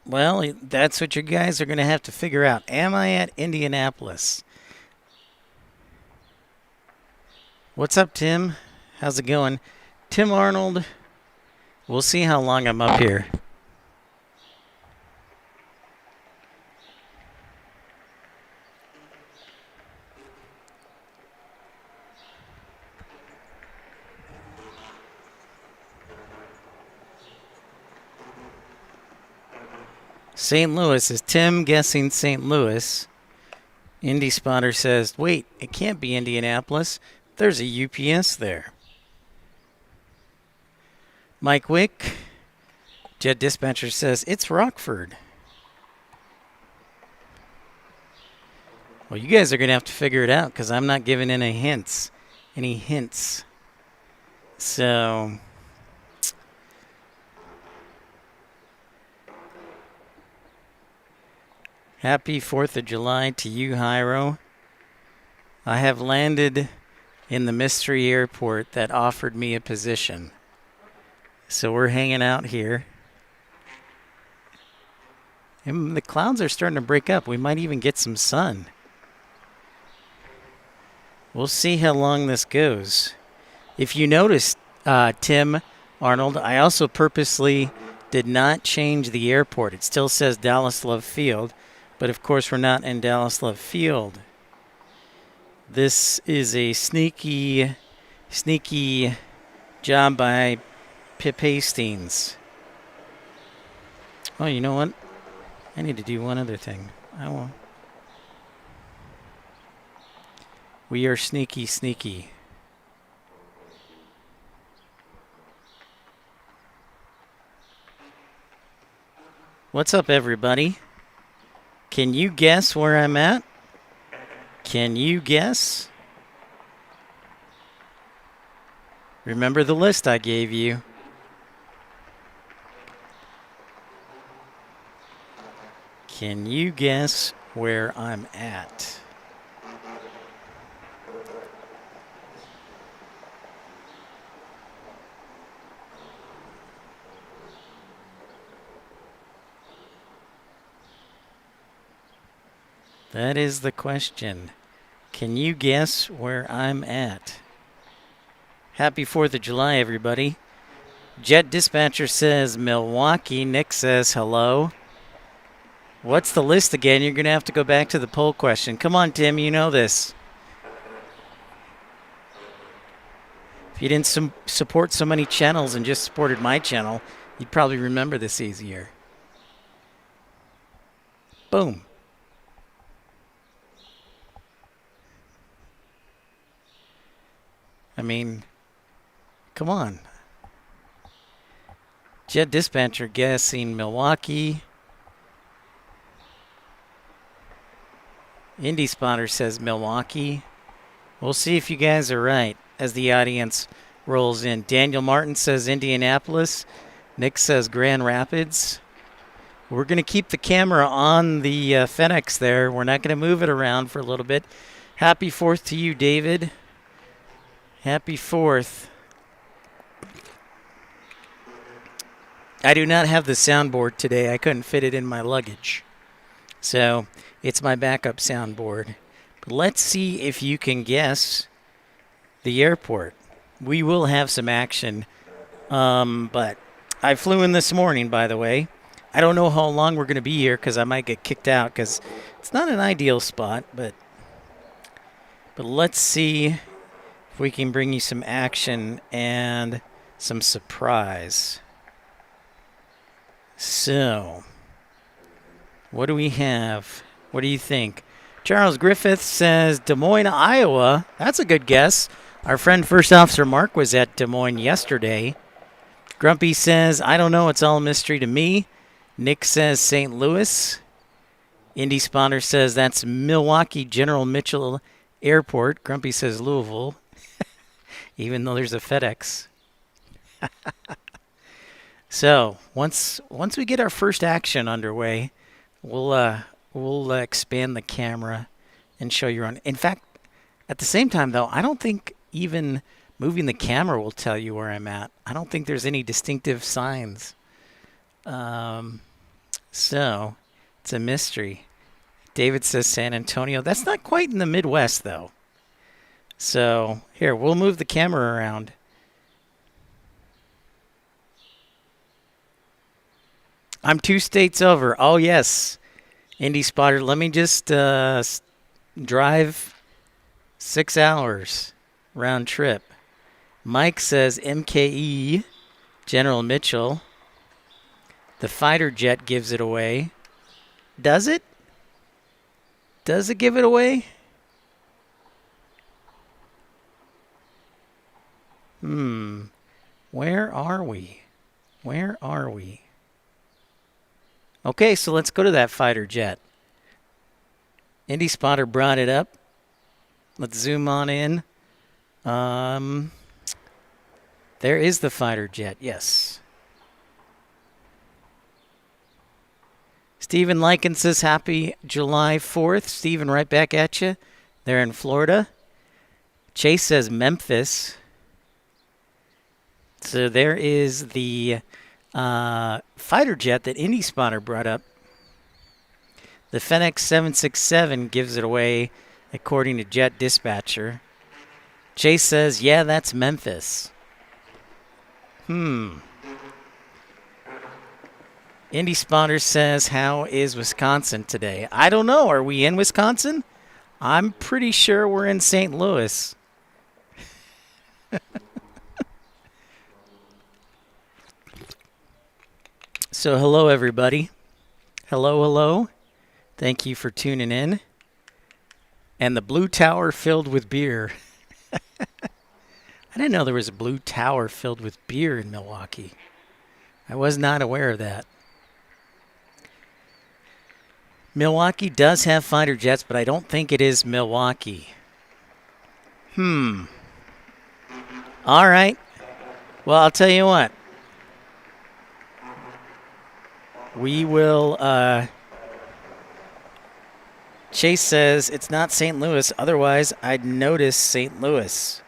Well, that's what you guys are going to have to figure out. Am I at Indianapolis? What's up, Tim? How's it going? Tim Arnold. We'll see how long I'm up here. St. Louis. Is Tim guessing St. Louis? Indy Spotter says, wait, it can't be Indianapolis. There's a UPS there. Mike Wick. Jet Dispatcher says, it's Rockford. Well, you guys are going to have to figure it out because I'm not giving any hints. So, happy 4th of July to you, Hyro. I have landed in the mystery airport that offered me a position. So we're hanging out here. And the clouds are starting to break up. We might even get some sun. We'll see how long this goes. If you noticed, Tim Arnold, I also purposely did not change the airport. It still says Dallas Love Field, but of course we're not in Dallas Love Field. This is a sneaky job by Pip Hastings. Oh, you know what? I need to do one other thing. We are sneaky. What's up, everybody? Can you guess where I'm at? Can you guess? Remember the list I gave you. Can you guess where I'm at? That is the question. Can you guess where I'm at? Happy 4th of July, everybody. Jet Dispatcher says Milwaukee. Nick says hello. What's the list again? You're going to have to go back to the poll question. Come on, Tim, you know this. If you didn't support so many channels and just supported my channel, you'd probably remember this easier. Boom. I mean, come on. Jet Dispatcher guessing Milwaukee. Indy Spotter says Milwaukee. We'll see if you guys are right as the audience rolls in. Daniel Martin says Indianapolis. Nick says Grand Rapids. We're going to keep the camera on the FedEx there. We're not going to move it around for a little bit. Happy 4th to you, David. Happy 4th. I do not have the soundboard today. I couldn't fit it in my luggage. So it's my backup soundboard. But let's see if you can guess the airport. We will have some action. But I flew in this morning, by the way. I don't know how long we're going to be here because I might get kicked out because it's not an ideal spot. But let's see if we can bring you some action and some surprise. So, what do we have? What do you think? Charles Griffith says Des Moines, Iowa. That's a good guess. Our friend First Officer Mark was at Des Moines yesterday. Grumpy says, I don't know. It's all a mystery to me. Nick says St. Louis. Indy Spotter says that's Milwaukee General Mitchell Airport. Grumpy says Louisville, even though there's a FedEx. So once we get our first action underway, we'll expand the camera and show you around. In fact, at the same time though, I don't think even moving the camera will tell you where I'm at. I don't think there's any distinctive signs. So, it's a mystery. David says San Antonio. That's not quite in the Midwest, though. So, here, we'll move the camera around. I'm 2 states over. Oh, yes. Indy Spotter, let me just drive 6 hours round trip. Mike says MKE, General Mitchell. The fighter jet gives it away. Does it? Does it give it away? Where are we? Where are we? Okay, so let's go to that fighter jet. Indy Spotter brought it up. Let's zoom on in. There is the fighter jet, yes. Stephen Lycan says happy July 4th. Stephen, right back at you. They're in Florida. Chase says Memphis. So there is the fighter jet that Indy Spotter brought up. The FedEx 767 gives it away, according to Jet Dispatcher. Chase says, yeah, that's Memphis. Indy Spotter says, how is Wisconsin today? I don't know. Are we in Wisconsin? I'm pretty sure we're in St. Louis. So, hello, everybody. Hello, hello. Thank you for tuning in. And the Blue Tower filled with beer. I didn't know there was a Blue Tower filled with beer in Milwaukee. I was not aware of that. Milwaukee does have fighter jets, but I don't think it is Milwaukee. All right. Well, I'll tell you what. We will, Chase says it's not St. Louis. Otherwise, I'd notice St. Louis.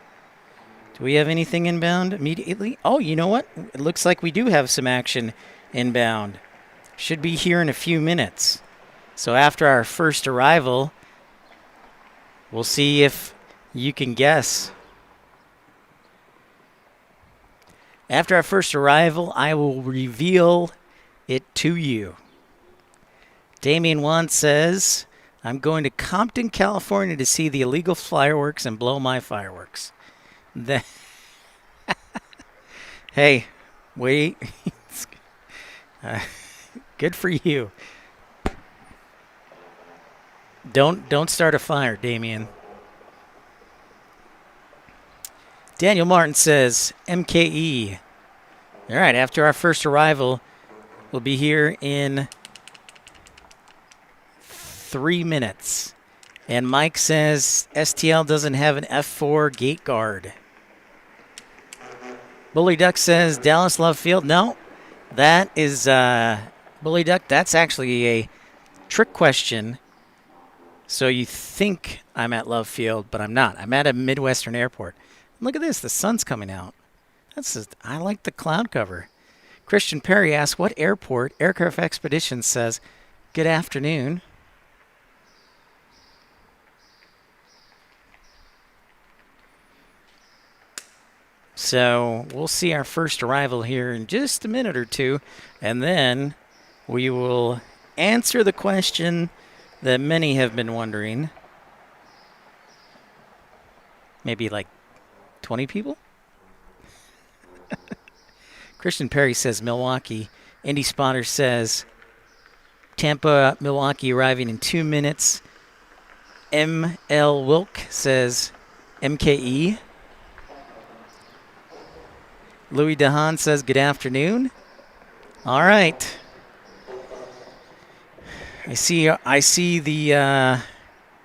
Do we have anything inbound immediately? Oh, you know what? It looks like we do have some action inbound. Should be here in a few minutes. So after our first arrival, we'll see if you can guess. After our first arrival, I will reveal it to you. Damien Wan says, I'm going to Compton, California to see the illegal fireworks and blow my fireworks. Hey, wait. Good for you. Don't start a fire, Damien. Daniel Martin says, MKE. All right, after our first arrival, we'll be here in 3 minutes. And Mike says STL doesn't have an F4 gate guard. Bully Duck says Dallas Love Field. No, that is Bully Duck. That's actually a trick question. So you think I'm at Love Field, but I'm not. I'm at a Midwestern airport. Look at this. The sun's coming out. I like the cloud cover. Christian Perry asks, what airport? Aircraft Expeditions says, good afternoon. So we'll see our first arrival here in just a minute or two, and then we will answer the question that many have been wondering. Maybe like 20 people? Christian Perry says Milwaukee. Indy Spotter says Tampa, Milwaukee arriving in 2 minutes. M.L. Wilk says MKE. Louis DeHaan says good afternoon. All right. I see the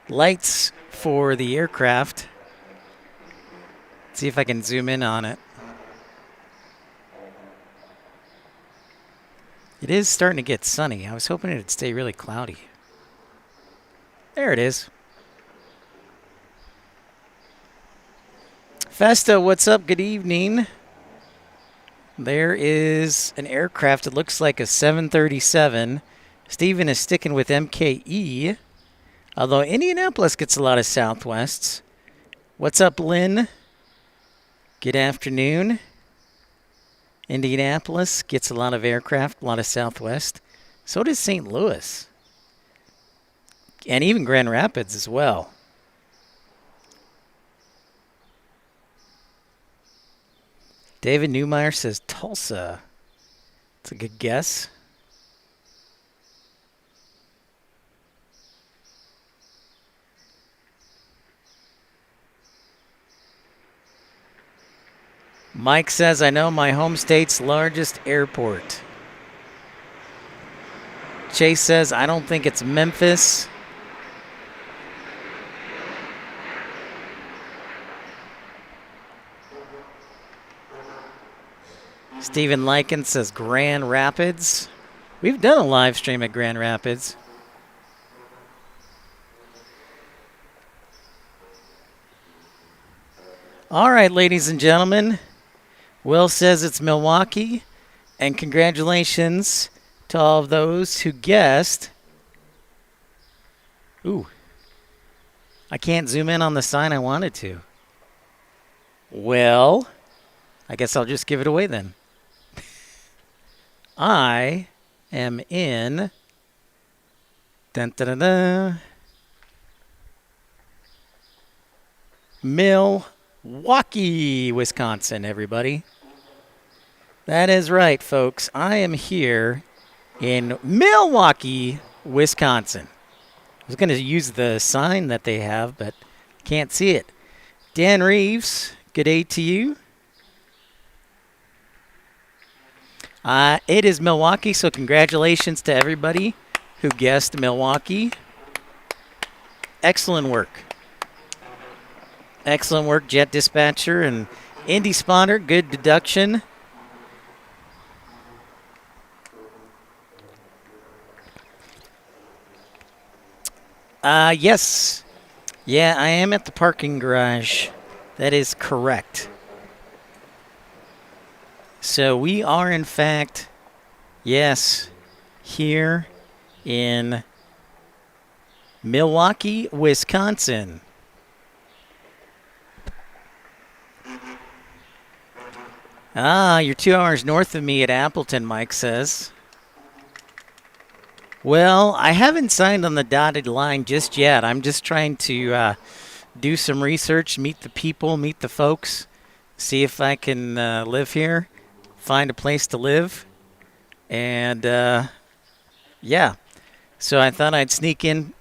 lights for the aircraft. Let's see if I can zoom in on it. It is starting to get sunny. I was hoping it'd stay really cloudy. There it is. Festa, what's up? Good evening. There is an aircraft. It looks like a 737 Stephen is sticking with MKE, although Indianapolis gets a lot of Southwests. What's up, Lynn? Good afternoon. Indianapolis gets a lot of aircraft, a lot of Southwest. So does St. Louis. And even Grand Rapids as well. David Newmeyer says Tulsa. That's a good guess. Mike says, I know my home state's largest airport. Chase says, I don't think it's Memphis. Stephen Lycan says Grand Rapids. We've done a live stream at Grand Rapids. All right, ladies and gentlemen. Will says it's Milwaukee. And congratulations to all of those who guessed. Ooh. I can't zoom in on the sign I wanted to. Well, I guess I'll just give it away then. I am in dun, dun, dun, dun, Milwaukee, Wisconsin, everybody. That is right, folks. I am here in Milwaukee, Wisconsin. I was going to use the sign that they have, but can't see it. Dan Reeves, good day to you. It is Milwaukee, so congratulations to everybody who guessed Milwaukee. Excellent work. Excellent work, Jet Dispatcher and Indy Spotter. Good deduction. Yes. Yeah, I am at the parking garage. That is correct. So we are, in fact, yes, here in Milwaukee, Wisconsin. You're 2 hours north of me at Appleton, Mike says. Well, I haven't signed on the dotted line just yet. I'm just trying to do some research, meet the people, meet the folks, see if I can live here, find a place to live. And, yeah. So I thought I'd sneak in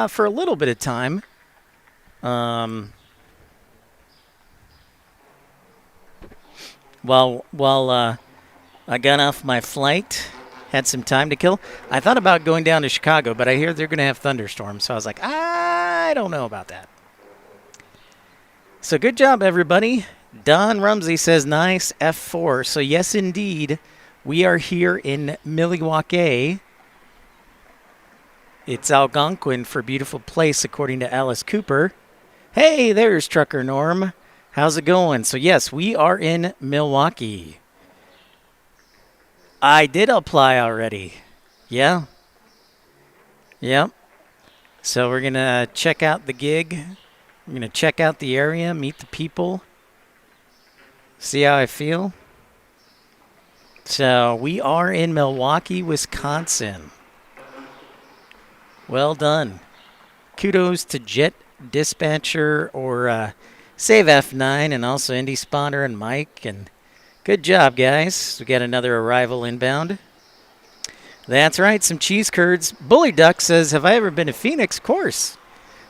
for a little bit of time. While I got off my flight, had some time to kill. I thought about going down to Chicago, but I hear they're going to have thunderstorms. So I was like, I don't know about that. So good job, everybody. Don Rumsey says, nice, F4. So yes, indeed, we are here in Milwaukee. It's Algonquin for beautiful place, according to Alice Cooper. Hey, there's Trucker Norm. How's it going? So yes, we are in Milwaukee. I did apply already. Yeah. Yep. So we're going to check out the gig. We're going to check out the area, meet the people, see how I feel. So we are in Milwaukee, Wisconsin. Well done. Kudos to Jet Dispatcher or Save F9 and also Indy Spotter and Mike. And good job, guys. We got another arrival inbound. That's right, some cheese curds. Bully Duck says, have I ever been to Phoenix? Of course.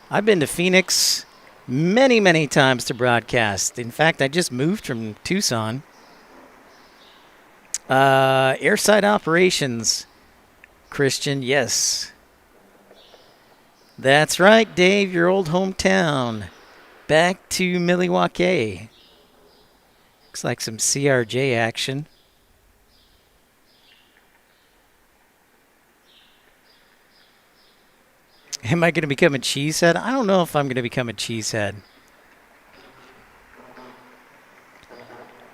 I've been to Phoenix many, many times to broadcast. In fact, I just moved from Tucson. Airside operations, Christian, yes. That's right, Dave, your old hometown. Back to Milwaukee. Looks like some CRJ action. Am I going to become a cheesehead? I don't know if I'm going to become a cheesehead.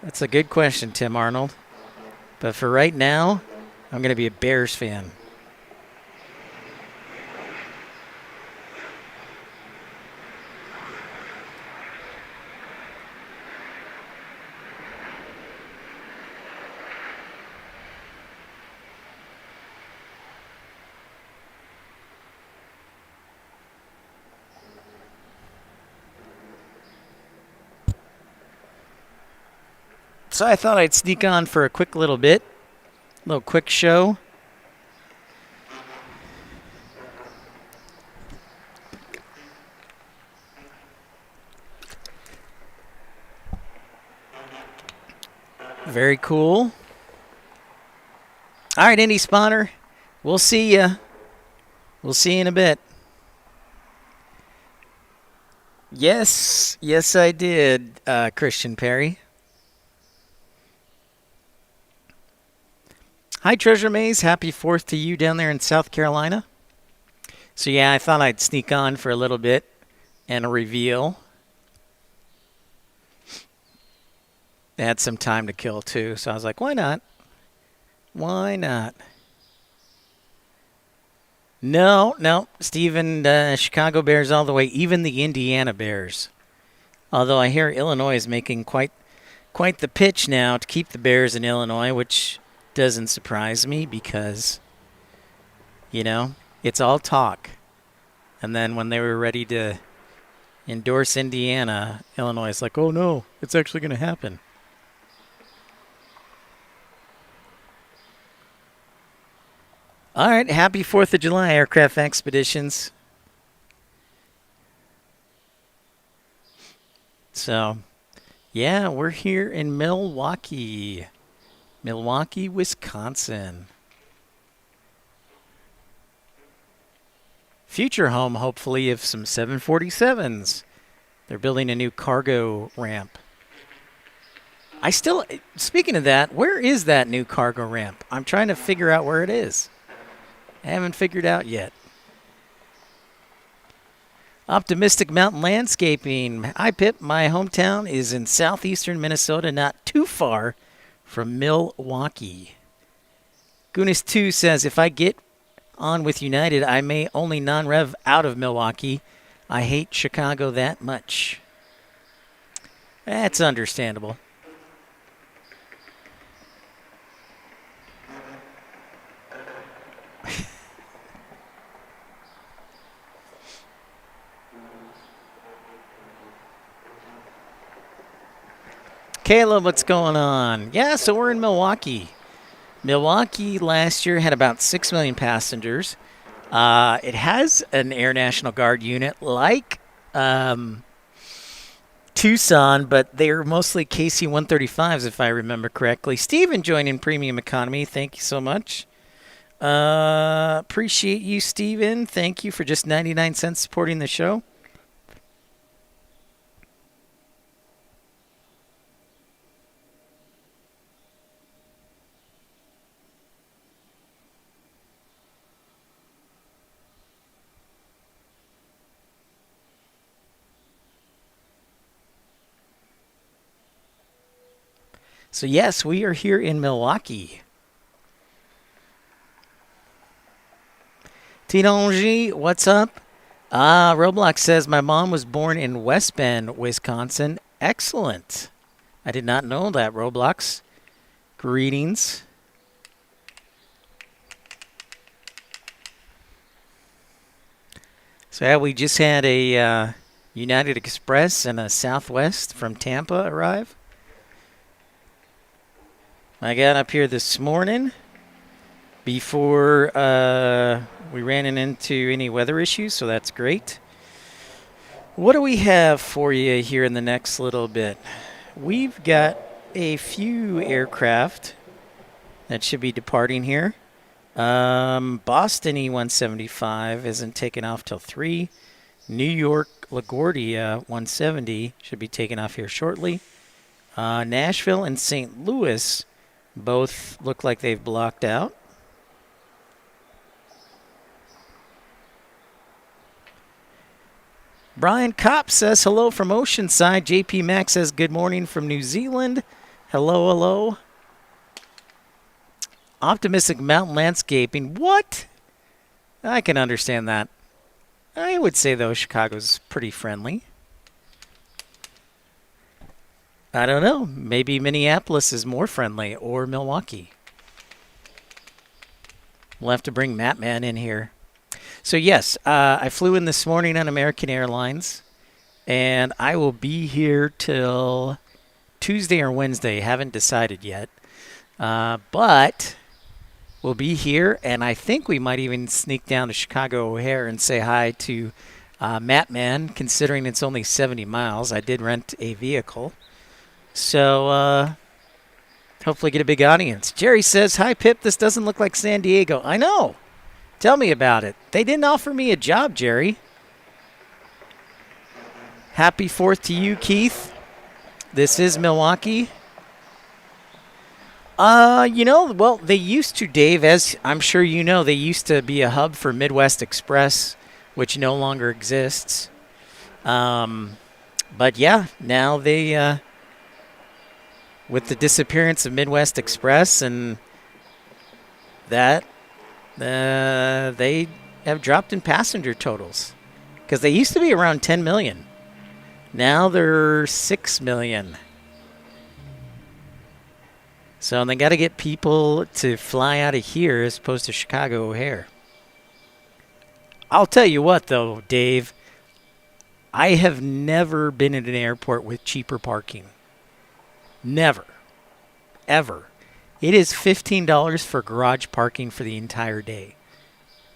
That's a good question, Tim Arnold. But for right now, I'm going to be a Bears fan. So I thought I'd sneak on for a quick little bit. Little quick show. Very cool. All right, Indy Spawner. We'll see ya. We'll see you in a bit. Yes, I did, Christian Perry. Hi, Treasure Maze. Happy 4th to you down there in South Carolina. So, yeah, I thought I'd sneak on for a little bit and a reveal. They had some time to kill, too, so I was like, why not? Why not? No, Steven, Chicago Bears all the way, even the Indiana Bears. Although I hear Illinois is making quite the pitch now to keep the Bears in Illinois, which doesn't surprise me because, it's all talk. And then when they were ready to endorse Indiana, Illinois is like, oh no, it's actually going to happen. All right, happy 4th of July, Aircraft Expeditions. So, yeah, we're here in Milwaukee, Wisconsin. Future home, hopefully, of some 747s. They're building a new cargo ramp. Speaking of that, where is that new cargo ramp? I'm trying to figure out where it is. I haven't figured out yet. Optimistic Mountain Landscaping. Hi, Pip. My hometown is in southeastern Minnesota, not too far from Milwaukee. Gunis2 says, if I get on with United, I may only non-rev out of Milwaukee. I hate Chicago that much. That's understandable. Caleb, what's going on? Yeah, so we're in Milwaukee. Milwaukee last year had about 6 million passengers. It has an Air National Guard unit like Tucson, but they're mostly KC-135s, if I remember correctly. Steven joined in Premium Economy. Thank you so much. Appreciate you, Steven. Thank you for just 99 cents supporting the show. So, yes, we are here in Milwaukee. Tinonji, what's up? Roblox says, my mom was born in West Bend, Wisconsin. Excellent. I did not know that, Roblox. Greetings. So, yeah, we just had a United Express and a Southwest from Tampa arrive. I got up here this morning before we ran into any weather issues, so that's great. What do we have for you here in the next little bit? We've got a few aircraft that should be departing here. Boston E-175 isn't taking off till 3. New York LaGuardia 170 should be taking off here shortly. Nashville and St. Louis both look like they've blocked out. Brian Kopp says hello from Oceanside. JP Max says good morning from New Zealand. Hello. Optimistic Mountain Landscaping. What? I can understand that. I would say, though, Chicago's pretty friendly. I don't know. Maybe Minneapolis is more friendly, or Milwaukee. We'll have to bring Mattman in here. So, yes, I flew in this morning on American Airlines, and I will be here till Tuesday or Wednesday. Haven't decided yet. But we'll be here, and I think we might even sneak down to Chicago O'Hare and say hi to Matt Man, considering it's only 70 miles. I did rent a vehicle. So hopefully get a big audience. Jerry says, hi, Pip. This doesn't look like San Diego. I know. Tell me about it. They didn't offer me a job, Jerry. Happy 4th to you, Keith. This is Milwaukee. Well, they used to, Dave, as I'm sure you know, they used to be a hub for Midwest Express, which no longer exists. But yeah, now they, with the disappearance of Midwest Express and that, they have dropped in passenger totals because they used to be around 10 million. Now they're 6 million. So they got to get people to fly out of here as opposed to Chicago O'Hare. I'll tell you what, though, Dave. I have never been at an airport with cheaper parking. Never. Ever. It is $15 for garage parking for the entire day.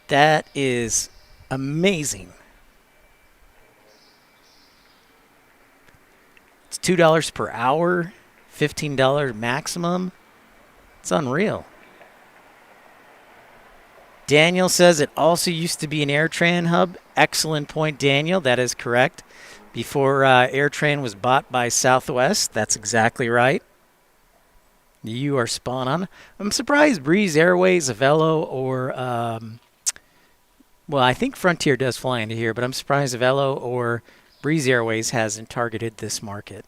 That is amazing. It's $2 per hour, $15 maximum. It's unreal. Daniel says it also used to be an AirTran hub. Excellent point, Daniel. That is correct. Before AirTran was bought by Southwest. That's exactly right. You are spot on. I'm surprised Breeze Airways, Avello, or well, I think Frontier does fly into here, but I'm surprised Avello or Breeze Airways hasn't targeted this market.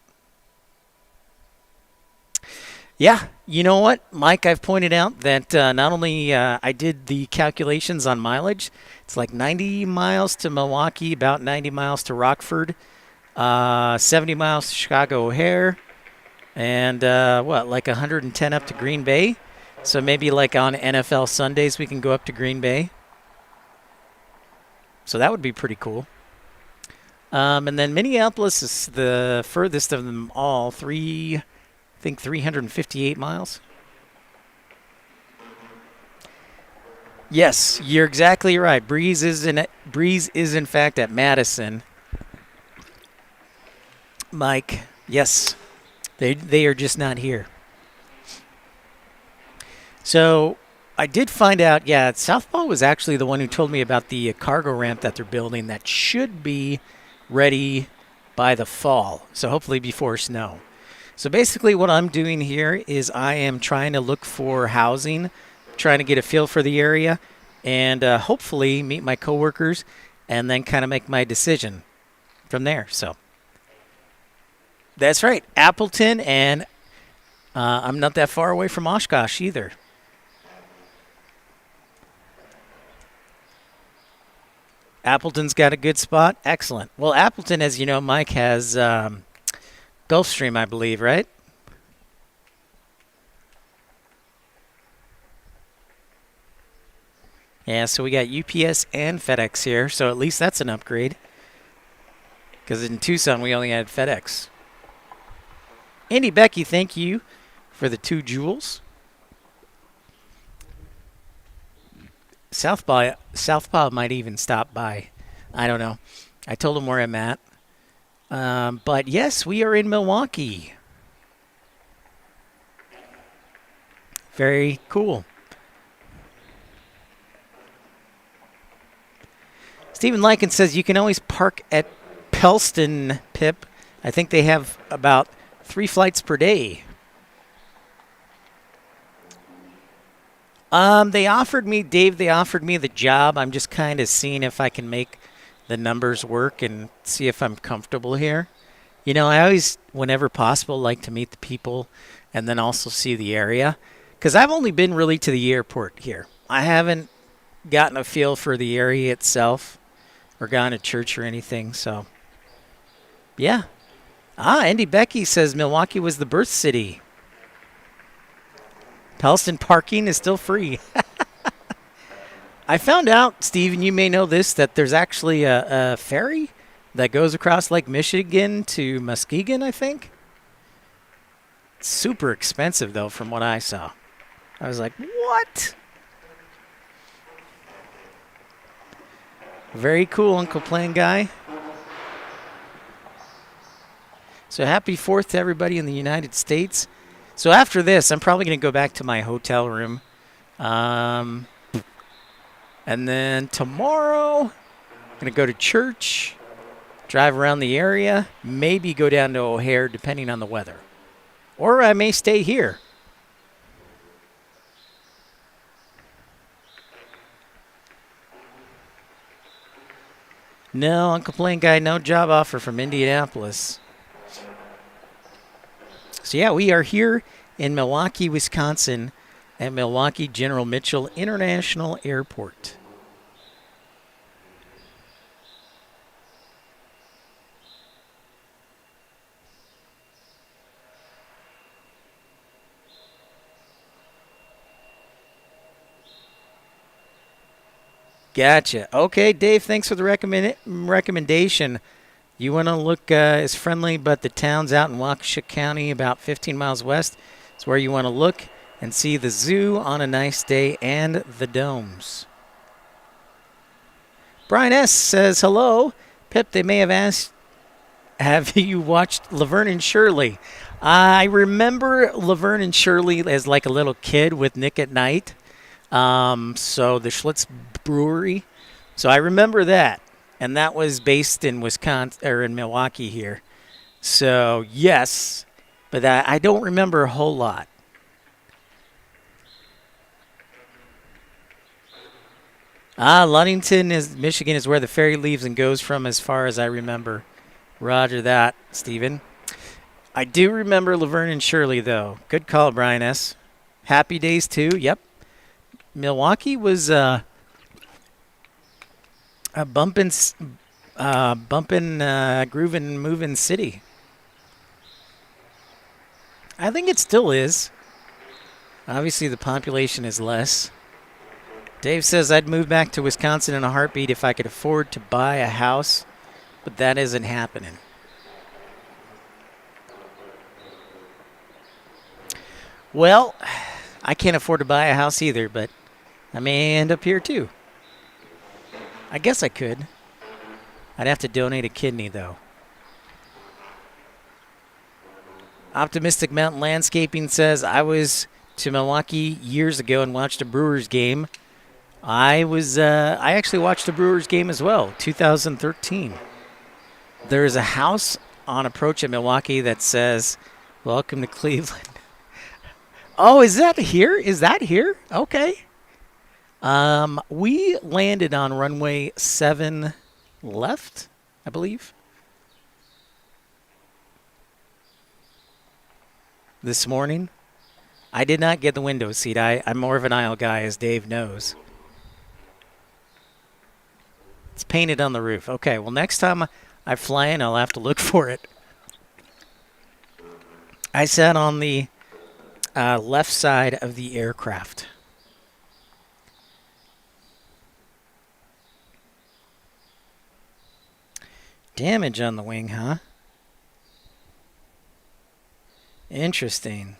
Yeah, you know what, Mike? I've pointed out that not only I did the calculations on mileage. It's like 90 miles to Milwaukee, about 90 miles to Rockford, 70 miles to Chicago O'Hare, and like 110 up to Green Bay. So maybe like on NFL Sundays we can go up to Green Bay. So that would be pretty cool. And then Minneapolis is the furthest of them all, 358 miles. Yes, you're exactly right. Breeze is in fact at Madison. Mike, yes, they are just not here. So I did find out, yeah, Southpaw was actually the one who told me about the cargo ramp that they're building that should be ready by the fall. So hopefully before snow. So basically what I'm doing here is I am trying to look for housing, trying to get a feel for the area, and hopefully meet my coworkers and then kind of make my decision from there. So that's right, Appleton, and I'm not that far away from Oshkosh either. Appleton's got a good spot. Excellent. Well, Appleton, as you know, Mike, has Gulfstream, I believe, right? Yeah, so we got UPS and FedEx here, so at least that's an upgrade. Because in Tucson, we only had FedEx. Andy Becky, thank you for the 2 jewels. Southpaw might even stop by. I don't know. I told him where I'm at. But yes, we are in Milwaukee. Very cool. Stephen Lycan says you can always park at Pellston, Pip. I think they have about 3 flights per day. They offered me the job. I'm just kind of seeing if I can make the numbers work and see if I'm comfortable here. You know, I always, whenever possible, like to meet the people and then also see the area. Because I've only been really to the airport here. I haven't gotten a feel for the area itself or gone to church or anything, so yeah. Andy Becky says Milwaukee was the birth city. Pellston parking is still free. I found out, Steve, you may know this, that there's actually a ferry that goes across Lake Michigan to Muskegon, I think. Super expensive, though, from what I saw. I was like, what? Very cool, Uncle Plan Guy. So happy 4th to everybody in the United States. So after this, I'm probably going to go back to my hotel room. And then tomorrow, I'm going to go to church, drive around the area, maybe go down to O'Hare, depending on the weather. Or I may stay here. No, Uncle Plain Guy, no job offer from Indianapolis. So yeah, we are here in Milwaukee, Wisconsin at Milwaukee General Mitchell International Airport. Gotcha. Okay, Dave, thanks for the recommendation. You want to look as friendly, but the town's out in Waukesha County, about 15 miles west. It's where you want to look and see the zoo on a nice day and the domes. Brian S. says, hello. Pip, they may have asked, have you watched Laverne and Shirley? I remember Laverne and Shirley as like a little kid with Nick at Night. So the Schlitz Brewery. So I remember that. And that was based in Wisconsin, or in Milwaukee here. So, yes. But I don't remember a whole lot. Ludington, Michigan is where the ferry leaves and goes from, as far as I remember. Roger that, Stephen. I do remember Laverne and Shirley, though. Good call, Brian S. Happy Days, too. Yep. Milwaukee was a bumpin', groovin', moving city. I think it still is. Obviously, the population is less. Dave says, I'd move back to Wisconsin in a heartbeat if I could afford to buy a house, but that isn't happening. Well, I can't afford to buy a house either, but I may end up here too. I guess I could. I'd have to donate a kidney, though. Optimistic Mountain Landscaping says, I was to Milwaukee years ago and watched a Brewers game. I actually watched a Brewers game as well, 2013. There is a house on approach at Milwaukee that says, welcome to Cleveland. Oh, is that here? Is that here? Okay. We landed on runway 7 left, I believe, this morning. I did not get the window seat. I'm more of an aisle guy, as Dave knows. It's painted on the roof. Okay, well, next time I fly in, I'll have to look for it. I sat on the left side of the aircraft. Damage on the wing, huh? Interesting.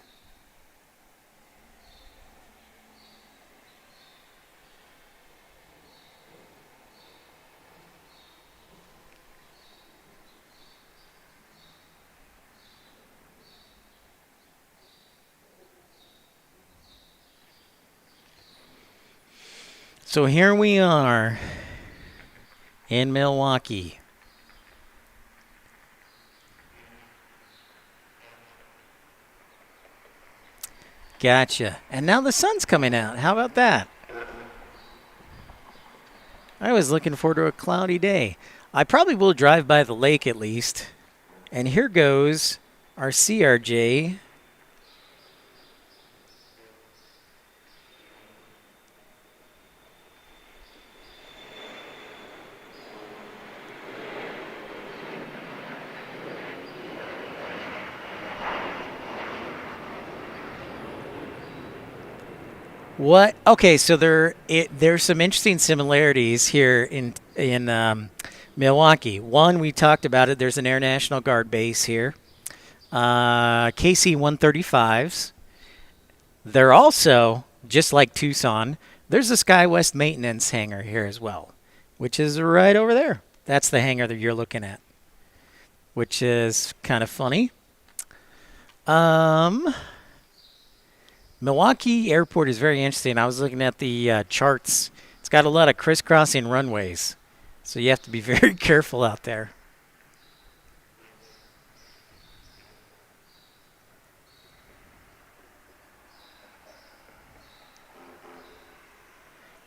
So here we are in Milwaukee. Gotcha. And now the sun's coming out. How about that? I was looking forward to a cloudy day. I probably will drive by the lake at least. And here goes our CRJ. What? Okay, so there's some interesting similarities here in Milwaukee. One, we talked about it. There's an Air National Guard base here. KC-135s. They're also, just like Tucson, there's a SkyWest maintenance hangar here as well, which is right over there. That's the hangar that you're looking at, which is kind of funny. Milwaukee Airport is very interesting. I was looking at the charts. It's got a lot of crisscrossing runways, so you have to be very careful out there.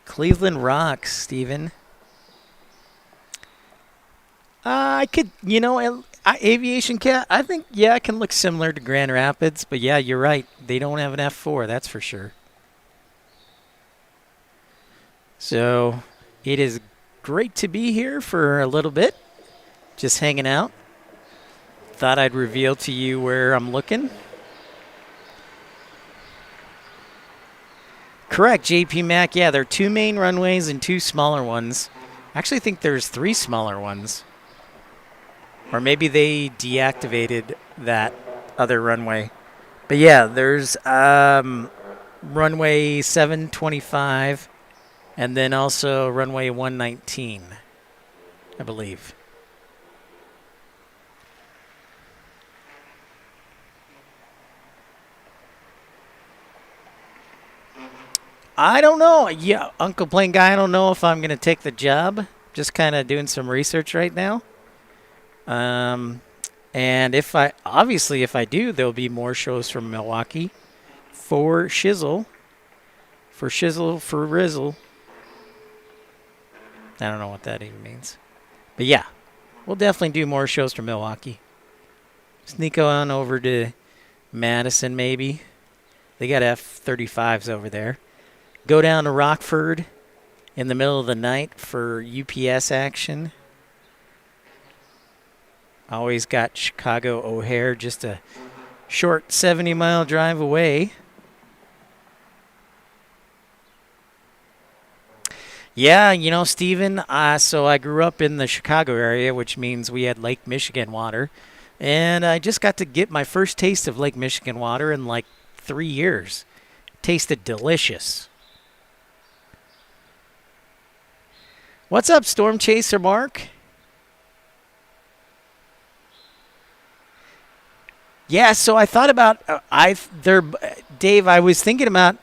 Cleveland rocks, Steven. I could, Aviation Cat, I think, yeah, it can look similar to Grand Rapids, but yeah, you're right. They don't have an F4, that's for sure. So it is great to be here for a little bit, just hanging out. Thought I'd reveal to you where I'm looking. Correct, JP Mac. Yeah, there are 2 main runways and 2 smaller ones. I actually think there's 3 smaller ones. Or maybe they deactivated that other runway. But yeah, there's runway 725 and then also runway 119, I believe. I don't know. Yeah, Uncle Plane Guy, I don't know if I'm going to take the job. Just kind of doing some research right now. And if I do, there'll be more shows from Milwaukee for Shizzle. For Rizzle. I don't know what that even means. But yeah, we'll definitely do more shows from Milwaukee. Sneak on over to Madison, maybe. They got F-35s over there. Go down to Rockford in the middle of the night for UPS action. Always got Chicago O'Hare, just a short 70-mile drive away. Yeah, Stephen, so I grew up in the Chicago area, which means we had Lake Michigan water. And I just got to get my first taste of Lake Michigan water in like 3 years. Tasted delicious. What's up, Storm Chaser Mark? Yeah, so I thought about Dave. I was thinking about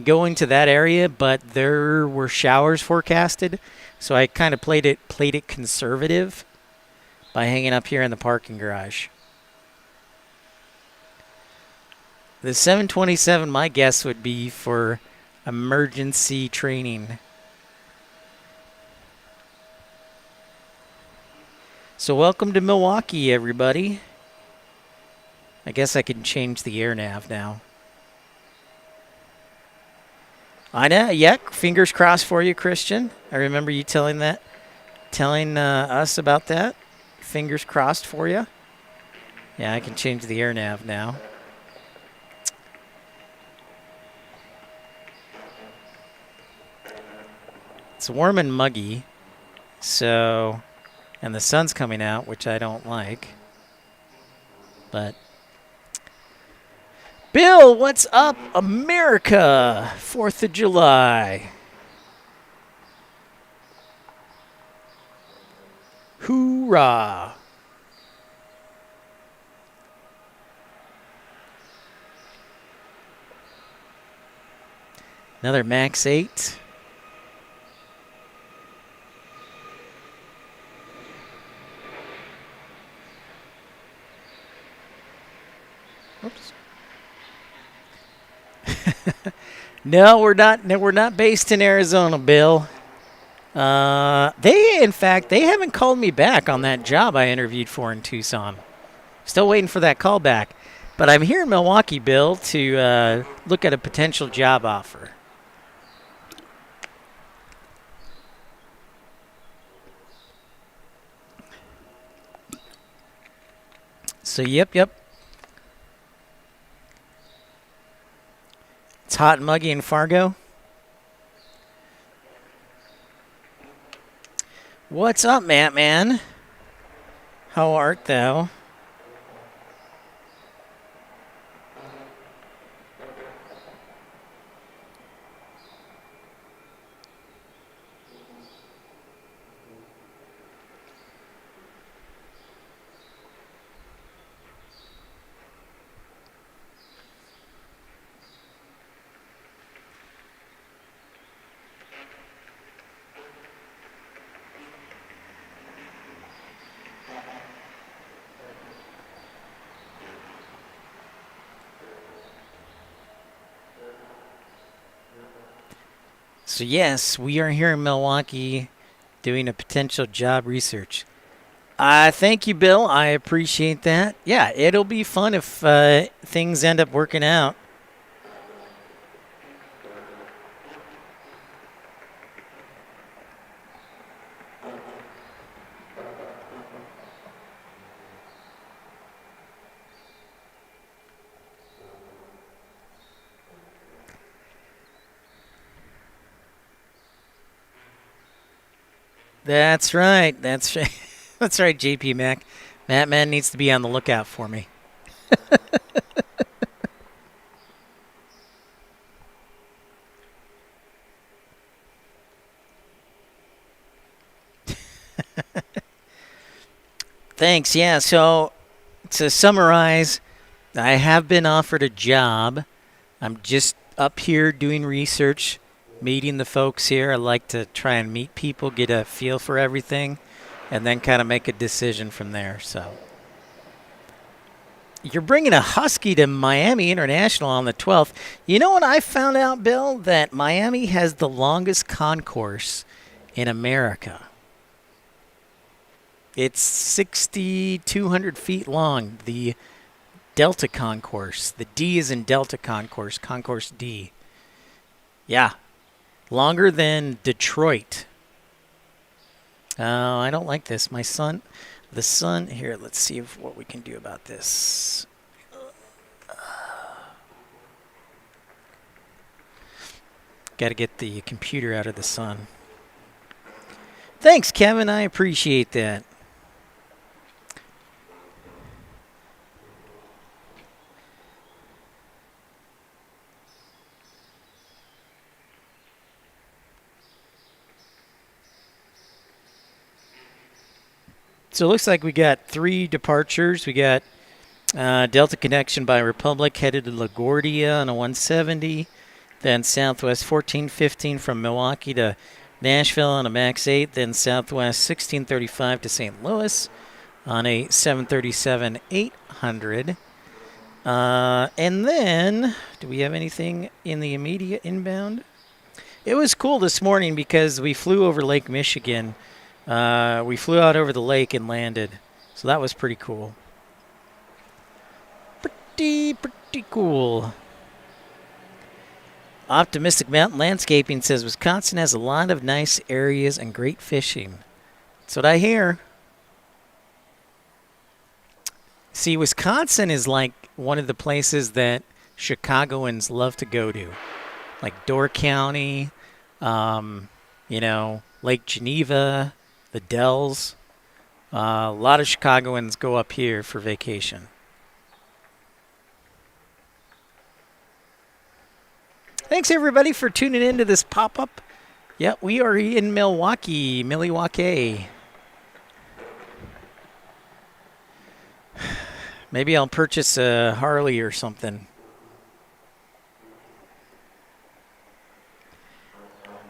going to that area, but there were showers forecasted, so I kind of played it conservative by hanging up here in the parking garage. The 727, my guess would be for emergency training. So welcome to Milwaukee, everybody. I guess I can change the air nav now. I know, yeah, fingers crossed for you, Christian. I remember you telling us about that. Fingers crossed for you. Yeah, I can change the air nav now. It's warm and muggy, and the sun's coming out, which I don't like. But Bill, what's up, America? 4th of July. Hoorah. Another Max 8. Oops. No, we're not. No, we're not based in Arizona, Bill. In fact, they haven't called me back on that job I interviewed for in Tucson. Still waiting for that call back. But I'm here in Milwaukee, Bill, to look at a potential job offer. So, yep. It's hot and muggy in Fargo. What's up, Matt, man? How art thou? So yes, we are here in Milwaukee doing a potential job research. Thank you, Bill. I appreciate that. Yeah, it'll be fun if things end up working out. That's right. That's right. That's right, JP Mac. Matt Man needs to be on the lookout for me. Thanks. Yeah, so to summarize, I have been offered a job. I'm just up here doing research, meeting the folks here. I like to try and meet people, get a feel for everything, and then kind of make a decision from there. So you're bringing a Husky to Miami International on the 12th. You know what I found out, Bill? That Miami has the longest concourse in America. It's 6,200 feet long, the Delta Concourse. The D is in Delta Concourse, Concourse D. Yeah, longer than Detroit. Oh, I don't like this. My son, the sun, here, let's see what we can do about this. Got to get the computer out of the sun. Thanks, Kevin. I appreciate that. So it looks like we got 3 departures. We got Delta Connection by Republic headed to LaGuardia on a 170. Then Southwest 1415 from Milwaukee to Nashville on a MAX 8. Then Southwest 1635 to St. Louis on a 737-800. And then, do we have anything in the immediate inbound? It was cool this morning because we flew over Lake Michigan. We flew out over the lake and landed. So that was pretty cool. Pretty cool. Optimistic Mountain Landscaping says Wisconsin has a lot of nice areas and great fishing. That's what I hear. See, Wisconsin is like one of the places that Chicagoans love to go to. Like Door County, Lake Geneva, the Dells. A lot of Chicagoans go up here for vacation. Thanks, everybody, for tuning in to this pop-up. Yeah, we are in Milwaukee. Maybe I'll purchase a Harley or something.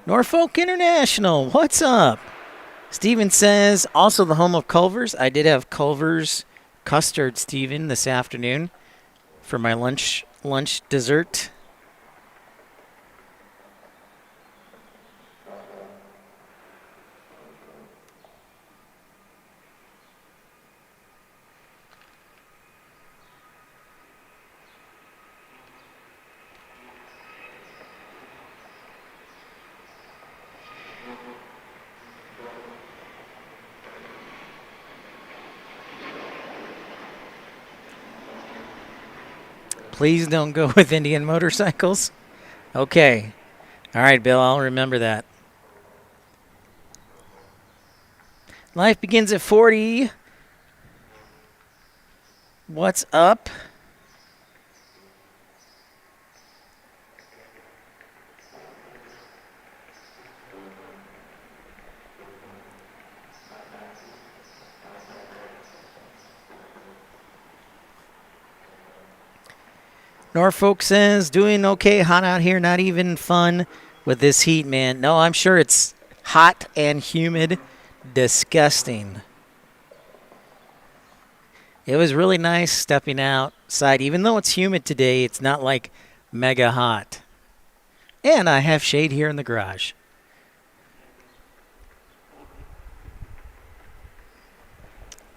Norfolk International, what's up? Steven says, also the home of Culver's. I did have Culver's custard, Steven, this afternoon for my lunch dessert. Please don't go with Indian motorcycles. Okay. All right, Bill, I'll remember that. Life begins at 40. What's up? Norfolk says, doing okay, hot out here, not even fun with this heat, man. No, I'm sure it's hot and humid, disgusting. It was really nice stepping outside. Even though it's humid today, it's not like mega hot. And I have shade here in the garage.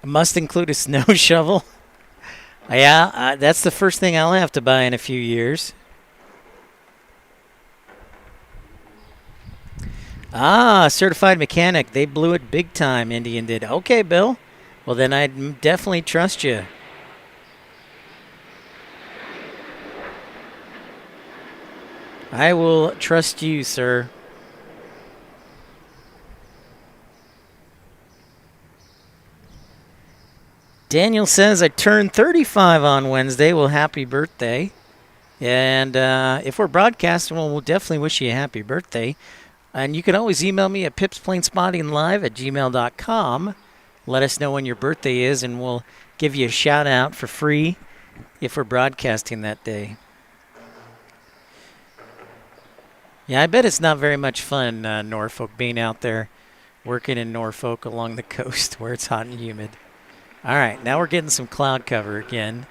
Must include a snow shovel. Yeah, that's the first thing I'll have to buy in a few years. Ah, certified mechanic. They blew it big time, Indian did. Okay, Bill. Well, then I'd definitely trust you. I will trust you, sir. Daniel says, I turned 35 on Wednesday. Well, happy birthday. And if we're broadcasting, well, we'll definitely wish you a happy birthday. And you can always email me at pipsplanespottinglive@gmail.com. Let us know when your birthday is, and we'll give you a shout out for free if we're broadcasting that day. Yeah, I bet it's not very much fun, Norfolk, being out there working in Norfolk along the coast where it's hot and humid. All right, now we're getting some cloud cover again.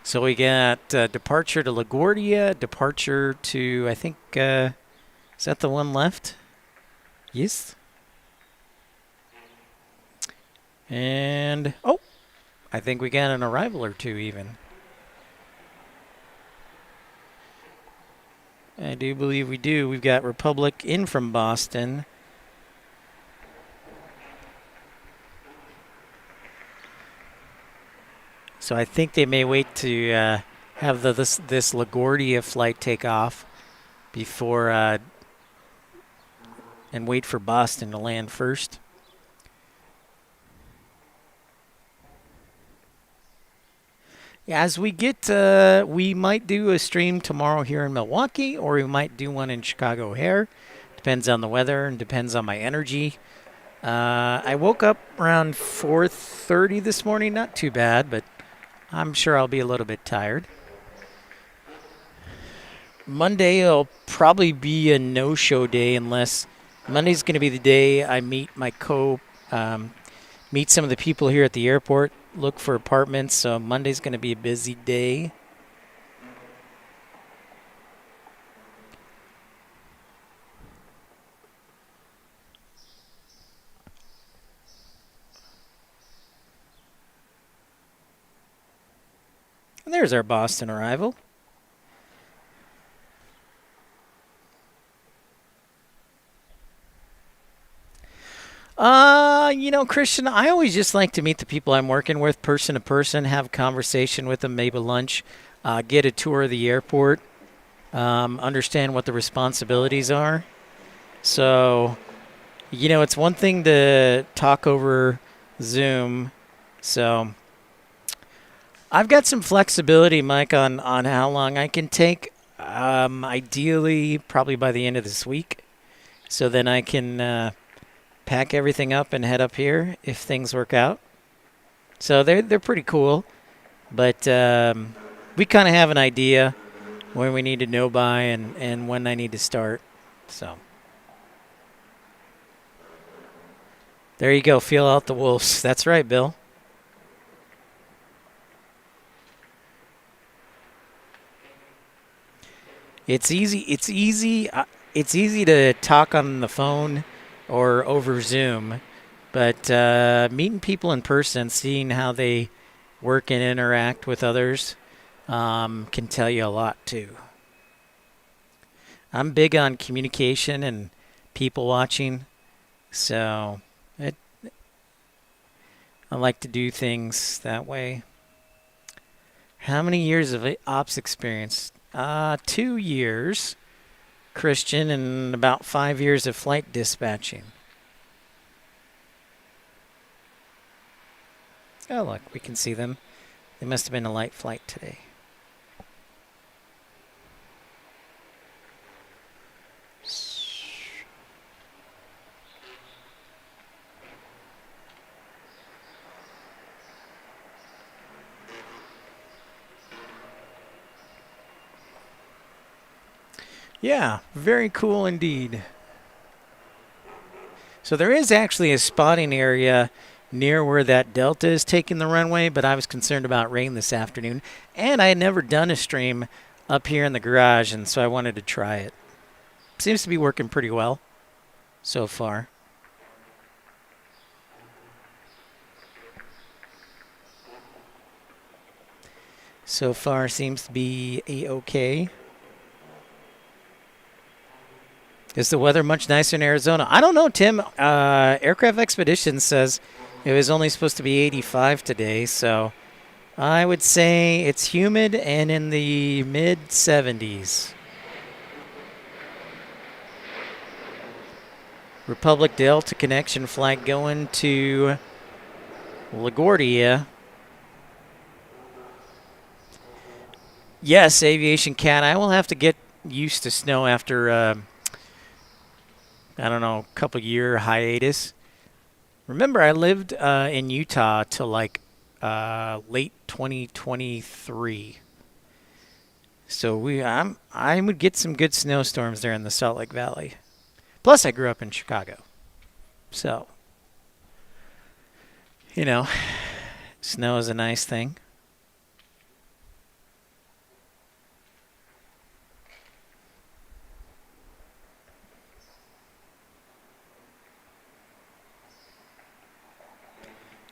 So we got departure to LaGuardia, departure to, I think, is that the one left? Yes. And, oh, I think we got an arrival or two even. I do believe we do. We've got Republic in from Boston. So I think they may wait to have this LaGuardia flight take off before and wait for Boston to land first. As we get, we might do a stream tomorrow here in Milwaukee, or we might do one in Chicago O'Hare. Depends on the weather and depends on my energy. I woke up around 4:30 this morning. Not too bad, but I'm sure I'll be a little bit tired. Monday will probably be a no-show day unless Monday's going to be the day I meet my meet some of the people here at the airport, look for apartments. So Monday's going to be a busy day. And there's our Boston arrival. Christian, I always just like to meet the people I'm working with person to person, have a conversation with them, maybe lunch, get a tour of the airport, understand what the responsibilities are. So, it's one thing to talk over Zoom. So, I've got some flexibility, Mike, on how long I can take. Ideally, probably by the end of this week. So then I can pack everything up and head up here if things work out. So they're pretty cool, but we kind of have an idea when we need to know by and when I need to start. So there you go. Feel out the wolves. That's right, Bill. It's easy. It's easy to talk on the phone or over Zoom, but meeting people in person, seeing how they work and interact with others, can tell you a lot too. I'm big on communication and people watching, so I like to do things that way. How many years of ops experience? 2 years. Christian, and about 5 years of flight dispatching. Oh, look, we can see them. They must have been a light flight today. Yeah, very cool indeed. So there is actually a spotting area near where that Delta is taking the runway, but I was concerned about rain this afternoon, and I had never done a stream up here in the garage, and so I wanted to try it. Seems to be working pretty well. so far. So far seems to be a-okay. Is the weather much nicer in Arizona? I don't know, Tim. Aircraft Expedition says it was only supposed to be 85 today, so I would say it's humid and in the mid-70s. Republic Delta connection flight going to LaGuardia. Yes, Aviation Cat. I will have to get used to snow after, I don't know, a couple year hiatus. Remember, I lived in Utah till like late 2023. So I would get some good snowstorms there in the Salt Lake Valley. Plus, I grew up in Chicago. So, you know, snow is a nice thing.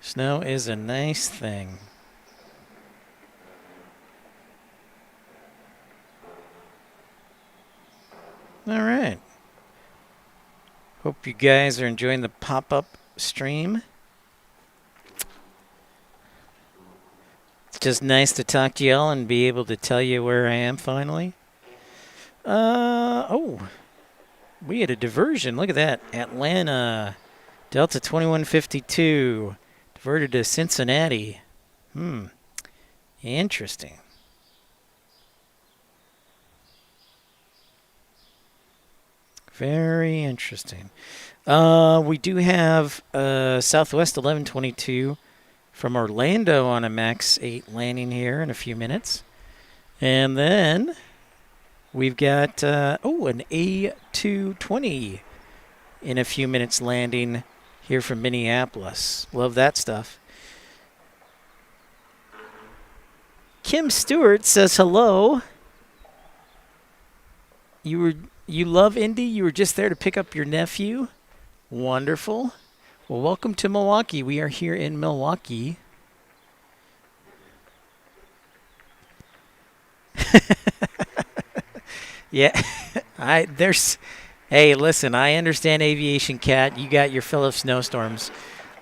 Snow is a nice thing. All right. Hope you guys are enjoying the pop-up stream. It's just nice to talk to y'all and be able to tell you where I am finally. Oh, we had a diversion. Look at that. Atlanta, Delta 2152, diverted to Cincinnati. Interesting. Very interesting. We do have Southwest 1122 from Orlando on a MAX 8 landing here in a few minutes. And then we've got, an A220 in a few minutes landing here from Minneapolis. Love that stuff. Kim Stewart says hello. You love Indy? You were just there to pick up your nephew? Wonderful. Well, welcome to Milwaukee. We are here in Milwaukee. Yeah. Hey, listen, I understand Aviation Cat. You got your fill of snowstorms.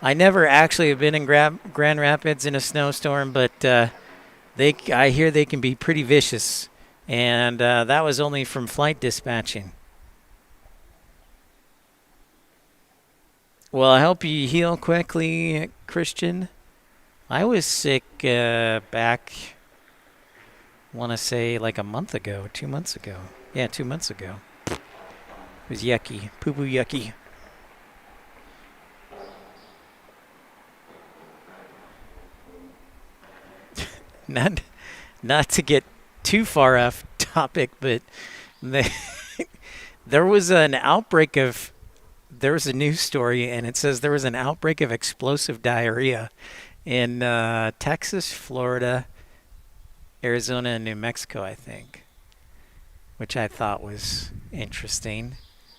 I never actually have been in Grand Rapids in a snowstorm, but I hear they can be pretty vicious. And that was only from flight dispatching. Well, I hope you heal quickly, Christian. I was sick back, want to say like a month ago, 2 months ago. Yeah, 2 months ago. It was yucky, poo-poo yucky. Not to get too far off topic, but there was an outbreak of, there was a news story, and it says there was an outbreak of explosive diarrhea in Texas, Florida, Arizona, and New Mexico, I think, which I thought was interesting.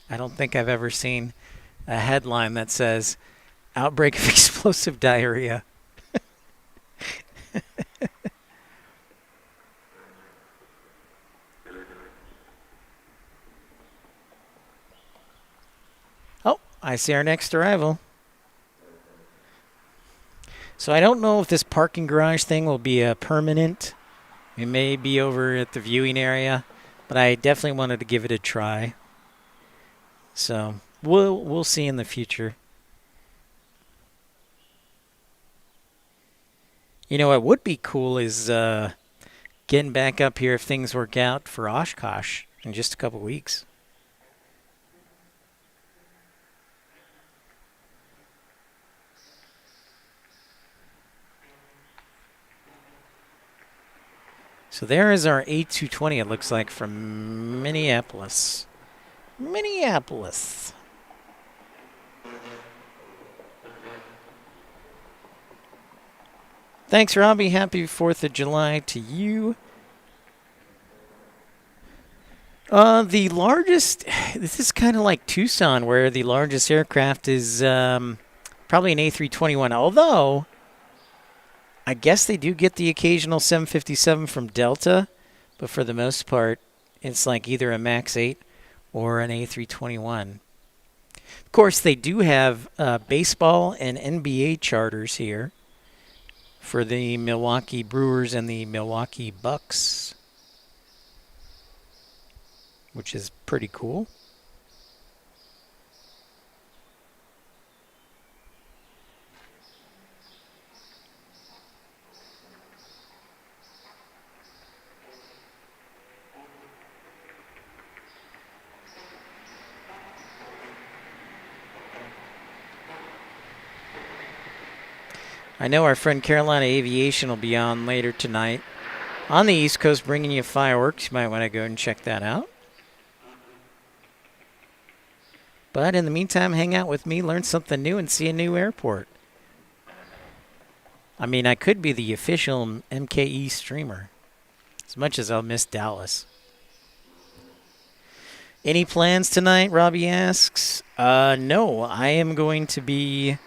I don't think I've ever seen a headline that says outbreak of explosive diarrhea. Oh, I see our next arrival. So I don't know if this parking garage thing will be a permanent. It may be over at the viewing area, but I definitely wanted to give it a try. So we'll see in the future. You know what would be cool is getting back up here if things work out for Oshkosh in just a couple weeks. So there is our A220, it looks like, from Minneapolis. Minneapolis. Thanks, Robbie. Happy 4th of July to you. The largest, this is kind of like Tucson, where the largest aircraft is probably an A321. Although, I guess they do get the occasional 757 from Delta, but for the most part, it's like either a MAX 8 or an A321. Of course, they do have baseball and NBA charters here for the Milwaukee Brewers and the Milwaukee Bucks, which is pretty cool. I know our friend Carolina Aviation will be on later tonight on the East Coast bringing you fireworks. You might want to go and check that out. But in the meantime, hang out with me, learn something new, and see a new airport. I mean, I could be the official MKE streamer, as much as I'll miss Dallas. Any plans tonight, Robbie asks? No, I am going to be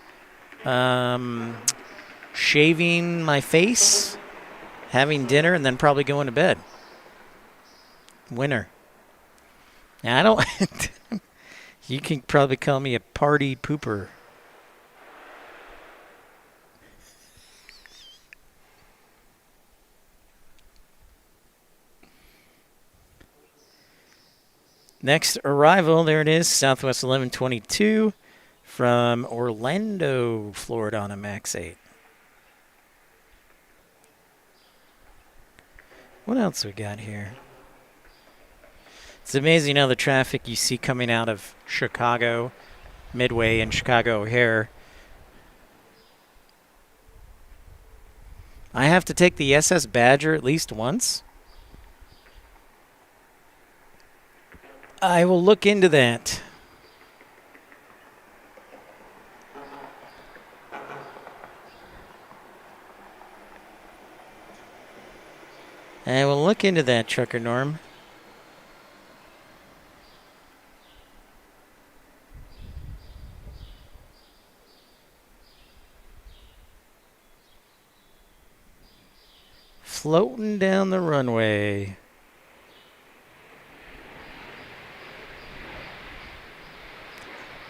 shaving my face, having dinner, and then probably going to bed. Winner. Now, I don't... You can probably call me a party pooper. Next arrival, there it is, Southwest 1122 from Orlando, Florida on a MAX 8. What else we got here? It's amazing how the traffic you see coming out of Chicago, Midway, and Chicago O'Hare. I have to take the SS Badger at least once. I will look into that. I will look into that, Trucker Norm. Floating down the runway.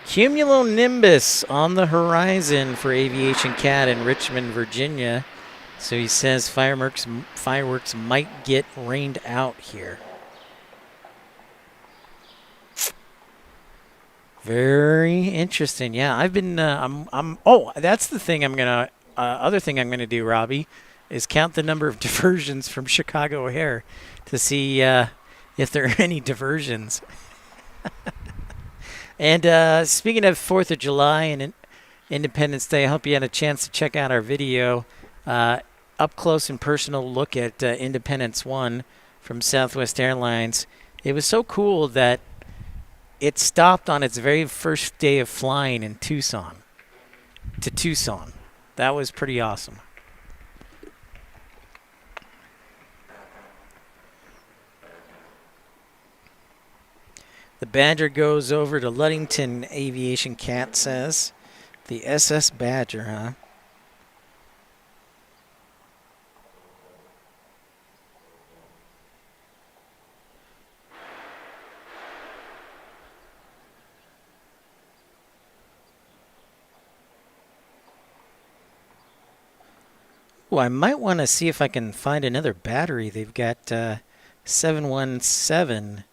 Cumulonimbus on the horizon for Aviation Cat in Richmond, Virginia. So he says fireworks might get rained out here. Very interesting. Yeah, I've been. Oh, that's the thing. Other thing I'm gonna do, Robbie, is count the number of diversions from Chicago O'Hare to see if there are any diversions. And speaking of 4th of July and Independence Day, I hope you had a chance to check out our video, up close and personal look at Independence 1 from Southwest Airlines. It was so cool that it stopped on its very first day of flying in Tucson. That was pretty awesome. The Badger goes over to Ludington Aviation, Cat says. The SS Badger, huh? Oh, I might want to see if I can find another battery. They've got 717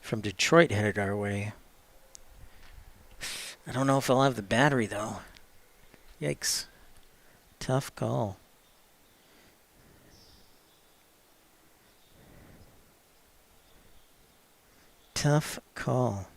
from Detroit headed our way. I don't know if I'll have the battery, though. Yikes. Tough call. Tough call.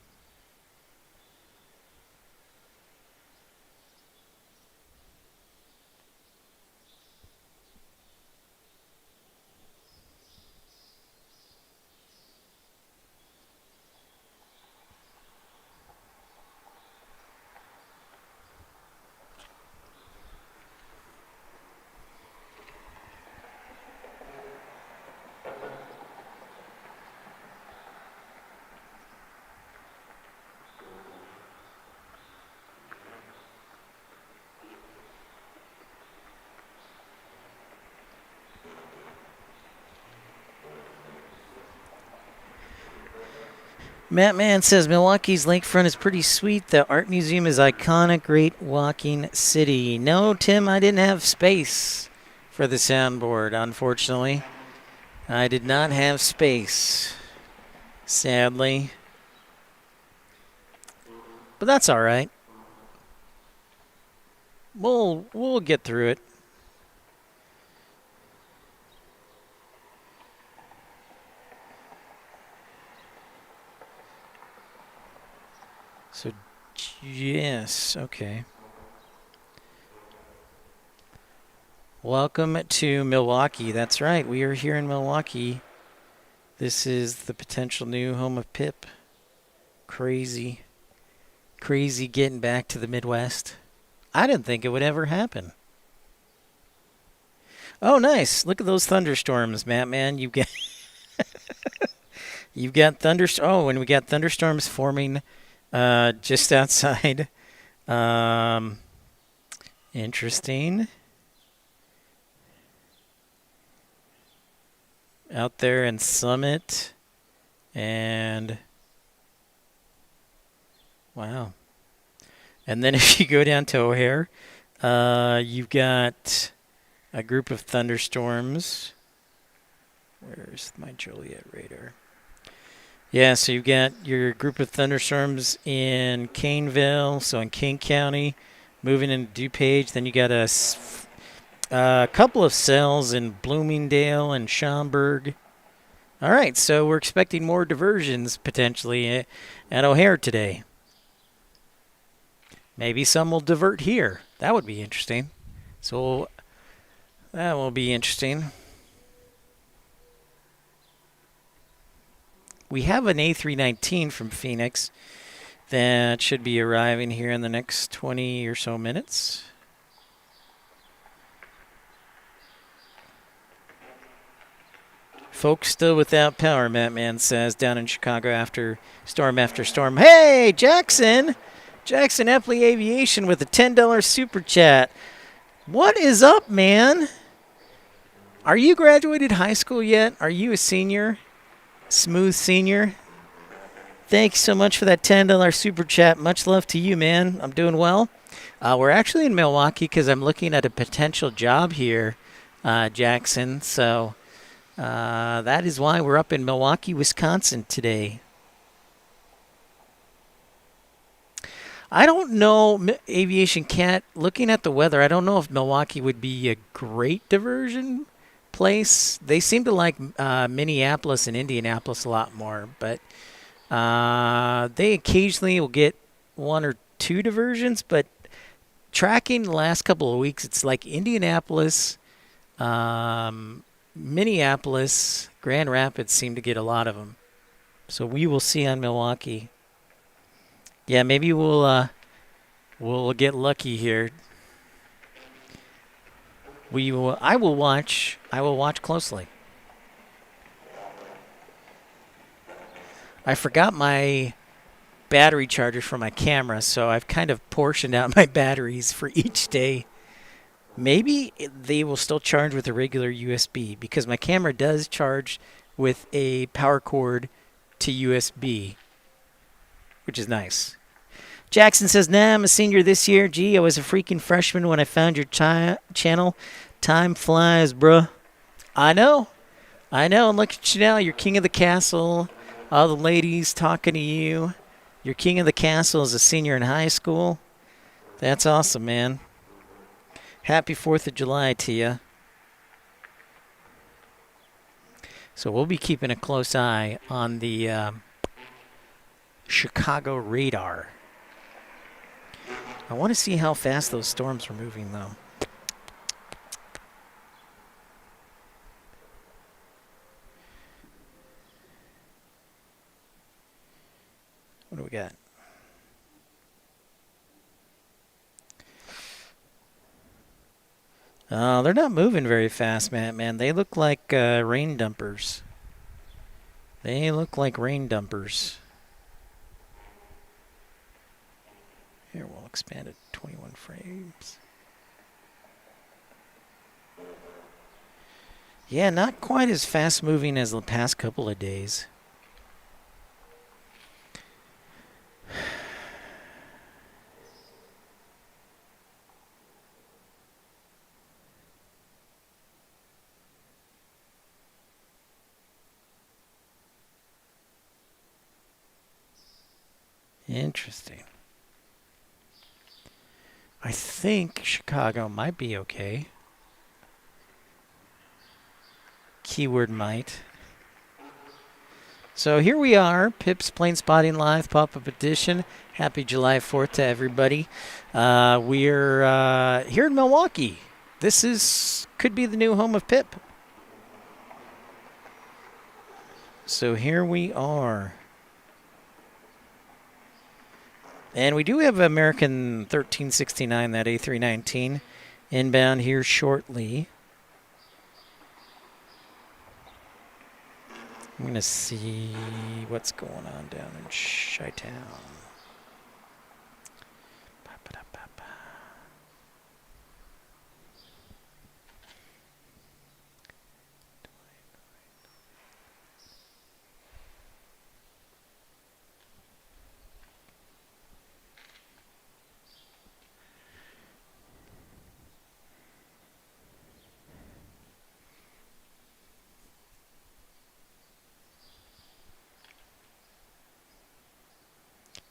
Matt Man says Milwaukee's lakefront is pretty sweet. The art museum is iconic. Great walking city. No, Tim, I didn't have space for the soundboard, unfortunately. I did not have space, sadly. But that's all right. We'll get through it. So, yes, okay. Welcome to Milwaukee. That's right, we are here in Milwaukee. This is the potential new home of Pip. Crazy getting back to the Midwest. I didn't think it would ever happen. Oh, nice. Look at those thunderstorms, Matt, man. You've got and we got thunderstorms forming just outside. Interesting. Out there in Summit. And wow. And then if you go down to O'Hare, you've got a group of thunderstorms. Where's my Joliet radar? Yeah, so you've got your group of thunderstorms in Caneville, so in King County, moving into DuPage. Then you got a couple of cells in Bloomingdale and Schaumburg. All right, so we're expecting more diversions potentially at O'Hare today. Maybe some will divert here. That would be interesting. So that will be interesting. We have an A319 from Phoenix that should be arriving here in the next 20 or so minutes. Folks still without power, Matt Man says, down in Chicago after storm. Hey, Jackson! Jackson Epley Aviation with a $10 super chat. What is up, man? Are you graduated high school yet? Are you a senior? Smooth senior? Thanks so much for that $10 super chat. Much love to you, man. I'm doing well. We're actually in Milwaukee because I'm looking at a potential job here, Jackson. So that is why we're up in Milwaukee, Wisconsin today. I don't know, Aviation Cat, looking at the weather, I don't know if Milwaukee would be a great diversion place. They seem to like Minneapolis and Indianapolis a lot more, but they occasionally will get one or two diversions, but tracking the last couple of weeks, it's like Indianapolis, Minneapolis, Grand Rapids seem to get a lot of them. So we will see on Milwaukee. Yeah, maybe we'll get lucky here. I will watch closely. I forgot my battery charger for my camera, so I've kind of portioned out my batteries for each day. Maybe they will still charge with a regular USB because my camera does charge with a power cord to USB, which is nice. Jackson says, nah, I'm a senior this year. Gee, I was a freaking freshman when I found your channel. Time flies, bruh. I know. And look at you now. You're king of the castle. All the ladies talking to you. You're king of the castle as a senior in high school. That's awesome, man. Happy 4th of July to you. So we'll be keeping a close eye on the Chicago radar. I want to see how fast those storms are moving, though. What do we got? They're not moving very fast, man. They look like rain dumpers. Here, we'll expand it to 21 frames. Yeah, not quite as fast moving as the past couple of days. Interesting. I think Chicago might be okay. Keyword might. So here we are, Pip's Plane Spotting Live Pop-Up Edition. Happy July 4th to everybody. We're here in Milwaukee. This could be the new home of Pip. So here we are. And we do have American 1369, that A319, inbound here shortly. I'm going to see what's going on down in Chi-Town.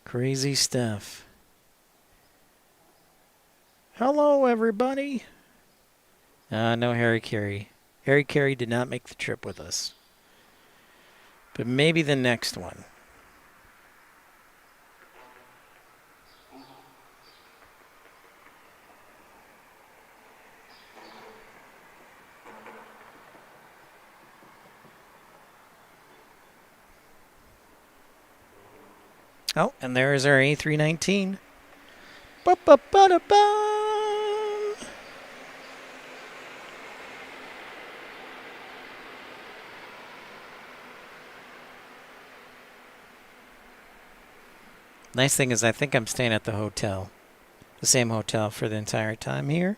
Crazy stuff. Hello, everybody. No Harry Carey. Harry Carey did not make the trip with us. But maybe the next one. Oh, and there is our A319. Ba-ba-ba-da-ba. Nice thing is I think I'm staying at the hotel. The same hotel for the entire time here,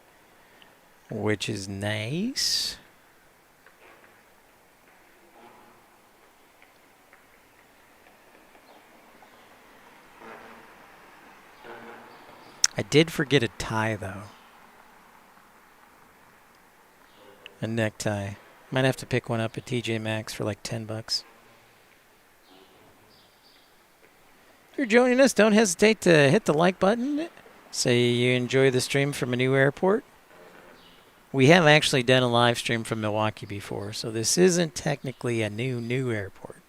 which is nice. I did forget a tie, though. A necktie. Might have to pick one up at TJ Maxx for like $10. If you're joining us, don't hesitate to hit the like button. Say you enjoy the stream from a new airport. We have actually done a live stream from Milwaukee before, so this isn't technically a new airport.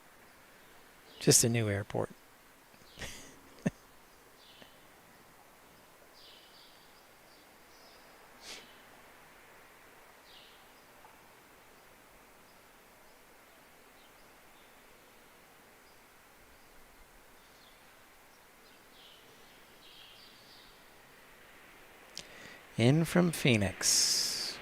Just a new airport. In from Phoenix.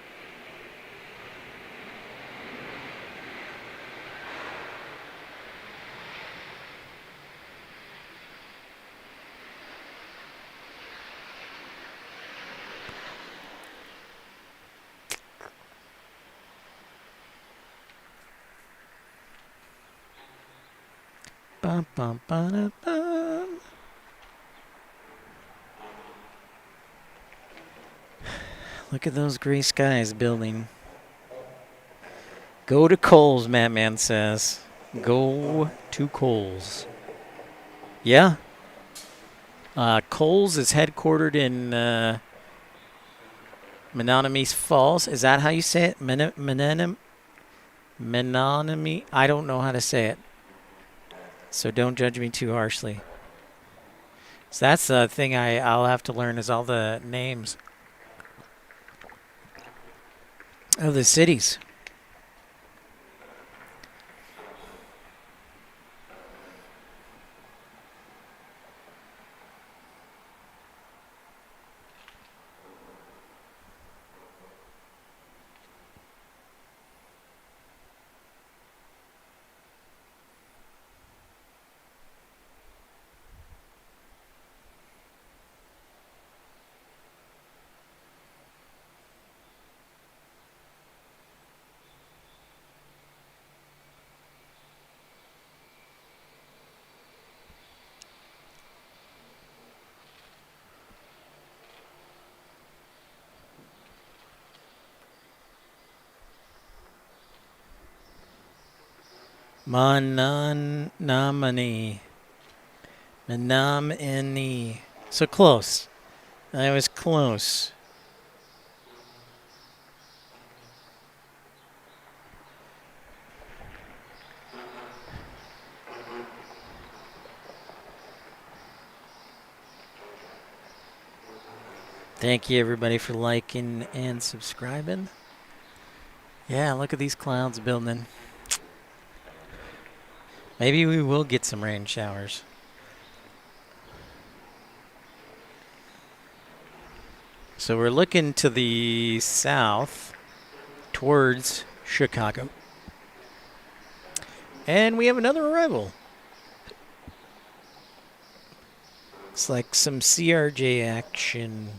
Bum, bum, ba-da-bum. Look at those gray skies building. Go to Kohl's, Madman says. Go to Kohl's. Yeah. Kohl's is headquartered in Menominee Falls. Is that how you say it? Menominee? I don't know how to say it. So don't judge me too harshly. So that's the thing I'll have to learn is all the names of the cities. Menominee. MKE. So close. I was close. Thank you, everybody, for liking and subscribing. Yeah, look at these clouds building. Maybe we will get some rain showers. So we're looking to the south towards Chicago. And we have another arrival. It's like some CRJ action.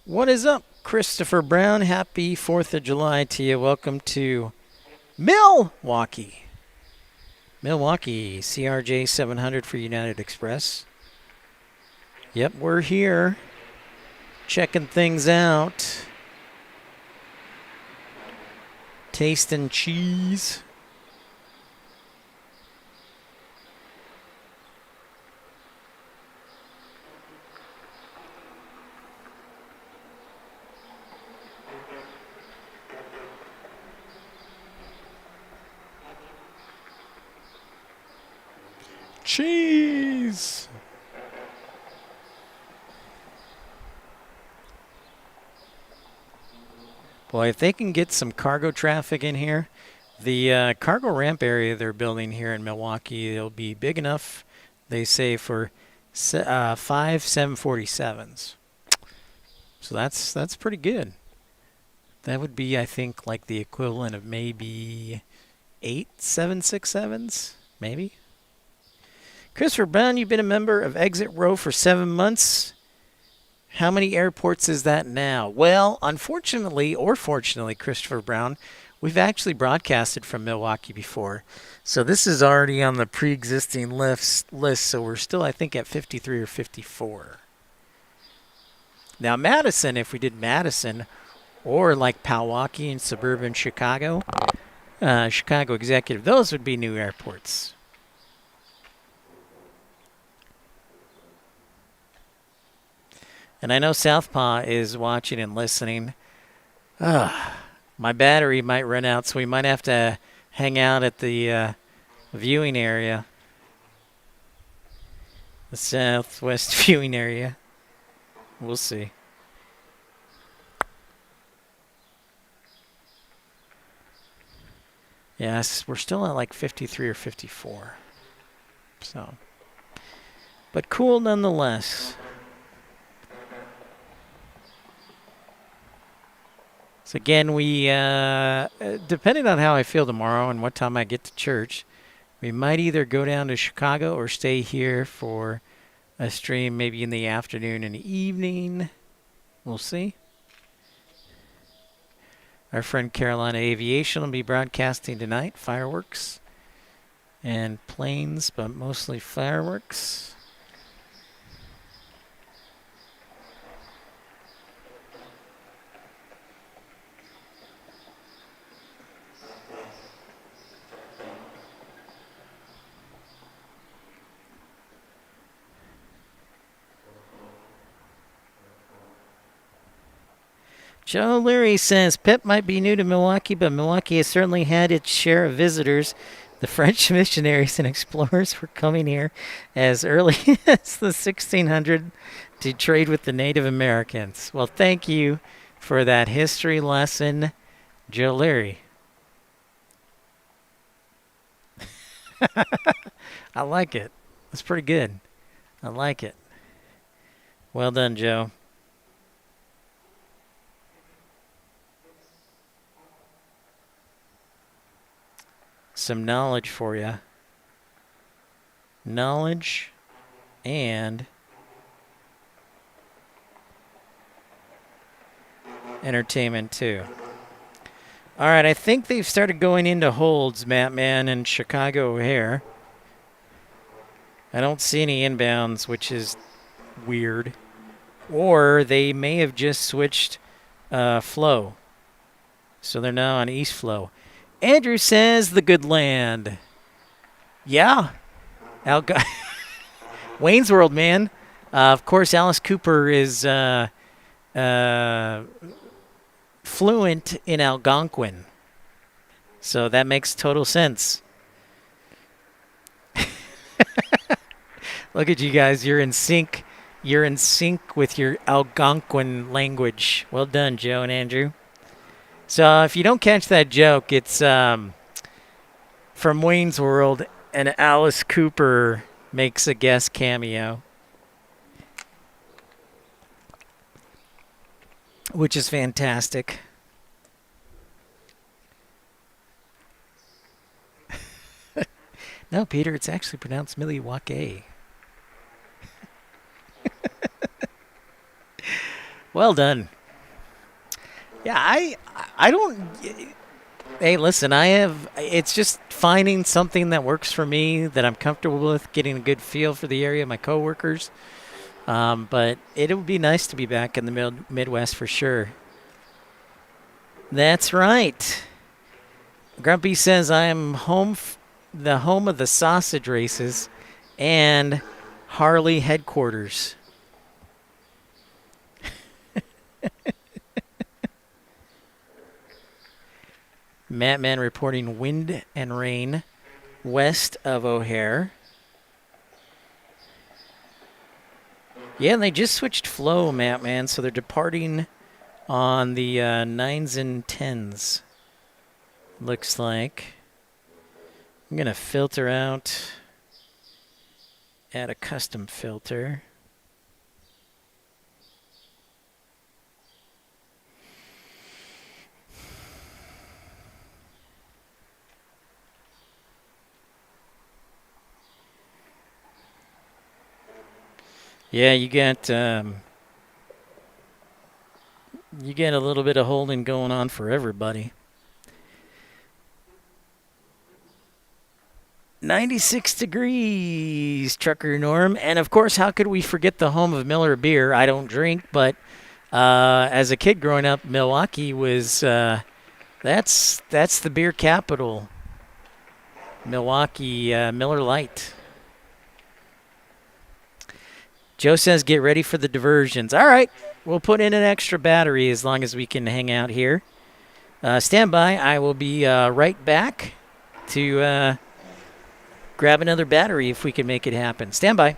What is up, Christopher Brown? Happy 4th of July to you. Welcome to Milwaukee. Milwaukee, CRJ 700 for United Express. Yep, we're here. Checking things out. Tasting cheese. Cheese. Boy, if they can get some cargo traffic in here, the cargo ramp area they're building here in Milwaukee, it'll be big enough, they say, for 5 747s. So that's pretty good. That would be, I think, like the equivalent of maybe 8 767s, maybe. Christopher Brown, you've been a member of Exit Row for 7 months. How many airports is that now? Well, unfortunately or fortunately, Christopher Brown, we've actually broadcasted from Milwaukee before. So this is already on the pre-existing list, so we're still, I think, at 53 or 54. Now, Madison, if we did Madison, or like Pewaukee in suburban Chicago, Chicago Executive, those would be new airports. And I know Southpaw is watching and listening. My battery might run out, so we might have to hang out at the viewing area. The southwest viewing area. We'll see. Yes, we're still at like 53 or 54. So, but cool nonetheless. So again, we, depending on how I feel tomorrow and what time I get to church, we might either go down to Chicago or stay here for a stream maybe in the afternoon and evening. We'll see. Our friend Carolina Aviation will be broadcasting tonight. Fireworks and planes, but mostly fireworks. Joe Leary says, Pip might be new to Milwaukee, but Milwaukee has certainly had its share of visitors. The French missionaries and explorers were coming here as early as the 1600s to trade with the Native Americans. Well, thank you for that history lesson, Joe Leary. I like it. That's pretty good. I like it. Well done, Joe. some knowledge for you. Knowledge and entertainment too. All right, I think they've started going into holds, Mattman and Chicago O'Hare. I don't see any inbounds, which is weird. Or they may have just switched flow. So they're now on east flow. Andrew says the good land. Yeah. Wayne's World, man. Of course, Alice Cooper is fluent in Algonquin. So that makes total sense. Look at you guys. You're in sync. You're in sync with your Algonquin language. Well done, Joe and Andrew. So if you don't catch that joke, it's from Wayne's World, and Alice Cooper makes a guest cameo, which is fantastic. No, Peter, it's actually pronounced Milwaukee. Well done. Yeah, I don't. Hey, listen, it's just finding something that works for me, that I'm comfortable with, getting a good feel for the area, my coworkers. But it would be nice to be back in the Midwest for sure. That's right. Grumpy says I am the home of the sausage races and Harley headquarters. Mattman reporting wind and rain west of O'Hare. Yeah, and they just switched flow, Mattman, so they're departing on the 9s and 10s. Looks like. I'm going to filter out, add a custom filter. Yeah, you get a little bit of holding going on for everybody. 96 degrees, Trucker Norm. And, of course, how could we forget the home of Miller Beer? I don't drink, but as a kid growing up, Milwaukee was that's the beer capital. Milwaukee, Miller Lite. Joe says get ready for the diversions. All right, we'll put in an extra battery as long as we can hang out here. Stand by. I will be right back to grab another battery if we can make it happen. Stand by.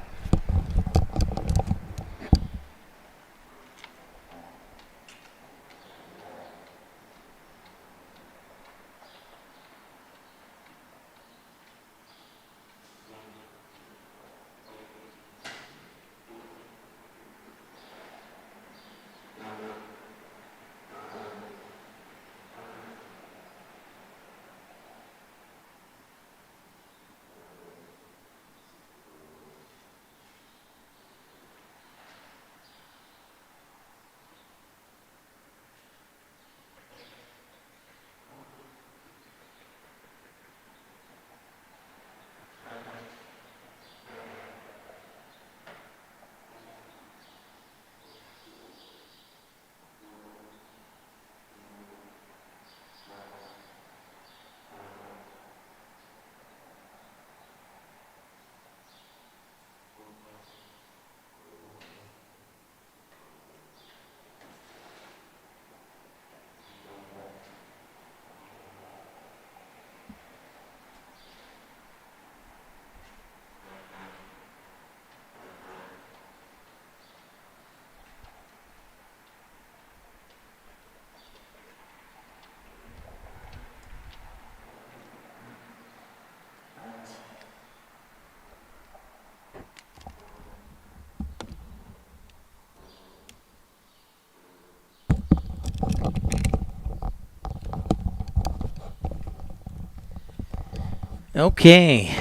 Okay,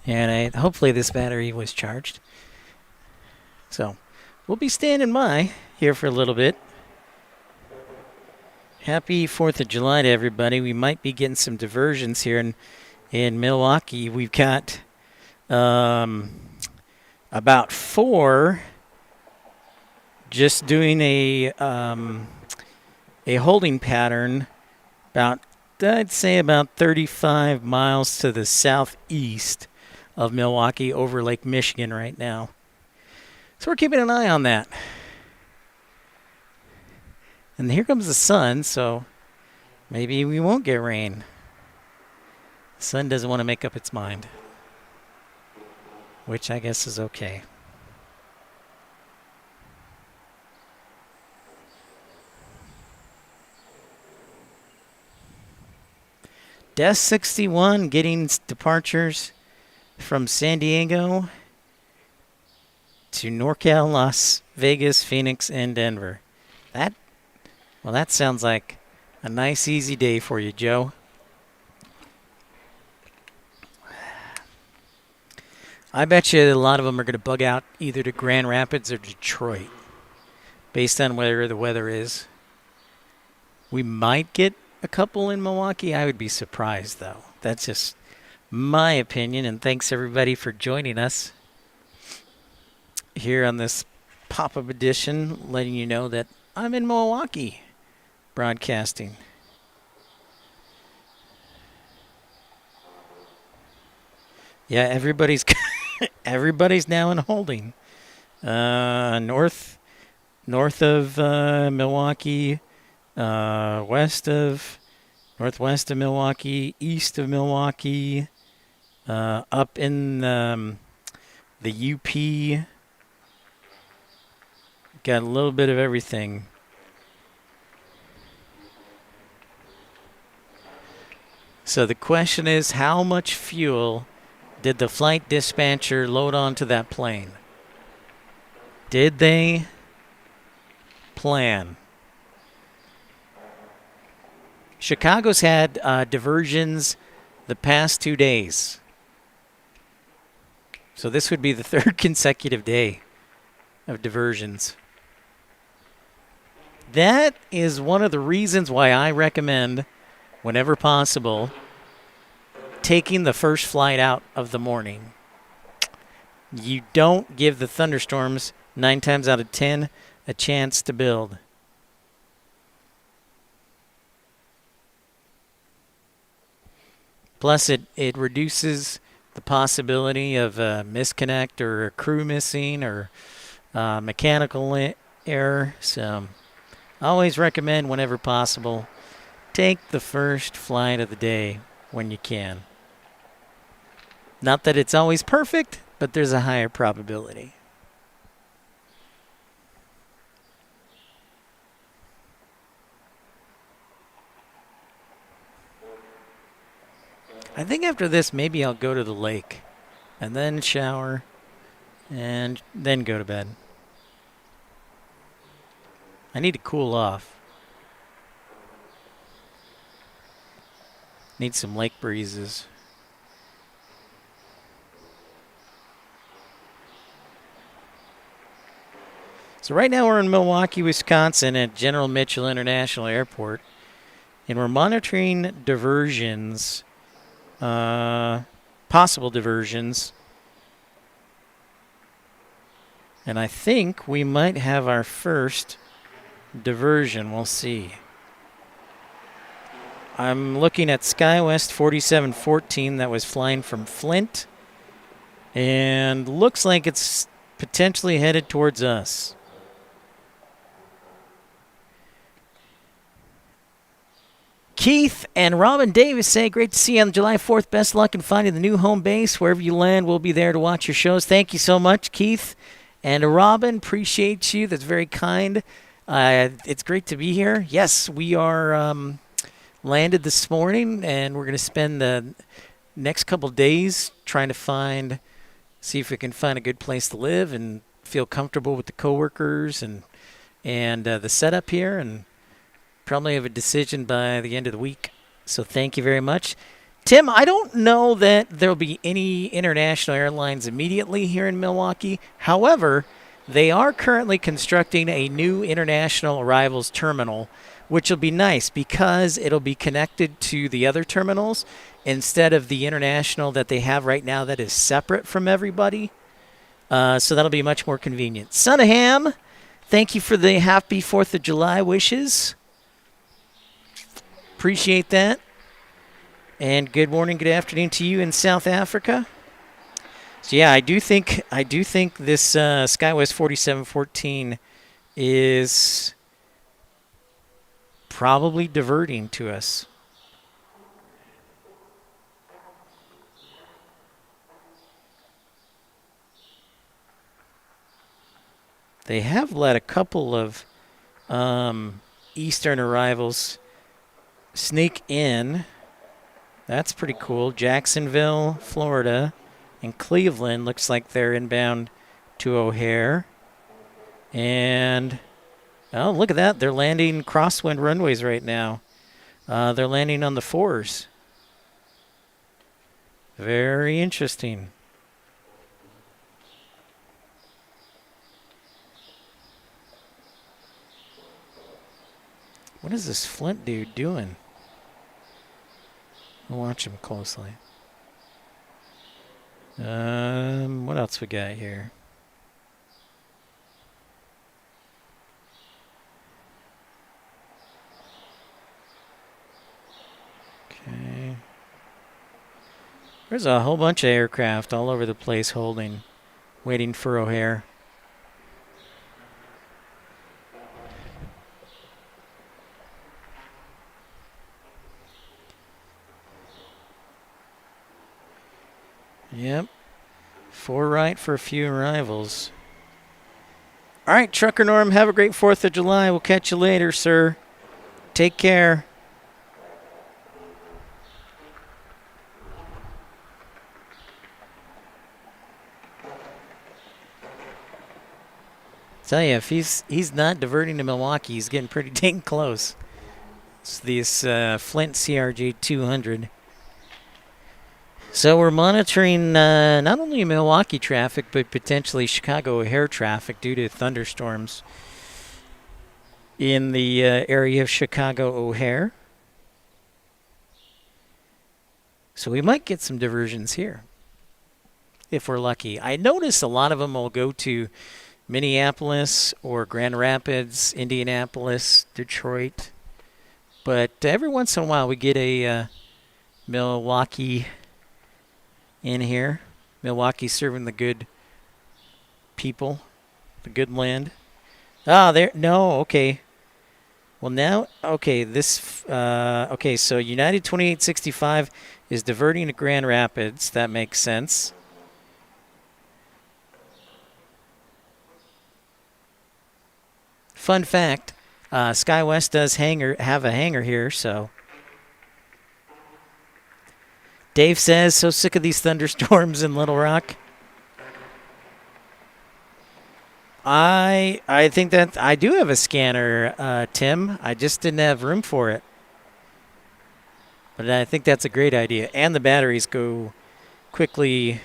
and hopefully this battery was charged. So we'll be standing by here for a little bit. Happy 4th of July to everybody. We might be getting some diversions here in Milwaukee. We've got about 4 just doing a holding pattern I'd say about 35 miles to the southeast of Milwaukee over Lake Michigan right now. So we're keeping an eye on that. And here comes the sun, so maybe we won't get rain. The sun doesn't want to make up its mind, which I guess is okay. Des 61 getting departures from San Diego to NorCal, Las Vegas, Phoenix, and Denver. That sounds like a nice, easy day for you, Joe. I bet you a lot of them are going to bug out either to Grand Rapids or Detroit, based on where the weather is. We might get a couple in Milwaukee. I would be surprised, though. That's just my opinion, and thanks everybody for joining us here on this pop-up edition, letting you know that I'm in Milwaukee broadcasting. Yeah, everybody's now in holding. North of Milwaukee, northwest of Milwaukee, east of Milwaukee, up in the UP. Got a little bit of everything. So the question is, how much fuel did the flight dispatcher load onto that plane? Did they plan? Chicago's had diversions the past 2 days. So this would be the 3rd consecutive day of diversions. That is one of the reasons why I recommend, whenever possible, taking the first flight out of the morning. You don't give the thunderstorms 9 times out of 10 a chance to build. Plus, it reduces the possibility of a misconnect or a crew missing or mechanical error. So I always recommend, whenever possible, take the first flight of the day when you can. Not that it's always perfect, but there's a higher probability. I think after this, maybe I'll go to the lake and then shower and then go to bed. I need to cool off. Need some lake breezes. So right now we're in Milwaukee, Wisconsin at General Mitchell International Airport, and we're monitoring diversions, possible diversions. And I think we might have our first diversion. We'll see. I'm looking at SkyWest 4714 that was flying from Flint, and looks like it's potentially headed towards us. Keith and Robin Davis say, great to see you on July 4th. Best luck in finding the new home base. Wherever you land, we'll be there to watch your shows. Thank you so much, Keith and Robin. Appreciate you. That's very kind. It's great to be here. Yes, we are landed this morning, and we're going to spend the next couple days trying to see if we can find a good place to live and feel comfortable with the coworkers and the setup here, and probably have a decision by the end of the week. So thank you very much. Tim, I don't know that there'll be any international airlines immediately here in Milwaukee. However, they are currently constructing a new international arrivals terminal, which will be nice because it'll be connected to the other terminals instead of the international that they have right now that is separate from everybody. So that'll be much more convenient. Son of Ham, thank you for the happy 4th of July wishes. Appreciate that. And good morning, good afternoon to you in South Africa. So yeah, I do think this SkyWest 4714 is probably diverting to us. They have let a couple of Eastern arrivals sneak in. That's pretty cool. Jacksonville, Florida, and Cleveland looks like they're inbound to O'Hare. And, oh, look at that. They're landing crosswind runways right now. They're landing on the 4s. Very interesting. What is this Flint dude doing? I'll watch him closely. What else we got here? Okay. There's a whole bunch of aircraft all over the place holding, waiting for O'Hare. Yep. 4 right for a few arrivals. All right, Trucker Norm, have a great 4th of July. We'll catch you later, sir. Take care. Tell you, if he's not diverting to Milwaukee, he's getting pretty dang close. It's this Flint CRJ 200. So we're monitoring not only Milwaukee traffic, but potentially Chicago O'Hare traffic due to thunderstorms in the area of Chicago O'Hare. So we might get some diversions here if we're lucky. I notice a lot of them will go to Minneapolis or Grand Rapids, Indianapolis, Detroit. But every once in a while we get a Milwaukee in here. Milwaukee serving the good people, the good land. Ah, there. No, okay. Well, now, okay, this, okay, so United 2865 is diverting to Grand Rapids. That makes sense. Fun fact, SkyWest does have a hangar here, so. Dave says, so sick of these thunderstorms in Little Rock. I think that I do have a scanner, Tim. I just didn't have room for it. But I think that's a great idea. And the batteries go quickly.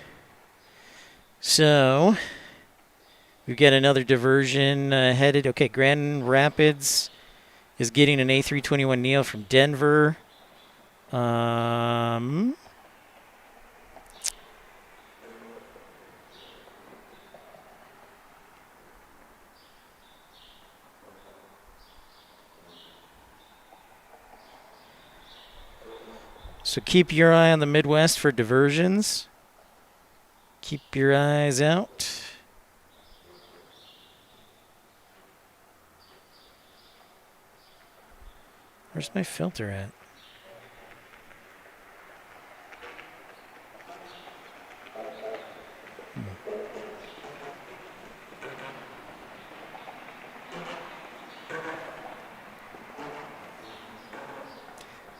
So we've got another diversion headed. Okay, Grand Rapids is getting an A321neo from Denver. So keep your eye on the Midwest for diversions. Keep your eyes out. Where's my filter at?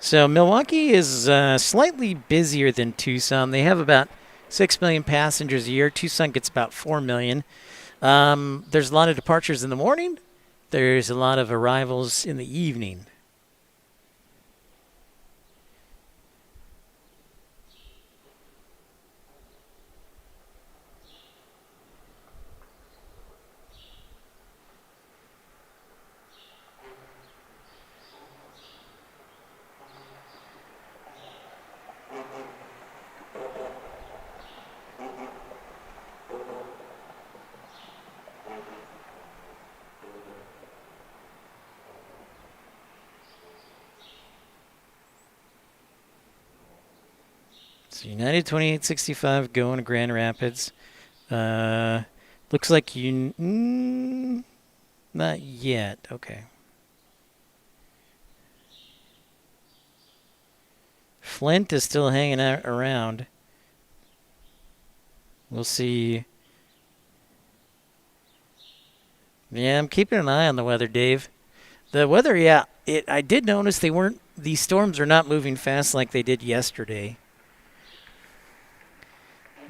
So Milwaukee is slightly busier than Tucson. They have about 6 million passengers a year. Tucson gets about 4 million. There's a lot of departures in the morning. There's a lot of arrivals in the evening. So United 2865 going to Grand Rapids. Looks like you... not yet. Okay. Flint is still hanging out around. We'll see. Yeah, I'm keeping an eye on the weather, Dave. The weather, yeah, I did notice these storms are not moving fast like they did yesterday.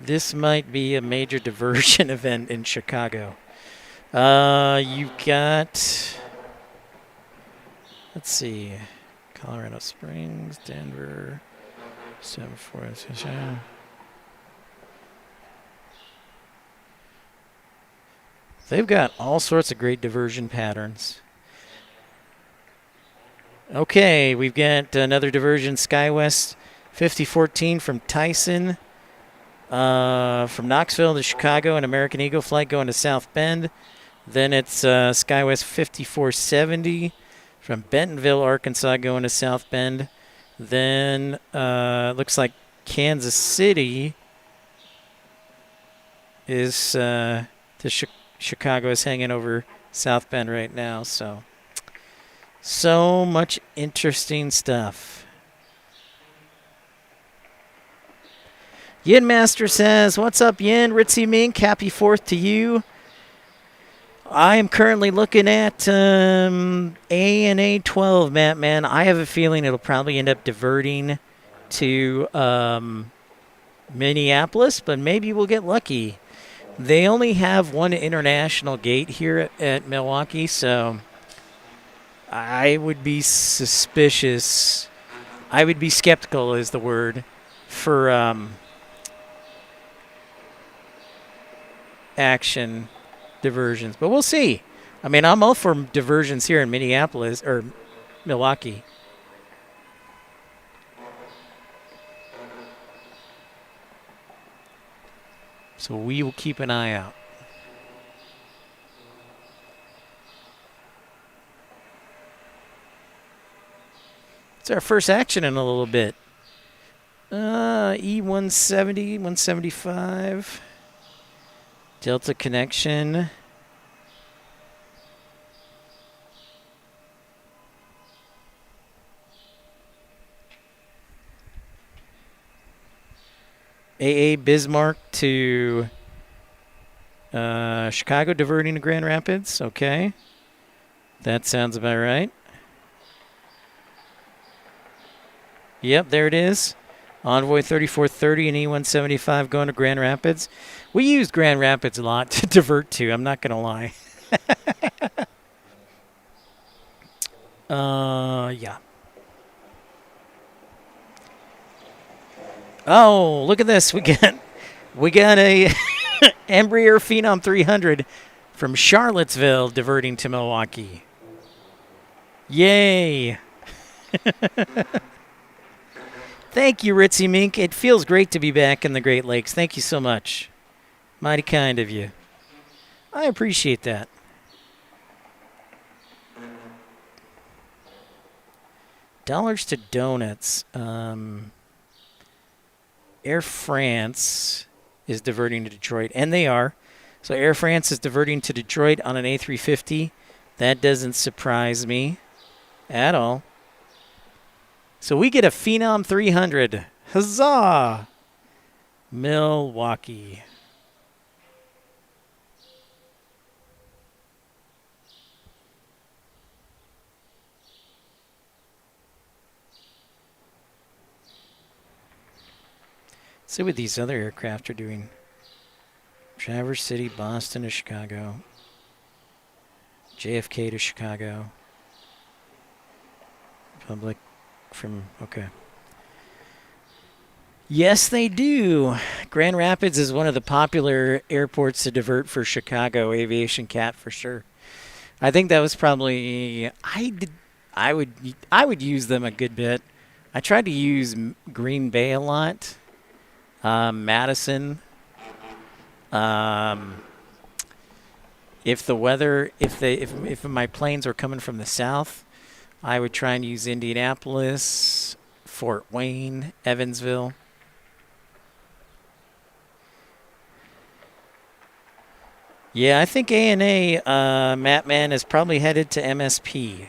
This might be a major diversion event in Chicago. You've got, let's see, Colorado Springs, Denver, 7-4. They've got all sorts of great diversion patterns. Okay, we've got another diversion, SkyWest 5014 from Tyson. From Knoxville to Chicago, an American Eagle flight going to South Bend. Then it's SkyWest 5470 from Bentonville, Arkansas, going to South Bend. Then looks like Kansas City is to Chicago is hanging over South Bend right now. So much interesting stuff. Yin Master says, what's up, Yin? Ritzy Mink, happy 4th to you. I am currently looking at ANA 12, Matt, man. I have a feeling it'll probably end up diverting to Minneapolis, but maybe we'll get lucky. They only have one international gate here at Milwaukee, so I would be suspicious. I would be skeptical is the word for action diversions, but we'll see. I mean, I'm all for diversions here in Minneapolis or Milwaukee. So we will keep an eye out. It's our first action in a little bit. E170, 175. Delta connection. AA Bismarck to Chicago, diverting to Grand Rapids. Okay. That sounds about right. Yep, there it is. Envoy 3430 and E175 going to Grand Rapids. We use Grand Rapids a lot to divert to, I'm not going to lie. Yeah. Oh, look at this. We got a Embraer Phenom 300 from Charlottesville diverting to Milwaukee. Yay. Thank you, Ritzy Mink. It feels great to be back in the Great Lakes. Thank you so much. Mighty kind of you. I appreciate that. Dollars to donuts. Air France is diverting to Detroit, and they are. So Air France is diverting to Detroit on an A350. That doesn't surprise me at all. So we get a Phenom 300. Huzzah! Milwaukee. See what these other aircraft are doing. Traverse City, Boston to Chicago. JFK to Chicago. Public from, okay. Yes, they do. Grand Rapids is one of the popular airports to divert for Chicago Aviation Cat for sure. I think that was probably, I would use them a good bit. I tried to use Green Bay a lot. Madison. If the weather, if my planes are coming from the south, I would try and use Indianapolis, Fort Wayne, Evansville. Yeah, I think A&A, Mattman, is probably headed to MSP.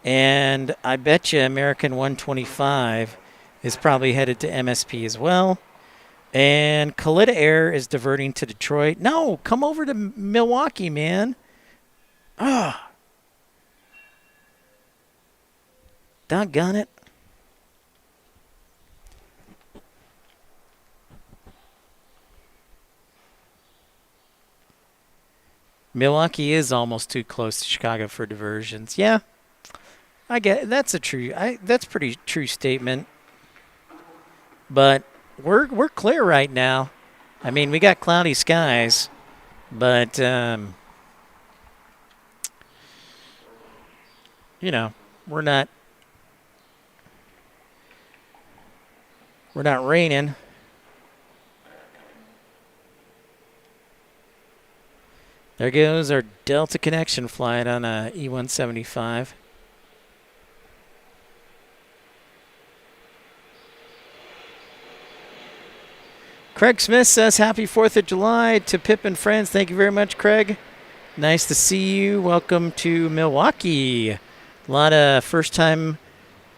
And I bet you American 125 is probably headed to MSP as well. And Kalita Air is diverting to Detroit. No, come over to Milwaukee, man. Ah, doggone it. Milwaukee is almost too close to Chicago for diversions. Yeah, I get that's a true. That's pretty true statement. But we're clear right now. I mean, we got cloudy skies, but you know, we're not we're not raining. There goes our Delta connection flight on a E175. Craig Smith says happy 4th of July to Pip and friends. Thank you very much, Craig. Nice to see you. Welcome to Milwaukee. A lot of first-time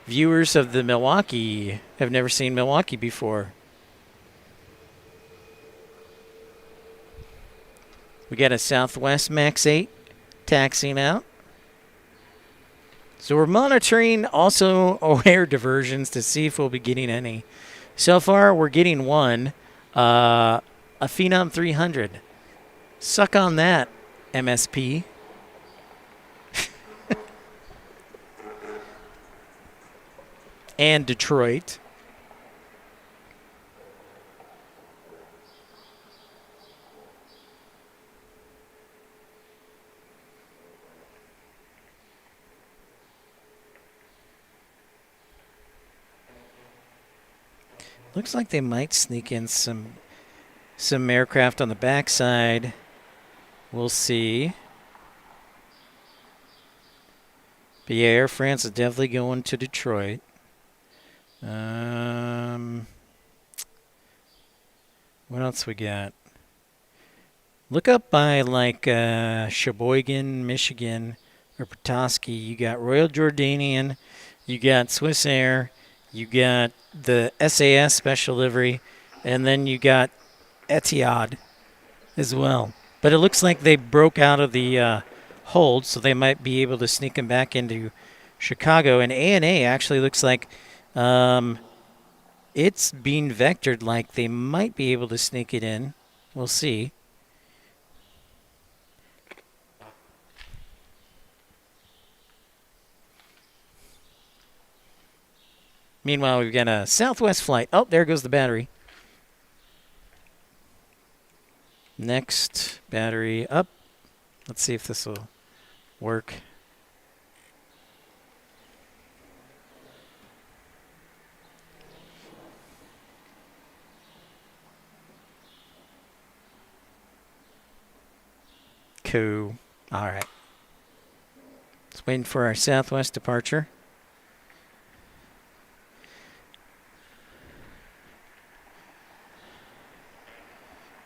viewers of the Milwaukee have never seen Milwaukee before. We got a Southwest Max 8 taxiing out. So we're monitoring also O'Hare diversions to see if we'll be getting any. So far, we're getting one, a Phenom 300. Suck on that, MSP. And Detroit. Looks like they might sneak in some aircraft on the backside. We'll see. But yeah, Air France is definitely going to Detroit. What else we got? Look up by like Sheboygan, Michigan, or Petoskey. You got Royal Jordanian, you got Swiss Air, you got the SAS Special Livery, and then you got Etihad as well. But it looks like they broke out of the hold, so they might be able to sneak them back into Chicago. And A&A actually looks like it's being vectored like they might be able to sneak it in. We'll see. Meanwhile, we've got a Southwest flight. Oh, there goes the battery. Next battery up. Let's see if this will work. Cool. All right. Just waiting for our Southwest departure.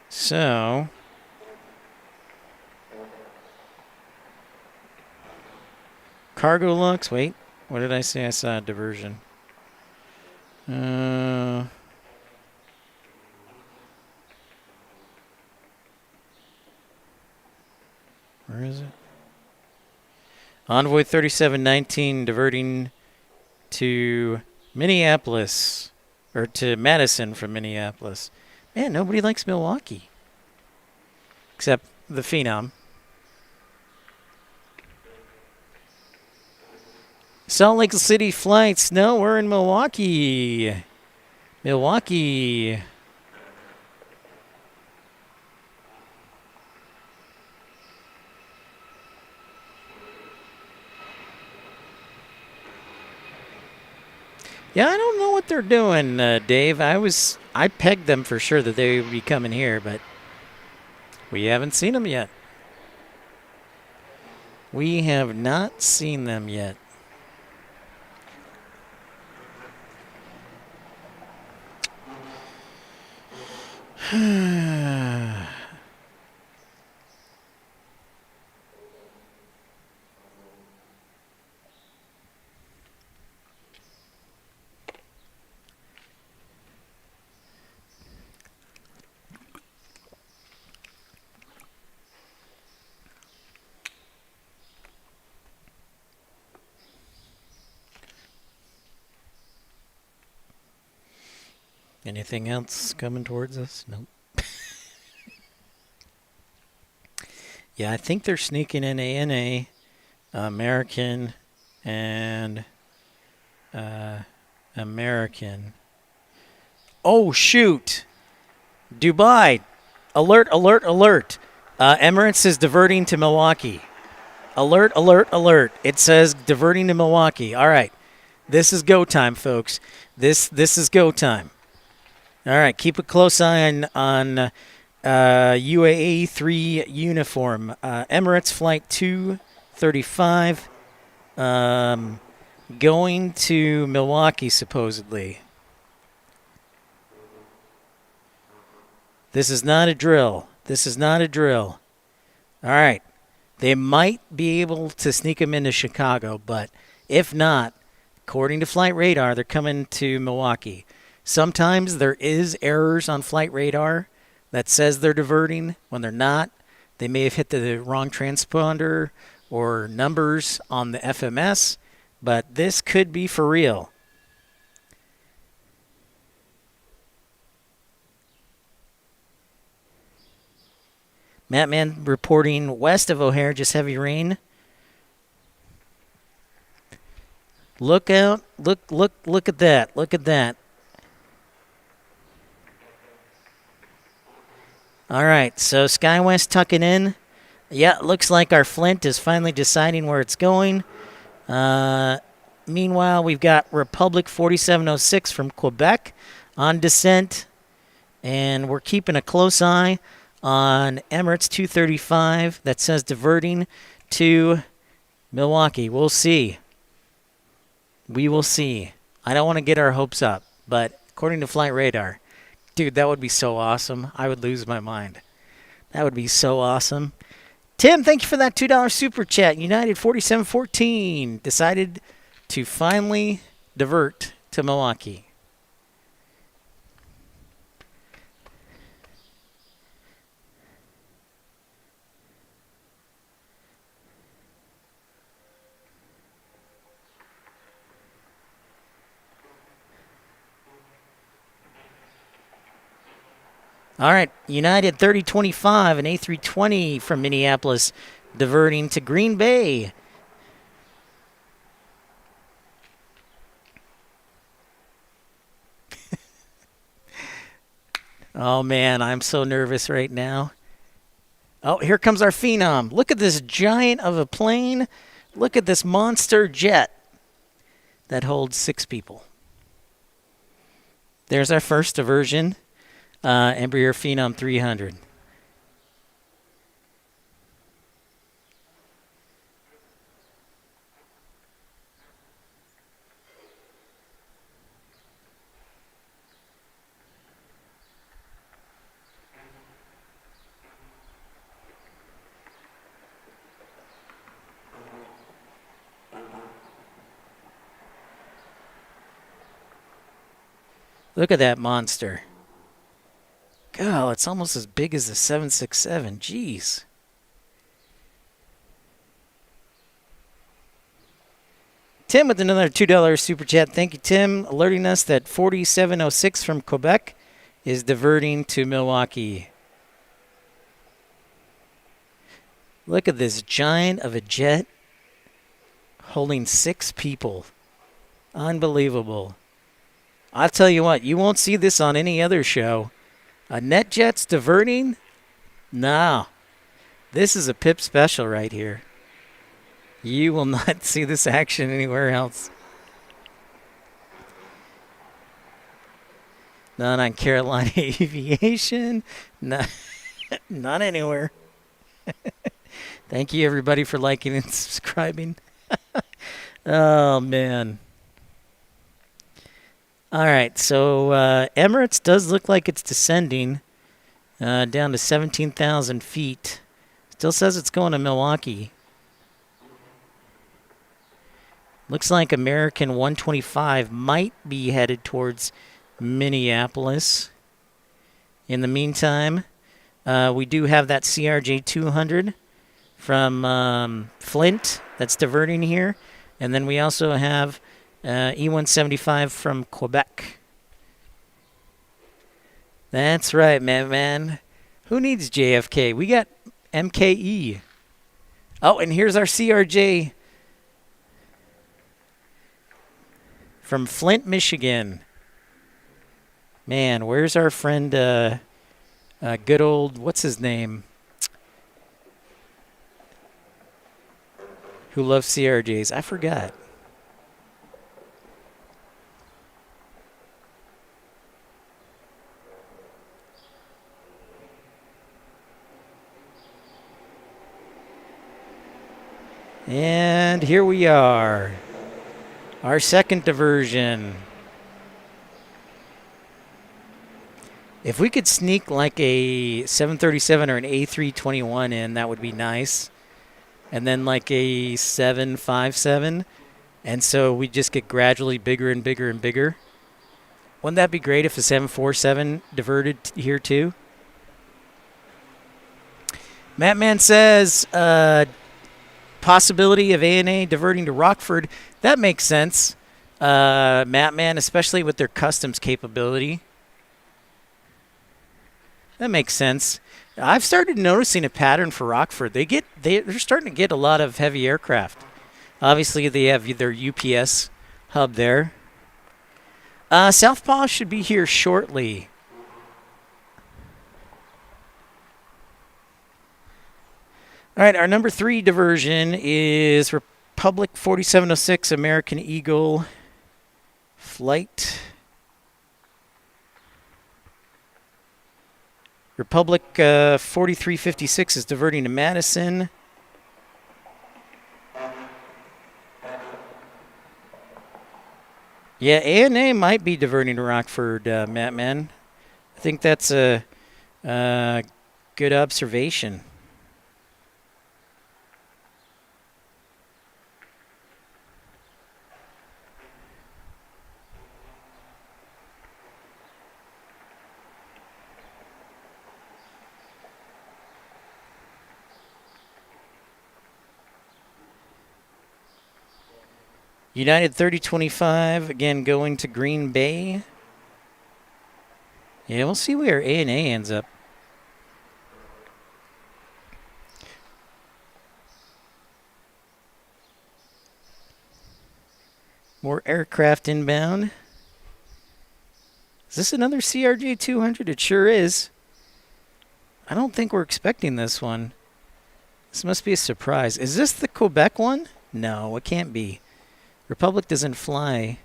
So, cargo lux. Wait, what did I say? I saw a diversion. Where is it? Envoy 3719 diverting to Minneapolis, or to Madison from Minneapolis. Man, nobody likes Milwaukee. Except the Phenom. Salt Lake City flights. No, we're in Milwaukee. Milwaukee. Yeah, I don't know what they're doing, Dave. I pegged them for sure that they would be coming here, but we haven't seen them yet. We have not seen them yet. Anything else coming towards us? Nope. Yeah, I think they're sneaking in ANA, American, and American. Oh, shoot. Dubai. Alert, alert, alert. Emirates is diverting to Milwaukee. Alert, alert, alert. It says diverting to Milwaukee. All right. This is go time, folks. This is go time. All right. Keep a close eye on UAE 3 uniform. Emirates Flight 235 going to Milwaukee, supposedly. This is not a drill. This is not a drill. All right. They might be able to sneak them into Chicago, but if not, according to flight radar, they're coming to Milwaukee. Sometimes there is errors on flight radar that says they're diverting when they're not. They may have hit the wrong transponder or numbers on the FMS, but this could be for real. Mattman reporting west of O'Hare, just heavy rain. Look out. Look at that. Look at that. All right, so SkyWest tucking in. Yeah, it looks like our Flint is finally deciding where it's going. Meanwhile, we've got Republic 4706 from Quebec on descent. And we're keeping a close eye on Emirates 235 that says diverting to Milwaukee. We'll see. We will see. I don't want to get our hopes up, but according to flight radar, dude, that would be so awesome. I would lose my mind. That would be so awesome. Tim, thank you for that $2 super chat. United 4714 decided to finally divert to Milwaukee. All right, United 3025, an A320 from Minneapolis, diverting to Green Bay. Oh, man, I'm so nervous right now. Oh, here comes our Phenom. Look at this giant of a plane. Look at this monster jet that holds 6 people. There's our first diversion. Embraer Phenom 300. Look at that monster. God, it's almost as big as the 767. Jeez. Tim with another $2 super chat. Thank you, Tim, alerting us that 4706 from Quebec is diverting to Milwaukee. Look at this giant of a jet holding 6 people. Unbelievable. I'll tell you what, you won't see this on any other show. A NetJets diverting? No. This is a Pip special right here. You will not see this action anywhere else. Not on Carolina Aviation. Not anywhere. Thank you, everybody, for liking and subscribing. Oh, man. All right, so Emirates does look like it's descending down to 17,000 feet. Still says it's going to Milwaukee. Looks like American 125 might be headed towards Minneapolis. In the meantime, we do have that CRJ 200 from Flint that's diverting here. And then we also have E175 from Quebec. That's right, man. Who needs JFK? We got MKE. Oh, and here's our CRJ from Flint, Michigan. Man, where's our friend, good old, what's his name? Who loves CRJs? I forgot. And here we are. Our second diversion. If we could sneak like a 737 or an A321 in, that would be nice. And then like a 757. And so we just get gradually bigger and bigger and bigger. Wouldn't that be great if a 747 diverted here too? Mattman says, possibility of ANA diverting to Rockford. That makes sense. Mattman, especially with their customs capability. That makes sense. I've started noticing a pattern for Rockford. They're starting to get a lot of heavy aircraft. Obviously, they have their UPS hub there. Southpaw should be here shortly. All right, our number 3 diversion is Republic 4706 American Eagle flight. Republic 4356 is diverting to Madison. Yeah, ANA might be diverting to Rockford, Mattman. I think that's a good observation. United 3025, again going to Green Bay. Yeah, we'll see where ANA ends up. More aircraft inbound. Is this another CRJ 200? It sure is. I don't think we're expecting this one. This must be a surprise. Is this the Quebec one? No, it can't be. Republic doesn't fly.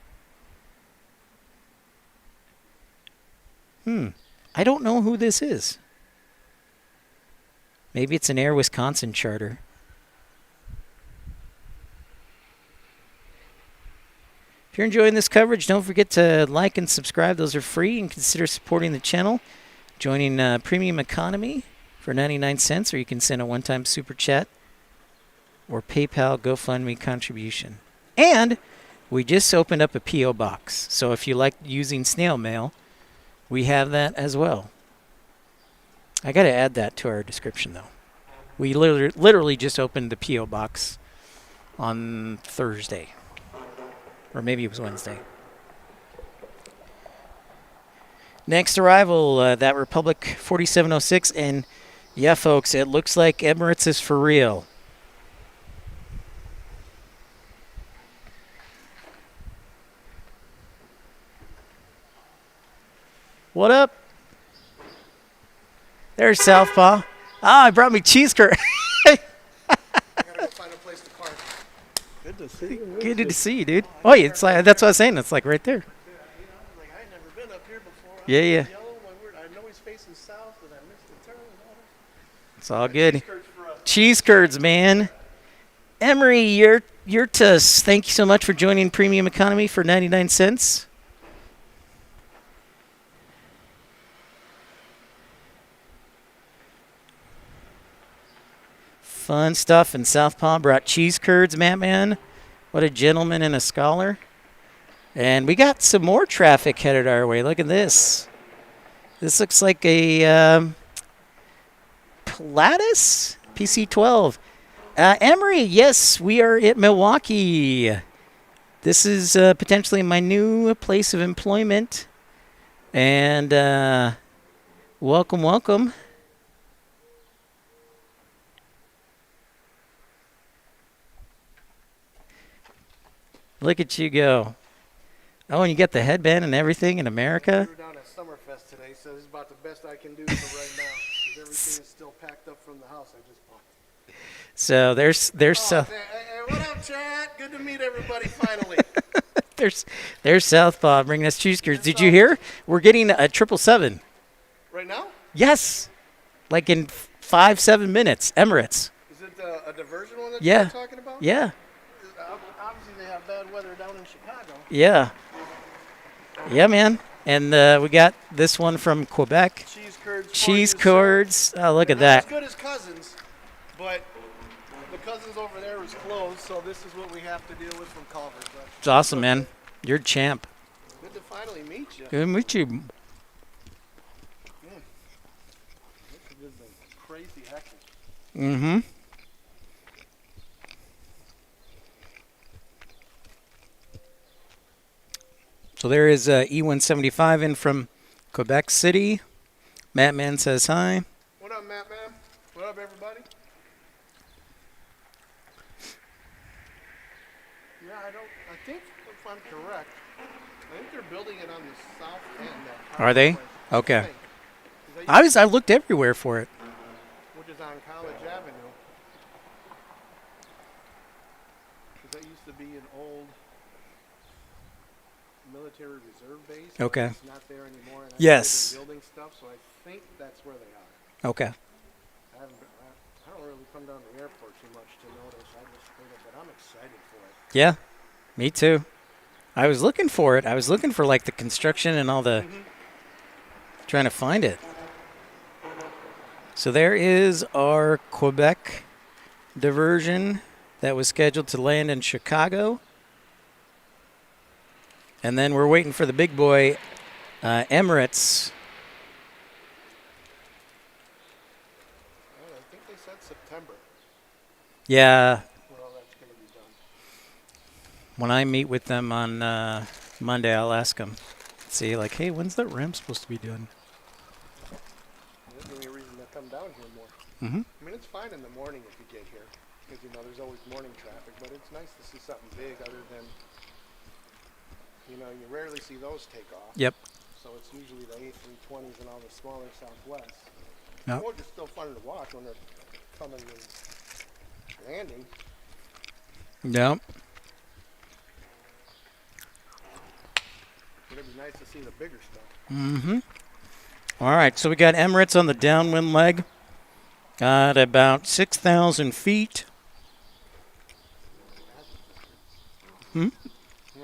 I don't know who this is. Maybe it's an Air Wisconsin charter. If you're enjoying this coverage, don't forget to like and subscribe. Those are free, and consider supporting the channel. Joining Premium Economy for 99 cents, or you can send a one-time super chat or PayPal GoFundMe contribution. And we just opened up a P.O. box. So if you like using snail mail, we have that as well. I got to add that to our description, though. We literally just opened the P.O. box on Thursday. Or maybe it was Wednesday. Next arrival, that Republic 4706. And yeah, folks, it looks like Emirates is for real. What up? There's Southpaw. I brought me cheese curd. I gotta go find a place to park. Good to see you. Good to see you, dude. Oh, yeah, it's like that's what I was saying. It's like right there. I ain't never been up here before. Yeah. Yellow, I know he's facing south, and I missed the turn and all that. It's all good. Cheese curds, man. Emery, you're tuss. Thank you so much for joining Premium Economy for 99 cents. Fun stuff. And Southpaw brought cheese curds, Mattman. What a gentleman and a scholar. And we got some more traffic headed our way. Look at this. This looks like a Pilatus PC-12. Emery, yes, we are at Milwaukee. This is potentially my new place of employment. And Welcome, welcome. Look at you go. Oh, and you got the headband and everything in We America? were down at Summerfest today, so this is about the best I can do for right now. Because everything is still packed up from the house I just bought. So there's Hey, what up, Chad? Good to meet everybody finally. there's Southpaw bringing us cheese curds. Did you hear? We're getting a 777. Right now? Yes, like in 5-7 minutes. Emirates. Is it a diversion one that Yeah. you're talking about? Yeah, Obviously, they have bad weather down in Chicago. yeah, yeah, man. And we got this one from Quebec. Cheese curds. Cheese for you, sir. curds. Oh, look They're at not as that. good as Cousins, but the Cousins over there was closed, so this is what we have to deal with from Culver. But It's awesome, man. You're a champ. good to finally meet you. Good to meet you. This has been crazy hectic. Mm-hmm. So there is E175 in from Quebec City. Matt Man says hi. What up, Matt, man? What up, everybody? Yeah, I think, if I'm correct, I think they're building it on the south end. That Are they? place. Okay. I think. 'Cause I looked everywhere for it. which is on College Avenue. Because that used to be an old military reserve base. but Okay. It's not there anymore. And I think Yes. they've been building stuff, so I think that's where they are. Okay. I don't really come down to the airport too much to notice. I just heard it, but I'm excited for it. Yeah, me too. I was looking for it. I was looking for like the construction and all the trying to find it. So there is our Quebec diversion that was scheduled to land in Chicago. And then we're waiting for the big boy, Emirates. Well, I think they said September. Yeah, Well, that's going to be done. when I meet with them on Monday, I'll ask them. See, like, hey, when's that ramp supposed to be done? There's any reason to come down here more. Mm-hmm. I mean, it's fine in the morning if you get here, because there's always morning traffic. But it's nice to see something big, other than you rarely see those take off. Yep. So it's usually the A320s and all the smaller Southwest. Yep. Or just still fun to watch when they're coming and landing. Yep. It'd be nice to see the bigger stuff. Mm-hmm. All right, so we got Emirates on the downwind leg at about 6,000 feet. We don't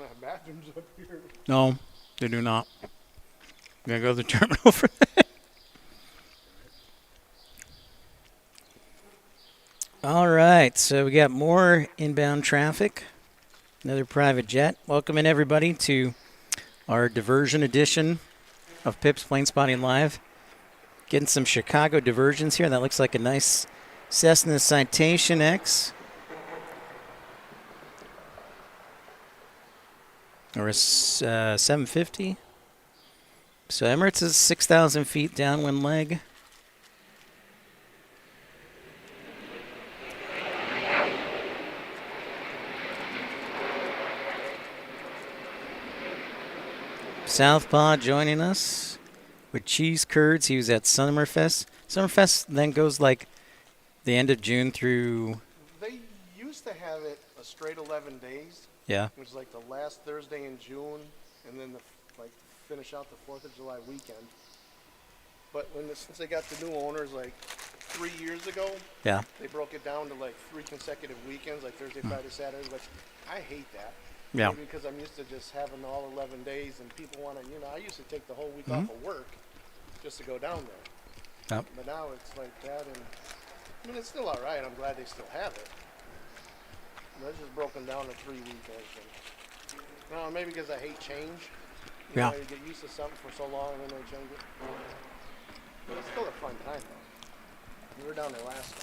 have bathrooms up here. No, they do not. Gotta go to the terminal for that. All right, so we got more inbound traffic. Another private jet. Welcome in everybody to our diversion edition of Pip's Plane Spotting Live. Getting some Chicago diversions here. That looks like a nice Cessna Citation X. Or a 750. So Emirates is 6,000 feet downwind leg. Southpaw joining us with cheese curds. He was at Summerfest. Summerfest then goes like the end of June through. They used to have it a straight 11 days. Yeah. It was like the last Thursday in June, and then finish out the 4th of July weekend. But since they got the new owners like 3 years ago, Yeah. they broke it down to like 3 consecutive weekends, like Thursday, Friday, Saturday. But I hate that. Yeah. Maybe because I'm used to just having all 11 days, and people want to, I used to take the whole week off of work just to go down there. Yep. But now it's like that, and I mean, it's still all right. I'm glad they still have it. But it's just broken down to 3 weekends. And, I don't know, maybe because I hate change. Yeah. You get used to something for so long, and then they change it. But it's still a fun time, though. We were down there last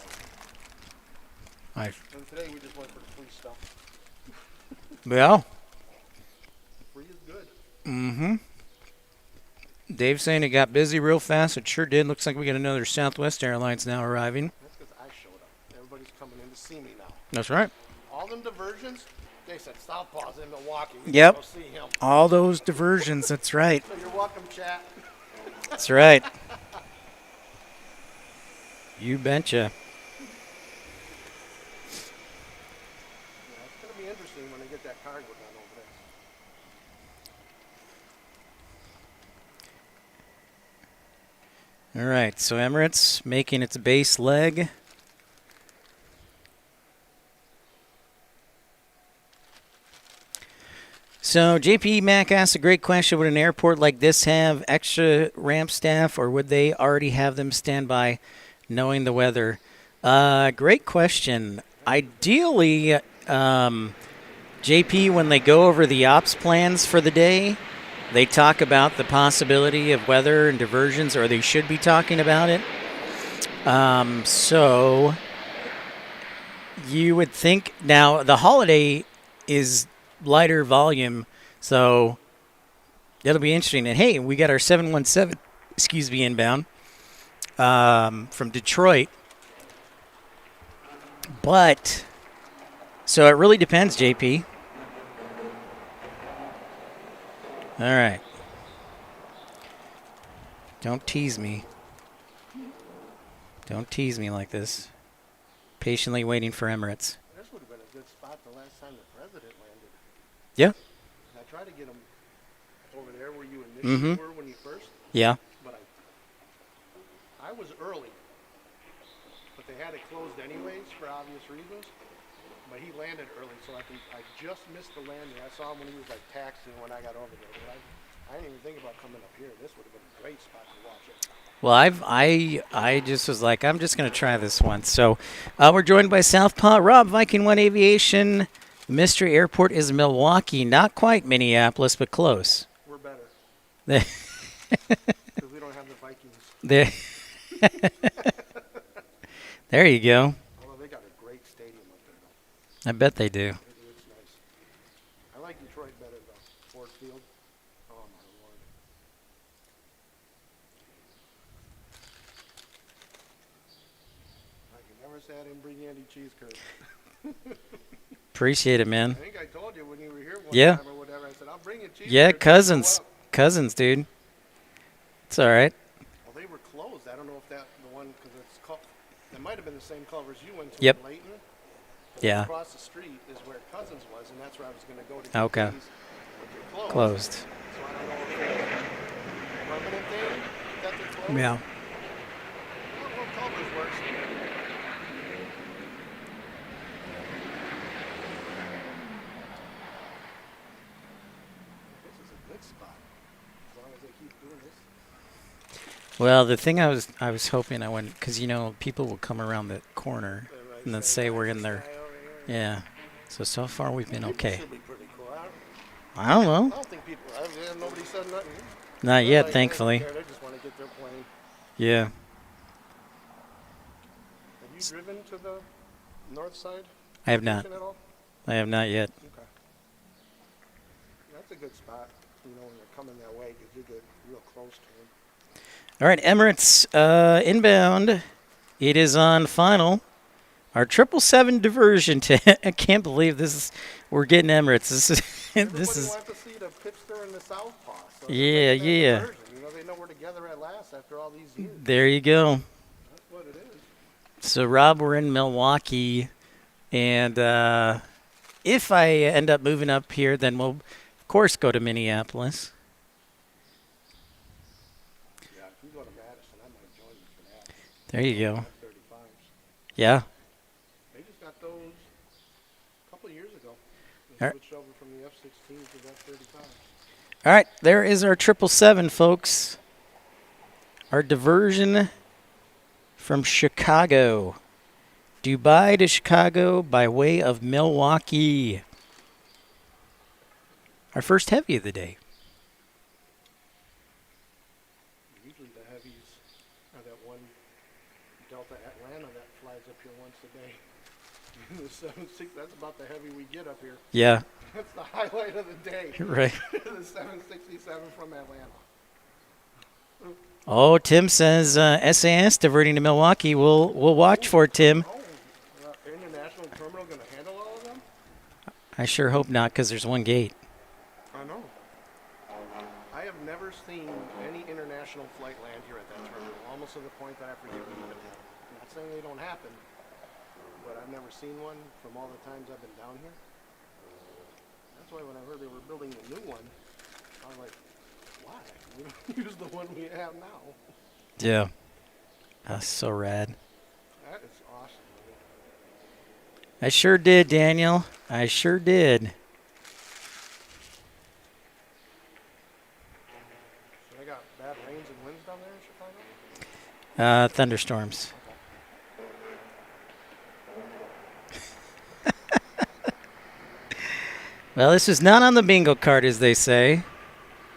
night. Nice. And today we just went for the free stuff. Yeah. Free is good. Mm-hmm. Dave's saying it got busy real fast. It sure did. Looks like we got another Southwest Airlines now arriving. That's because I showed up. Everybody's coming in to see me now. That's right. All them diversions, they said Southpaw's in Milwaukee. We Yep. Go see him. All those diversions. That's right. So you're welcome, chat. That's right. You betcha. Yeah, it's going to be interesting when they get that cargo done over there. All right. So Emirates making its base leg. So JP Mac asked a great question. Would an airport like this have extra ramp staff, or would they already have them stand by knowing the weather? Great question. Ideally, JP, when they go over the ops plans for the day, they talk about the possibility of weather and diversions, or they should be talking about it. So you would think now the holiday is lighter volume, so it'll be interesting. And hey, we got our 717, inbound from Detroit. But so it really depends, JP. All right. Don't tease me. Don't tease me like this. Patiently waiting for Emirates. This would have been a good spot the last time the president landed. Yeah. I tried to get him over there where you initially were when you first, Yeah. but I was early. But they had it closed anyways for obvious reasons. But he landed early, so I just missed the landing. I saw him when he was like taxiing when I got over there. But I didn't even think about coming up here. This would have been a great spot to watch it. Well, I just was like, I'm just going to try this once. So we're joined by Southpaw Rob, Viking One Aviation. Mystery Airport is Milwaukee. Not quite Minneapolis, but close. We're better. There, Because we don't have the Vikings. there, there you go. Although they got a great stadium up there, though. I bet they do. It's nice. I like Detroit better, though. Ford Field. Oh, my Lord. I can never say I didn't bring Andy cheese curds. Appreciate it, I man. think I told you when you were here one Yeah. time or whatever. I said, I'll bring you cheese Yeah, curds. cousins. Go up. Cousins, dude. It's all right. Well, they were closed. I don't know if that the one, because it's it might have been the same Culver's you went to Yep. in Layton. But Yeah. across the street is where Cousins was, and that's where I was going to go to get Okay. cheese. But they're closed. Closed. So I don't know if it's a permanent thing that they're closed. Yeah. I don't know if Culver's works. This is a good spot. As long as they keep doing this. Well, the thing I was hoping I went, because people will come around the corner and then say we're in there. Yeah. So far we've been okay. Should be pretty cool. I don't I know. don't think people. Nobody said nothing. Not They're yet, like, thankfully. They just want to get their plane. Yeah. Have you driven to the north side? I have not. At all? I have not yet. Okay. That's a good spot, when you're coming that way, because you get real close to them. All right, Emirates inbound. It is on final. Our 777 diversion to I can't believe this is we're getting Emirates. This is Everybody this is wants to see the Pipster and the Southpaw. So Yeah, yeah. diversion. They know we're together at last after all these years. there you go. That's what it is. So Rob, we're in Milwaukee, and if I end up moving up here, then we'll of course go to Minneapolis. Yeah, if you go to Madison, I might join you for that. There you go. 35s. Yeah. They just got those a couple of years ago. They All right. switched over from the F-16 to the F-35. All right, there is our 777, folks. Our diversion from Chicago. Dubai to Chicago by way of Milwaukee. Our first heavy of the day. Usually the heavies are that one Delta Atlanta that flies up here once a day. The 76, that's about the heavy we get up here. Yeah, That's the highlight of the day. right. The 767 from Atlanta. Oh, Tim says SAS diverting to Milwaukee. We'll watch for it, Tim. Oh, international terminal going to handle all of them? I sure hope not, because there's one gate. I know. I have never seen any international flight land here at that terminal, almost to the point that I forget we even have them. I'm not saying they don't happen, but I've never seen one from all the times I've been down here. That's why when I heard they were building a new one, I was like, why? We don't use the one we have now. Yeah. That's so rad. That is awesome. I sure did, Daniel. I sure did. So they got bad rains and winds down there in Chicago? Thunderstorms. Well, this is not on the bingo card, as they say.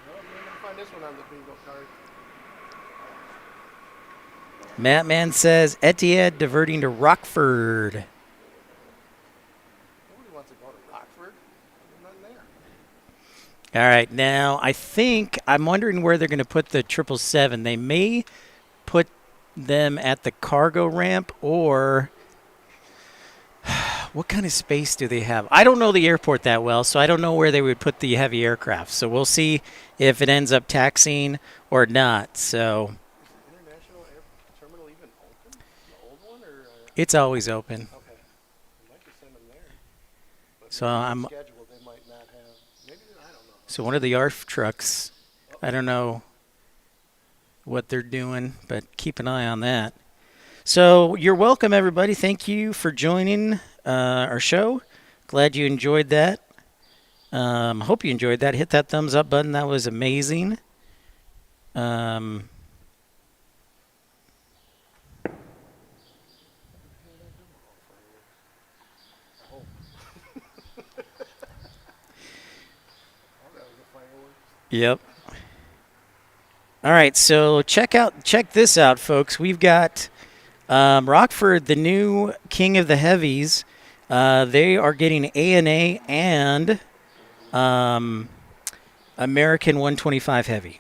Well, you're going to find this one on the bingo card. Matt Man says Etihad diverting to Rockford. Nobody wants to go to Rockford. There's nothing there. All right, now I'm wondering where they're going to put the 777. They may put them at the cargo ramp, or what kind of space do they have? I don't know the airport that well, so I don't know where they would put the heavy aircraft. So we'll see if it ends up taxiing or not. So Is the international air terminal even open? The old one, or? it's always open. Okay. We might just send them there. But So maybe I'm scheduled, they might not have. Maybe, I don't know. so one of the ARF trucks. I don't know what they're doing, but keep an eye on that. So you're welcome, everybody. Thank you for joining our show. Glad you enjoyed that. Hope you enjoyed that. Hit that thumbs up button. That was amazing. Oh. Oh, that was the fireworks. Yep. All right, so check this out, folks. We've got Rockford, the new king of the heavies. They are getting ANA and American 125 heavy,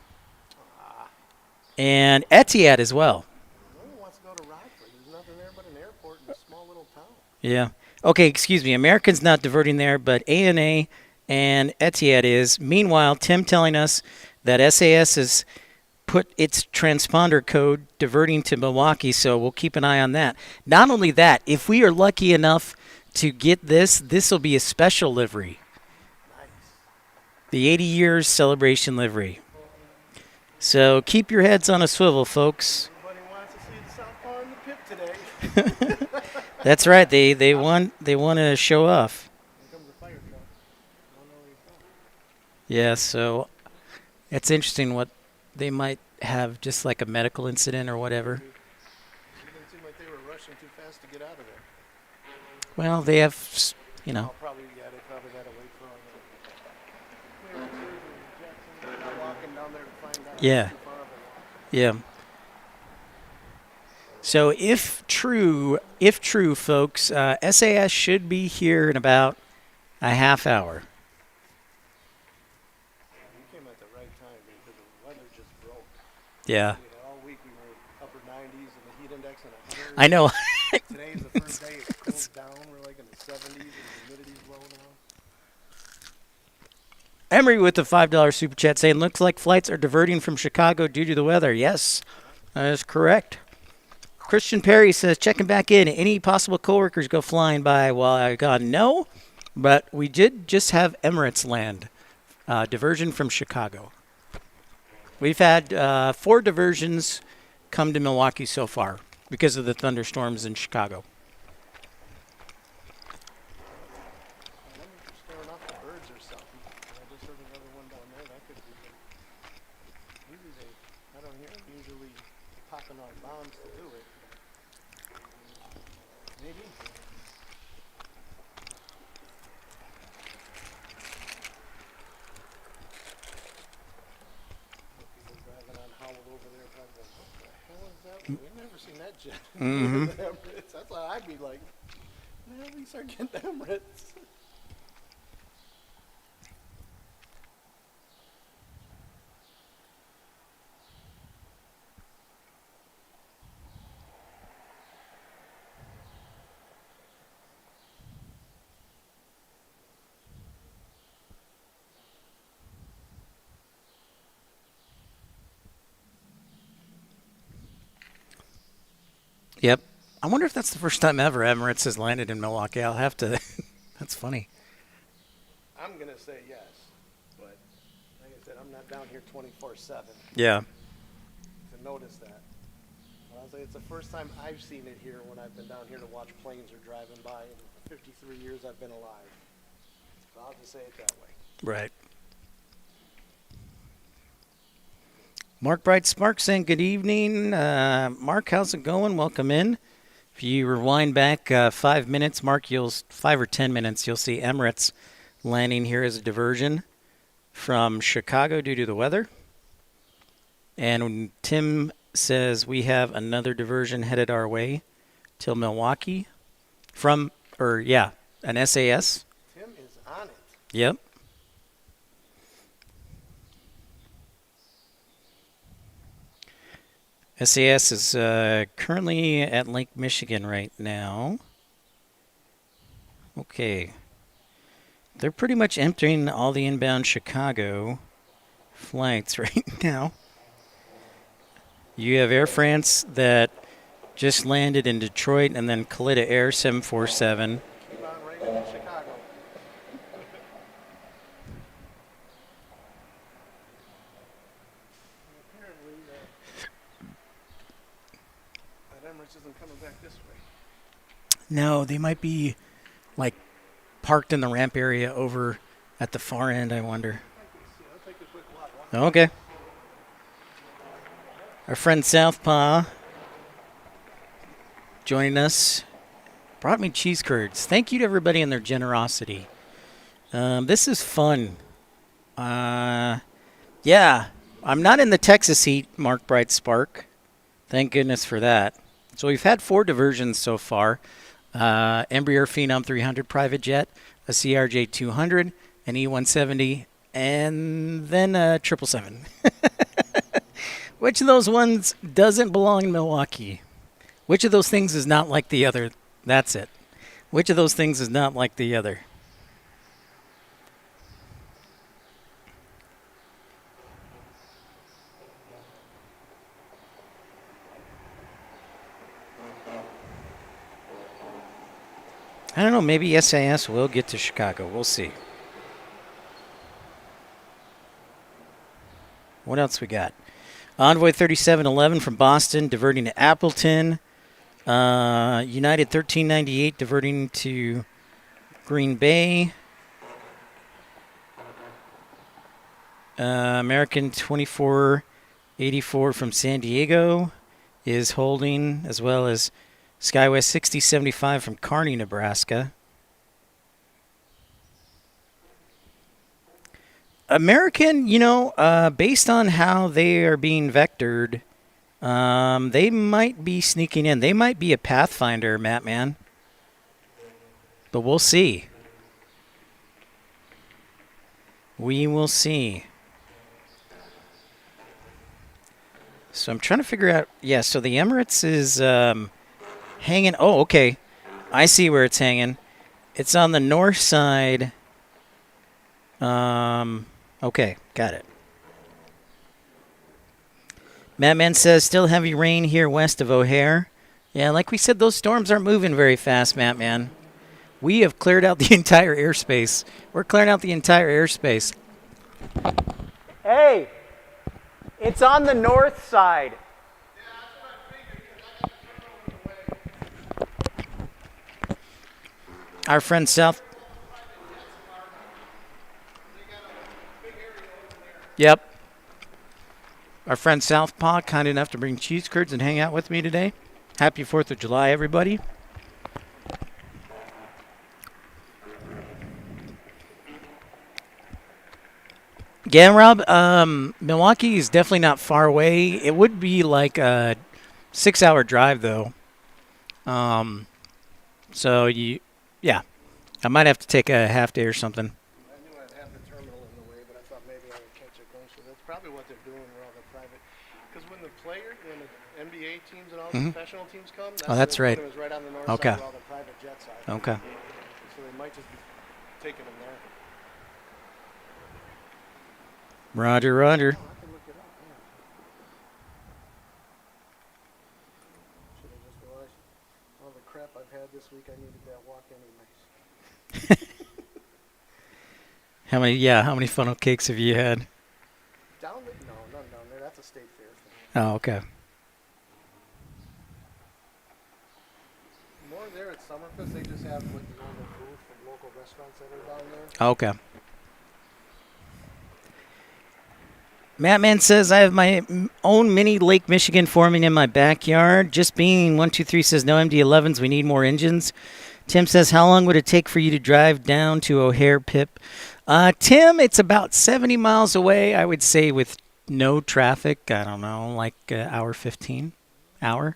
and Etihad as well. No one wants to go to Rockford. There's nothing there but an airport and a small little town. Yeah. Okay, excuse me. American's not diverting there, but ANA and Etihad is. Meanwhile, Tim telling us that SAS has put its transponder code diverting to Milwaukee, so we'll keep an eye on that. Not only that, if we are lucky enough to get this will be a special livery. Nice. The 80 years celebration livery. So keep your heads on a swivel, folks. Everybody wants to see the southpaw in the pit today. That's right. They want to show off. Here comes the fire truck. I don't know where he's going. Yeah, so it's interesting what they might have, just like a medical incident or whatever. It didn't seem like they were rushing too fast to get out of there. Well, they have, you know. Oh, probably, yeah, they probably got to wait for all the clearances and Jackson. They're not walking down there to find out. Yeah. Too far of a walk. Yeah. So if true, folks, SAS should be here in about a half hour. We came at the right time because the weather just broke. Yeah. All week we were upper 90s and the heat index in the 100s. I know. Today's the first day it cooled down. We're like in the 70s and the humidity's low now. Emery with the $5 super chat saying, looks like flights are diverting from Chicago due to the weather. Yes, that is correct. Christian Perry says, checking back in. Any possible coworkers go flying by while I got no, but we did just have Emirates land. Diversion from Chicago. We've had 4 diversions come to Milwaukee so far because of the thunderstorms in Chicago. I wonder if they're scaring off the birds or something. I just heard another one down there. That could be them. Usually I don't hear them usually popping on bombs to do it. Maybe. People driving on Howell over there probably like, what the hell is that? We've never seen that jet. Mhm. That's why I'd be like, man, we start getting Emirates. Yep. I wonder if that's the first time ever Emirates has landed in Milwaukee. I'll have to. That's funny. I'm gonna say yes, but like I said, I'm not down here 24/7 Yeah. to notice that. But I'll say it's the first time I've seen it here when I've been down here to watch planes or driving by in the 53 years I've been alive. So I'll just say it that way. Right. Mark Bright Spark saying good evening. Mark, how's it going? Welcome in. If you rewind back 5 minutes, Mark, 5 or 10 minutes, you'll see Emirates landing here as a diversion from Chicago due to the weather. And Tim says we have another diversion headed our way till Milwaukee an SAS. Tim is on it. Yep. SAS is currently at Lake Michigan right now. Okay. They're pretty much emptying all the inbound Chicago flights right now. You have Air France that just landed in Detroit, and then Kalitta Air 747. Keep on right into Chicago. Apparently, that Emirates isn't coming back this way. No, they might be like parked in the ramp area over at the far end, I wonder. I'll take a quick walk. Okay. Our friend Southpaw joining us. Brought me cheese curds. Thank you to everybody and their generosity. This is fun. Yeah, I'm not in the Texas heat, Mark Bright Spark. Thank goodness for that. So we've had 4 diversions so far. Embraer Phenom 300 private jet, a CRJ 200, an E170, and then a 777. Which of those ones doesn't belong in Milwaukee? Which of those things is not like the other? That's it. Which of those things is not like the other? I don't know. Maybe SAS will get to Chicago. We'll see. What else we got? Envoy 3711 from Boston diverting to Appleton. United 1398 diverting to Green Bay. American 2484 from San Diego is holding, as well as SkyWest 6075 from Kearney, Nebraska. American, based on how they are being vectored, they might be sneaking in. They might be a Pathfinder, Mattman. But we'll see. We will see. So I'm trying to figure out. Yeah, so the Emirates is hanging. Oh, okay. I see where it's hanging. It's on the north side. Okay, got it. Madman says, still heavy rain here west of O'Hare. Yeah, like we said, those storms aren't moving very fast, Madman. We have cleared out the entire airspace. We're clearing out the entire airspace. Hey, it's on the north side. Our friend South. Yep. Our friend Southpaw, kind enough to bring cheese curds and hang out with me today. Happy 4th of July, everybody. Yeah, Rob, Milwaukee is definitely not far away. It would be like a 6-hour drive, though. So, yeah. I might have to take a half day or something. I knew I'd have the terminal in the way, but I thought maybe I would catch a glimpse. So that's probably what they're doing with all the private. Because when the NBA teams and all the professional teams come, that's right. It was right on the north Okay. side where all the private jets are. Okay. So they might just be taking them there. Roger, Roger. Oh, I can look it up. Yeah. Should have just realized. this week I needed that walk anyways. How many funnel cakes have you had? Down there? No, none down there. That's a state fair thing. Oh, okay. More there at Summerfest, they just have like normal food from local restaurants that are down there. Okay. Mattman says, I have my own mini Lake Michigan forming in my backyard. Just being 123 says, no MD-11s, we need more engines. Tim says, how long would it take for you to drive down to O'Hare, Pip? Tim, it's about 70 miles away. I would say with no traffic, I don't know, like hour 15. Hour?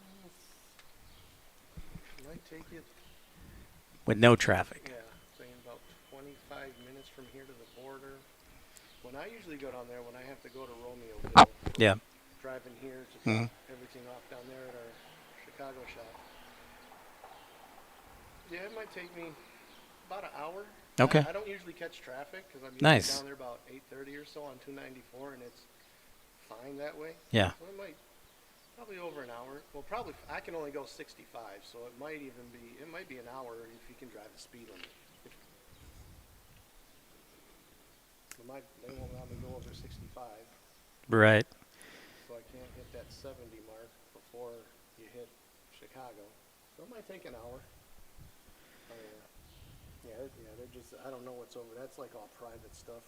Might take it, With no traffic. yeah, saying about 25 minutes from here to the border. When I usually go down there, when I have to go to Romeoville, Yeah. driving here to Mhm. drop everything off down there at our Chicago shop. Yeah, it might take me about an hour. Okay. I don't usually catch traffic because I'm usually Nice. down there about 8:30 or so on 294, and it's fine that way. Yeah. So it might probably over an hour. Well, probably I can only go 65, so it might be an hour if you can drive the speed limit. They won't let me go over 65, Right. so I can't hit that 70 mark before you hit Chicago. So it might take an hour. Oh, yeah. They're just, I don't know what's over. That's like all private stuff.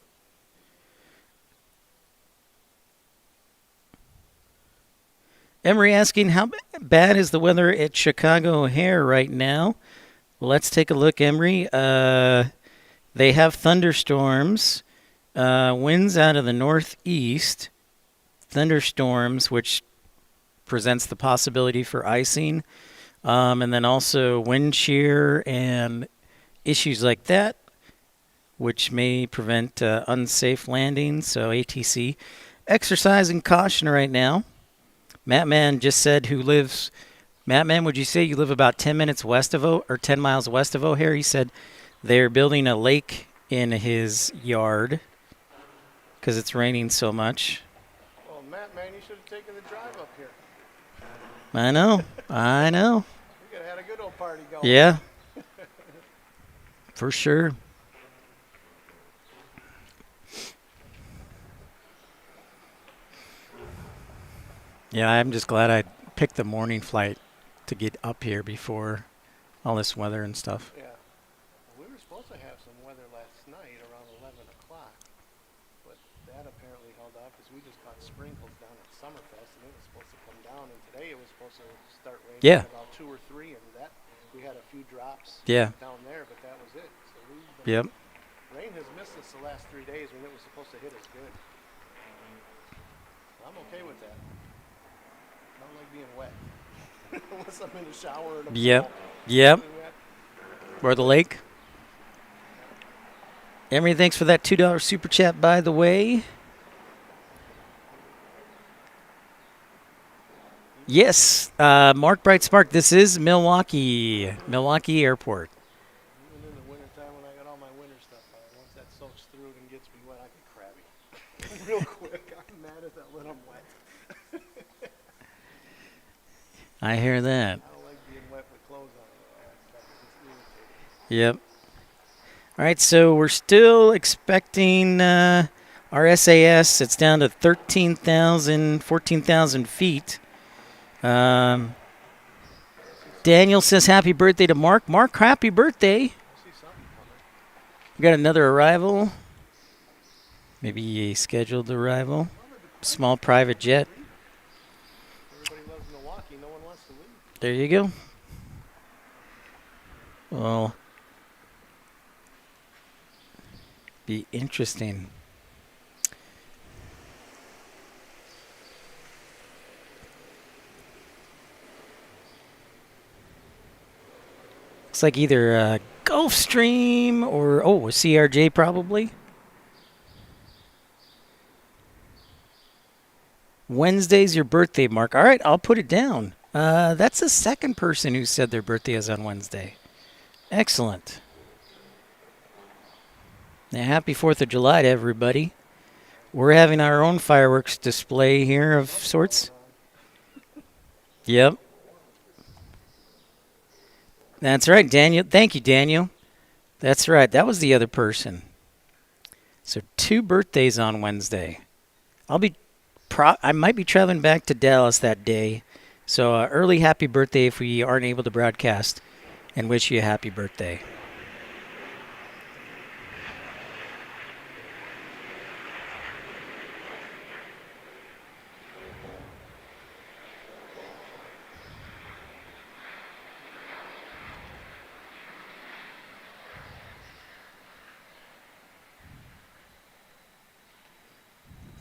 Emery asking, how bad is the weather at Chicago O'Hare right now? Let's take a look, Emery. They have thunderstorms, winds out of the northeast, thunderstorms, which presents the possibility for icing, and then also wind shear and issues like that, which may prevent unsafe landings. So ATC exercising caution right now. Mattman just said Mattman, would you say you live about 10 minutes west of or 10 miles west of O'Hare? He said they're building a lake in his yard because it's raining so much. Well, man, you should have taken the drive up here. I know. We could have had a good old party going. Yeah. For sure. Yeah, I'm just glad I picked the morning flight to get up here before all this weather and stuff. Yeah. Well, we were supposed to have some weather last night around 11 o'clock, but that apparently held off because we just caught sprinkles down at Summerfest, and it was supposed to come down, and today it was supposed to start raining Yeah. at about 2 or 3, and that we had a few drops Yeah. down there, but that was it. So Yep. rain has missed us the last 3 days when it was supposed to hit us good. I'm okay with that. I don't like being wet. Unless I'm in the shower or the Yep. pool. Yep. Being wet. Or the lake. Emery, thanks for that $2 super chat, by the way. Yes, Mark Bright Spark, this is Milwaukee Airport. Even in the wintertime when I got all my winter stuff on, once that soaks through it and gets me wet, I get crabby. Real quick. I'm mad at that when I'm wet. I hear that. I don't like being wet with clothes on. That stuff is just irritating. Yep. All right, so we're still expecting our SAS. It's down to 14,000 feet. Daniel says happy birthday to Mark. Mark, happy birthday. I see something coming. We got another arrival. Maybe a scheduled arrival. Small private jet. Everybody loves Milwaukee. No one wants to leave. There you go. Well, be interesting. Looks like either a Gulfstream or, a CRJ probably. Wednesday's your birthday, Mark. All right, I'll put it down. That's the second person who said their birthday is on Wednesday. Excellent. Now, happy 4th of July to everybody. We're having our own fireworks display here of sorts. Yep. That's right, Daniel. Thank you, Daniel. That's right. That was the other person. So 2 birthdays on Wednesday. I might be traveling back to Dallas that day. So early happy birthday if we aren't able to broadcast, and wish you a happy birthday.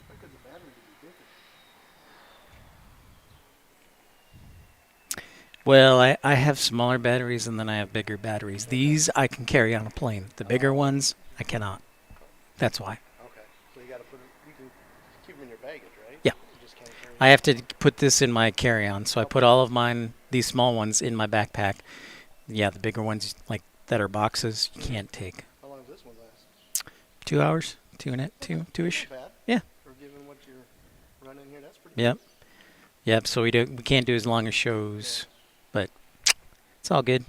Because the battery would be bigger. Well, I have smaller batteries and then I have bigger batteries. These I can carry on a plane. The bigger ones, I cannot. That's why. Okay. So you got to put it. You can keep them in your baggage, right? Yeah. You just can't carry I have to put this in my carry-on, so I put all of mine, these small ones, in my backpack. Yeah, the bigger ones, like that are boxes, you can't take. How long does this one last? 2 hours, two-ish. Not bad. Yeah. For given what you're running here, that's pretty. Yep. Yep. So we can't do as long as shows, but it's all good.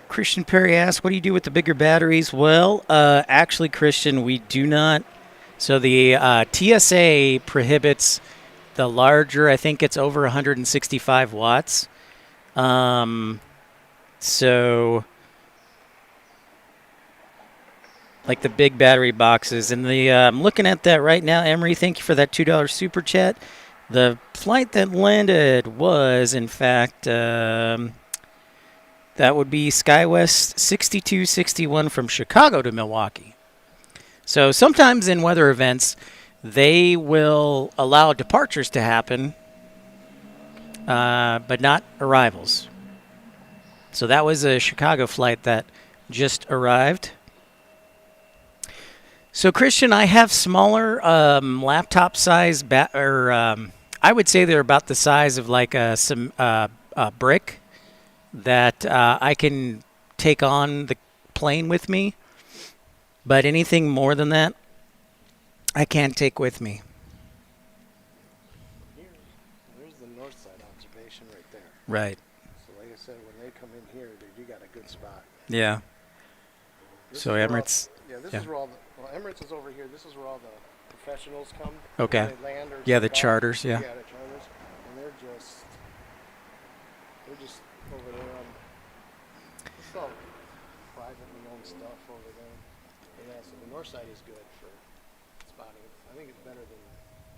Christian Perry asks, "What do you do with the bigger batteries?" Well, actually, Christian, we do not. So the TSA prohibits the larger. I think it's over 165 watts. So like the big battery boxes, and I'm looking at that right now. Emery, thank you for that $2 super chat. The flight that landed was, in fact, that would be SkyWest 6261 from Chicago to Milwaukee. So sometimes in weather events, they will allow departures to happen, but not arrivals. So that was a Chicago flight that just arrived. So Christian, I have smaller laptop size I would say they're about the size of like a brick that I can take on the plane with me. But anything more than that, I can't take with me. There's the north side observation right there. Right. So like I said, when they come in here, you got a good spot. Yeah. This So is where Emirates. this yeah. is where all the Emirates is over here. This is where all the professionals come. Okay. They land or Yeah, the take off. charters. Yeah. Yeah, the charters, and they're just over there on. It's all privately owned stuff over there. But yeah, so the north side is good for spotting. I think it's better than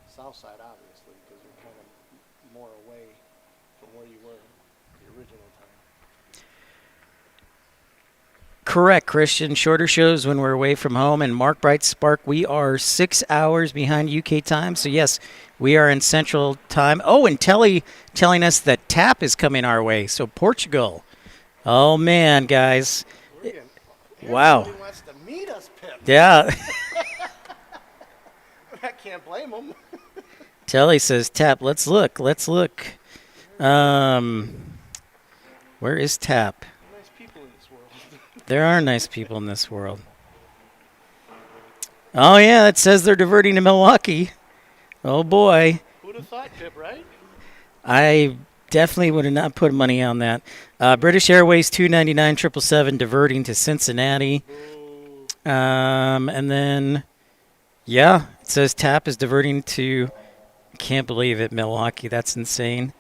south side, obviously, because you're kind of more away from where you were the original time. Correct, Christian. Shorter shows when we're away from home. And Mark Bright Spark, we are 6 hours behind UK time. So, yes, we are in Central Time. Oh, and Telly telling us that TAP is coming our way. So, Portugal. Oh, man, guys. Wow. Everybody wants to meet us, Pip. Yeah. I can't blame them. Telly says TAP. Let's look. Where is TAP? Nice people in this world. There are nice people in this world. Oh, yeah, it says they're diverting to Milwaukee. Oh, boy. Who'd have thought, Pip, right? I definitely would have not put money on that. British Airways 299 777 diverting to Cincinnati. And then, yeah, it says TAP is diverting to, can't believe it, Milwaukee. That's insane.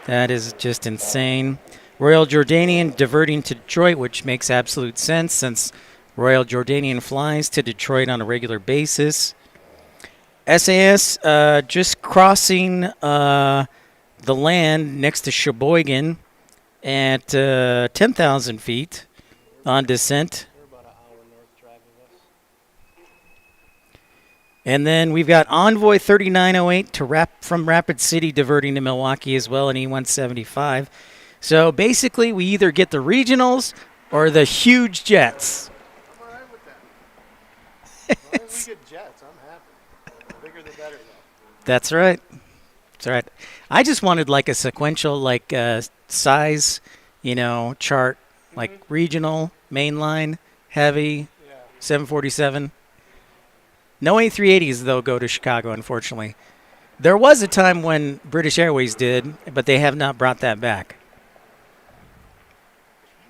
That is just insane. Royal Jordanian diverting to Detroit, which makes absolute sense since Royal Jordanian flies to Detroit on a regular basis. SAS just crossing the land next to Sheboygan at 10,000 feet on descent. They're about an hour north drive of us. And then we've got Envoy 3908 from Rapid City diverting to Milwaukee as well in E175. So basically, we either get the regionals or the huge jets. I'm all right with that. As long as we get jets, I'm happy. The bigger the better, though. That's right. That's right. I just wanted like a sequential, size, chart, like regional, mainline, heavy, 747. No A380s, though, go to Chicago, unfortunately. There was a time when British Airways did, but they have not brought that back.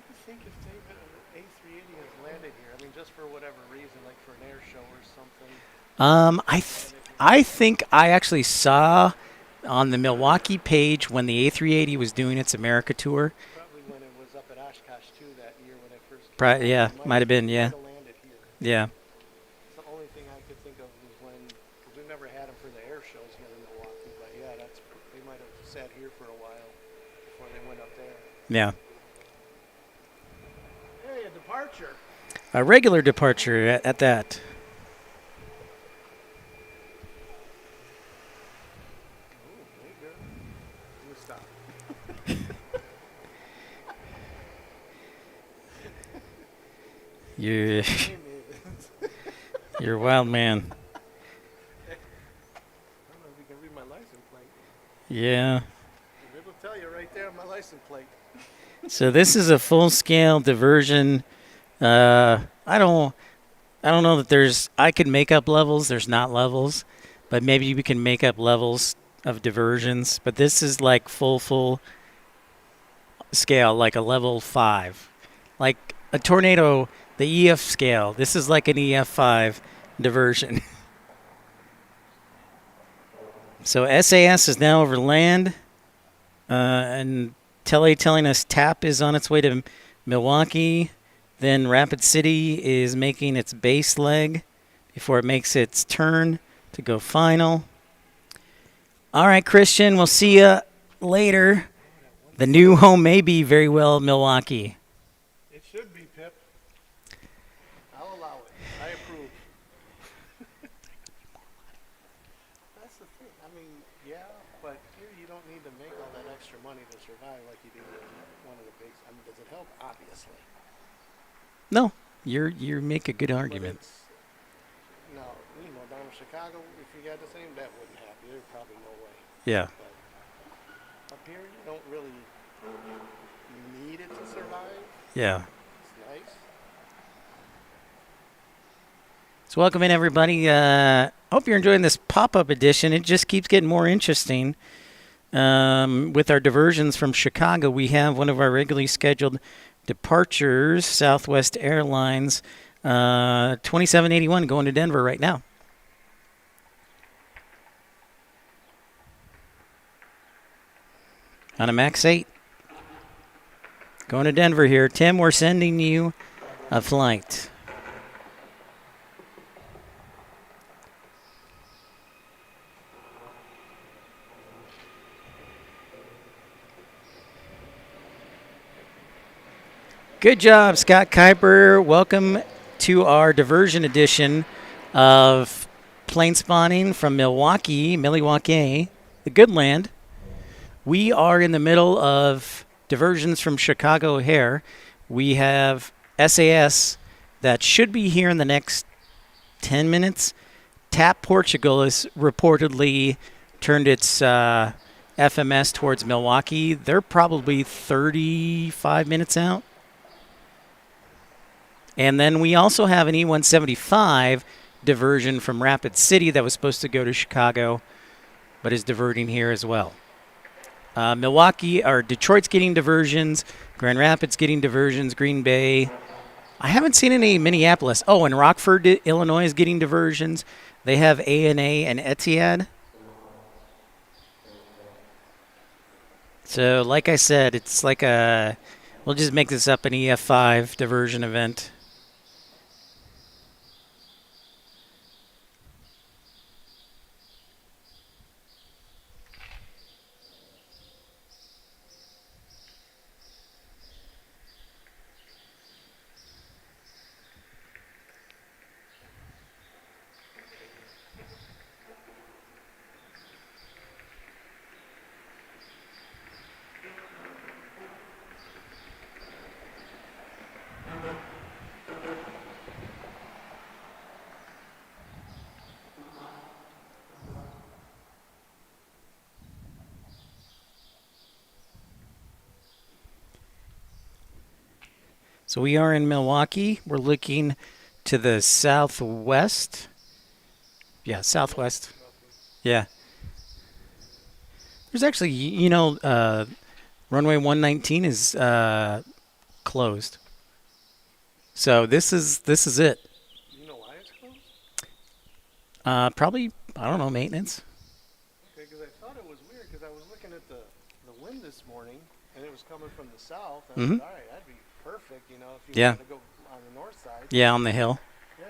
I think if they A380 has landed here, I mean, just for whatever reason, like for an air show or something. I think I actually saw on the Milwaukee page when the A380 was doing its America tour. Probably when it was up at Oshkosh too that year when it first came. Yeah, might have been. Yeah, Might have landed here. yeah. It's the only thing I could think of was when, because we've never had them for the air shows here in Milwaukee. But yeah, they might have sat here for a while before they went up there. Yeah. Hey, a departure. A regular departure at that. Oh, hey, girl. Let me stop. You're, Hey, Mavens. you're a wild man. I don't know if you can read my license plate. Yeah. It'll tell you right there on my license plate. So this is a full-scale diversion. I don't know that I could make up levels. There's not levels, but maybe we can make up levels of diversions. But this is like full scale, like a level 5, like a tornado. The EF scale. This is like an EF5 diversion. So SAS is now over land, and telling us TAP is on its way to Milwaukee. Then Rapid City is making its base leg before it makes its turn to go final. All right, Christian, we'll see you later. The new home may be very well Milwaukee. It should be, Pip. I'll allow it. I approve. That's the thing. I mean, yeah, but here you don't need to make all that extra money to survive like you do in one of the big. I mean, does it help? Obviously. No, you make a good argument. No, down in Chicago, if you got the same, that wouldn't happen. There's probably no way. Yeah. But up here, you don't really need it to survive. Yeah. It's nice. So welcome in, everybody. Hope you're enjoying this pop-up edition. It just keeps getting more interesting. With our diversions from Chicago, we have one of our regularly scheduled departures, Southwest Airlines, 2781 going to Denver right now. On a MAX 8. Going to Denver here. Tim, we're sending you a flight. Good job, Scott Kuiper. Welcome to our diversion edition of plane spawning from Milwaukee, the good land. We are in the middle of diversions from Chicago O'Hare. We have SAS that should be here in the next 10 minutes. TAP Portugal has reportedly turned its FMS towards Milwaukee. They're probably 35 minutes out. And then we also have an E-175 diversion from Rapid City that was supposed to go to Chicago, but is diverting here as well. Detroit's getting diversions, Grand Rapids getting diversions, Green Bay. I haven't seen any Minneapolis. Oh, and Rockford, Illinois is getting diversions. They have ANA and Etihad. So, like I said, it's like we'll just make this up an EF5 diversion event. So we are in Milwaukee. We're looking to the southwest. Yeah, southwest. Yeah. There's actually, runway 119 is closed. So this is it. Do you know why it's closed? Probably, I don't know, maintenance. Okay, because I thought it was weird because I was looking at the wind this morning and it was coming from the south. And I Mhm. said, all right, that'd be perfect, if you Yeah. wanted to go on the north side. Yeah, on the hill. Yeah.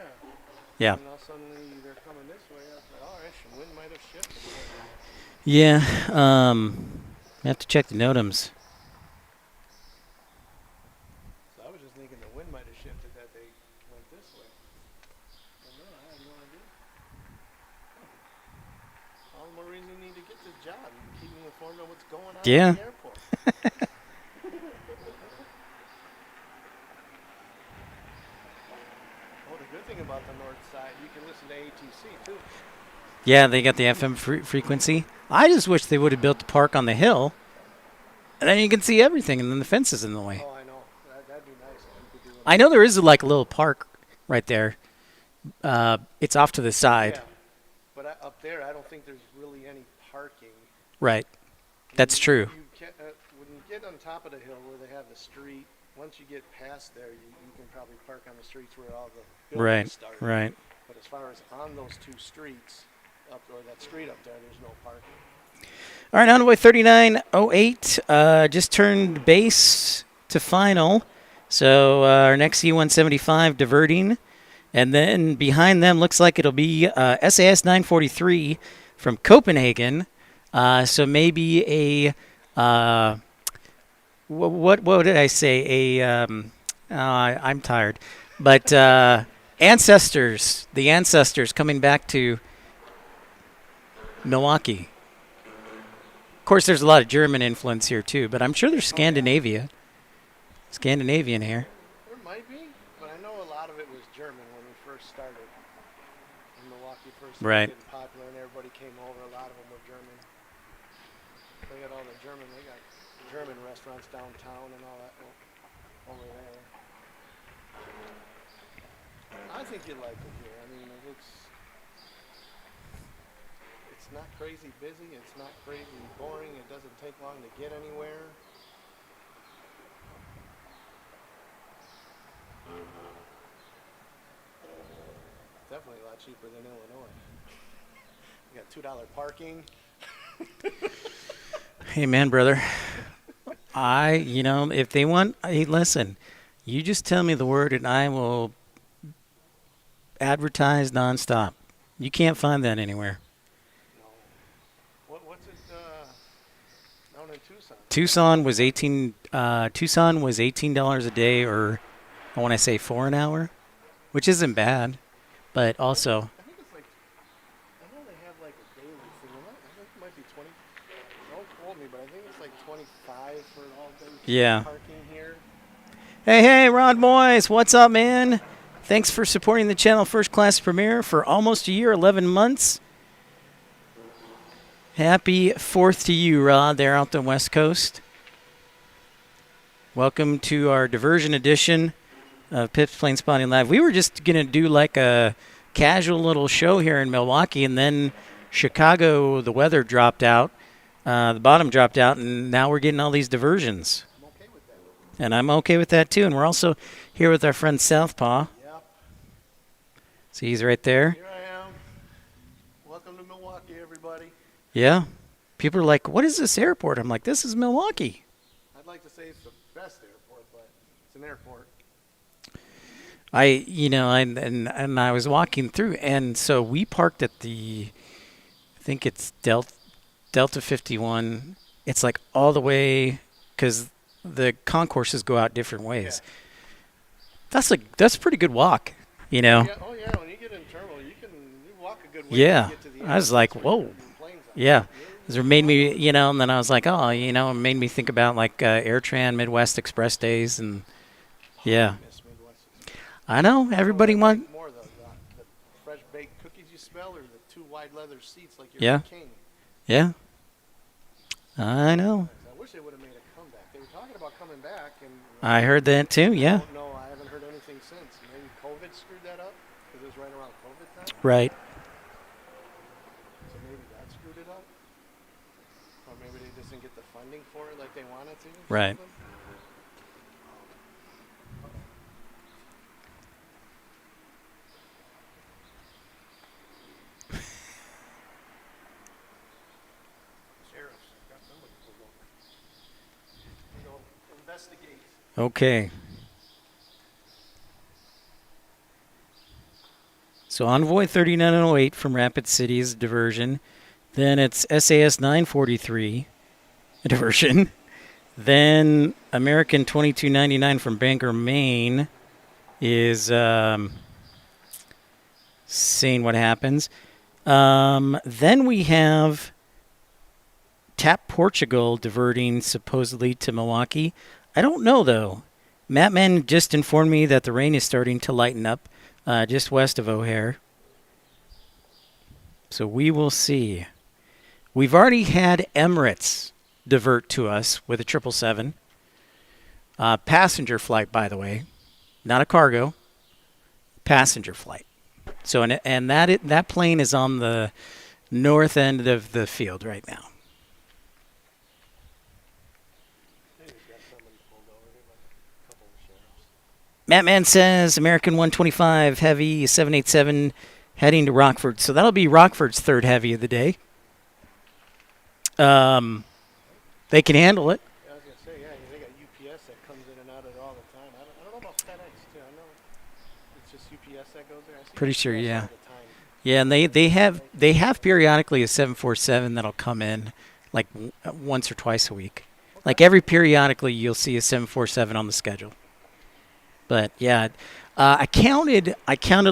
Yeah. And now suddenly they're coming this way. I was like, all right, the wind might have shifted. Yeah. I have to check the NOTAMs. So I was just thinking the wind might have shifted that they went this way. But no, I had no idea. All the more reason you need to get this job. You can keep me informed on what's going on Yeah. at the airport. Oh, the good thing about the north side, you can listen to ATC too. Yeah, they got the FM frequency. I just wish they would have built the park on the hill, and then you can see everything, and then the fence is in the way. Oh, I know. That'd be nice if you could do it. I know there is like a little park right there. It's off to the side. Yeah. But up there, I don't think there's really any parking. Right. That's true. You can't, when you get on top of the hill where they have the street, once you get past there, you can probably park on the streets where all the buildings start. Right. But as far as on those two streets, or that street up there, there's no parking. All right, Envoy 3908 just turned base to final. So our next E175 diverting. And then behind them looks like it'll be SAS 943 from Copenhagen. So maybe a, what did I say? I'm tired. But the ancestors coming back to Milwaukee. Of course, there's a lot of German influence here too, but I'm sure there's Scandinavian here. There might be, but I know a lot of it was German when we first started. When Milwaukee first started getting popular and everybody came over, a lot of them were German. They got all the German restaurants downtown and all that over there. I think you'd like it here. I mean, it's not crazy busy. It's not crazy boring. It doesn't take long to get anywhere. Definitely a lot cheaper than Illinois. You got $2 parking. Hey, man, brother. If they want, hey, listen, you just tell me the word and I will advertise nonstop. You can't find that anywhere. No. What's it down in Tucson? Tucson was $18 a day, or I want to say $4 an hour, which isn't bad, but also. I think it's like, I know they have like a daily thing. I think it might be 20. Don't quote me, but I think it's like 25 for all day parking here. Hey, Rod Moyes, what's up, man? Thanks for supporting the channel First Class Premiere for almost a year, 11 months. Happy 4th to you, Rod, there out the West Coast. Welcome to our diversion edition of Pip's Plane Spotting Live. We were just going to do like a casual little show here in Milwaukee, and then Chicago, the weather dropped out. The bottom dropped out, and now we're getting all these diversions. I'm okay with that. And I'm okay with that, too. And we're also here with our friend Southpaw. Yep. See, he's right there. Here I am. Welcome to Milwaukee, everybody. Yeah. People are like, what is this airport? I'm like, this is Milwaukee. I'd like to say it's the best airport, but it's an airport. And I was walking through, and so we parked at I think it's Delta 51. It's like all the way, because the concourses go out different ways. Yeah. That's a pretty good walk, Yeah, oh yeah, when you get in terminal, you walk a good way Yeah. to get to the I was like, whoa. Yeah. It made me, and then I was like, it made me think about like AirTran Midwest Express days, and yeah. I know, everybody wants. More the fresh baked cookies you smell, or the two wide leather seats like you're Yeah. a king. Yeah. I know. I wish they would have made a comeback. They were talking about coming back, and I heard that too, yeah. No, I haven't heard anything racing since. Maybe COVID screwed that up because it was right around COVID time. Right. So maybe that screwed it up. Or maybe they just didn't get the funding for it like they wanted to. Right. Something. Sheriffs got somebody pulled over. Go investigate. Okay. So Envoy 3908 from Rapid City is a diversion. Then it's SAS 943, a diversion. Then American 2299 from Bangor, Maine is seeing what happens. Then we have TAP Portugal diverting supposedly to Milwaukee. I don't know, though. Mattman just informed me that the rain is starting to lighten up just west of O'Hare. So we will see. We've already had Emirates divert to us with a 777. Passenger flight, by the way. Not a cargo. Passenger flight. So and that plane is on the north end of the field right now. Mattman says American 125 Heavy 787 heading to Rockford. So that'll be Rockford's third heavy of the day. They can handle it. Yeah, I was gonna say, yeah, they got UPS that comes in and out of it all the time. I don't know about FedEx too. I know it's just UPS that goes there. I see Pretty UPS sure, yeah. all the time. Yeah, and they have periodically a 747 that'll come in like once or twice a week. Like every periodically you'll see a 747 on the schedule. But yeah, I counted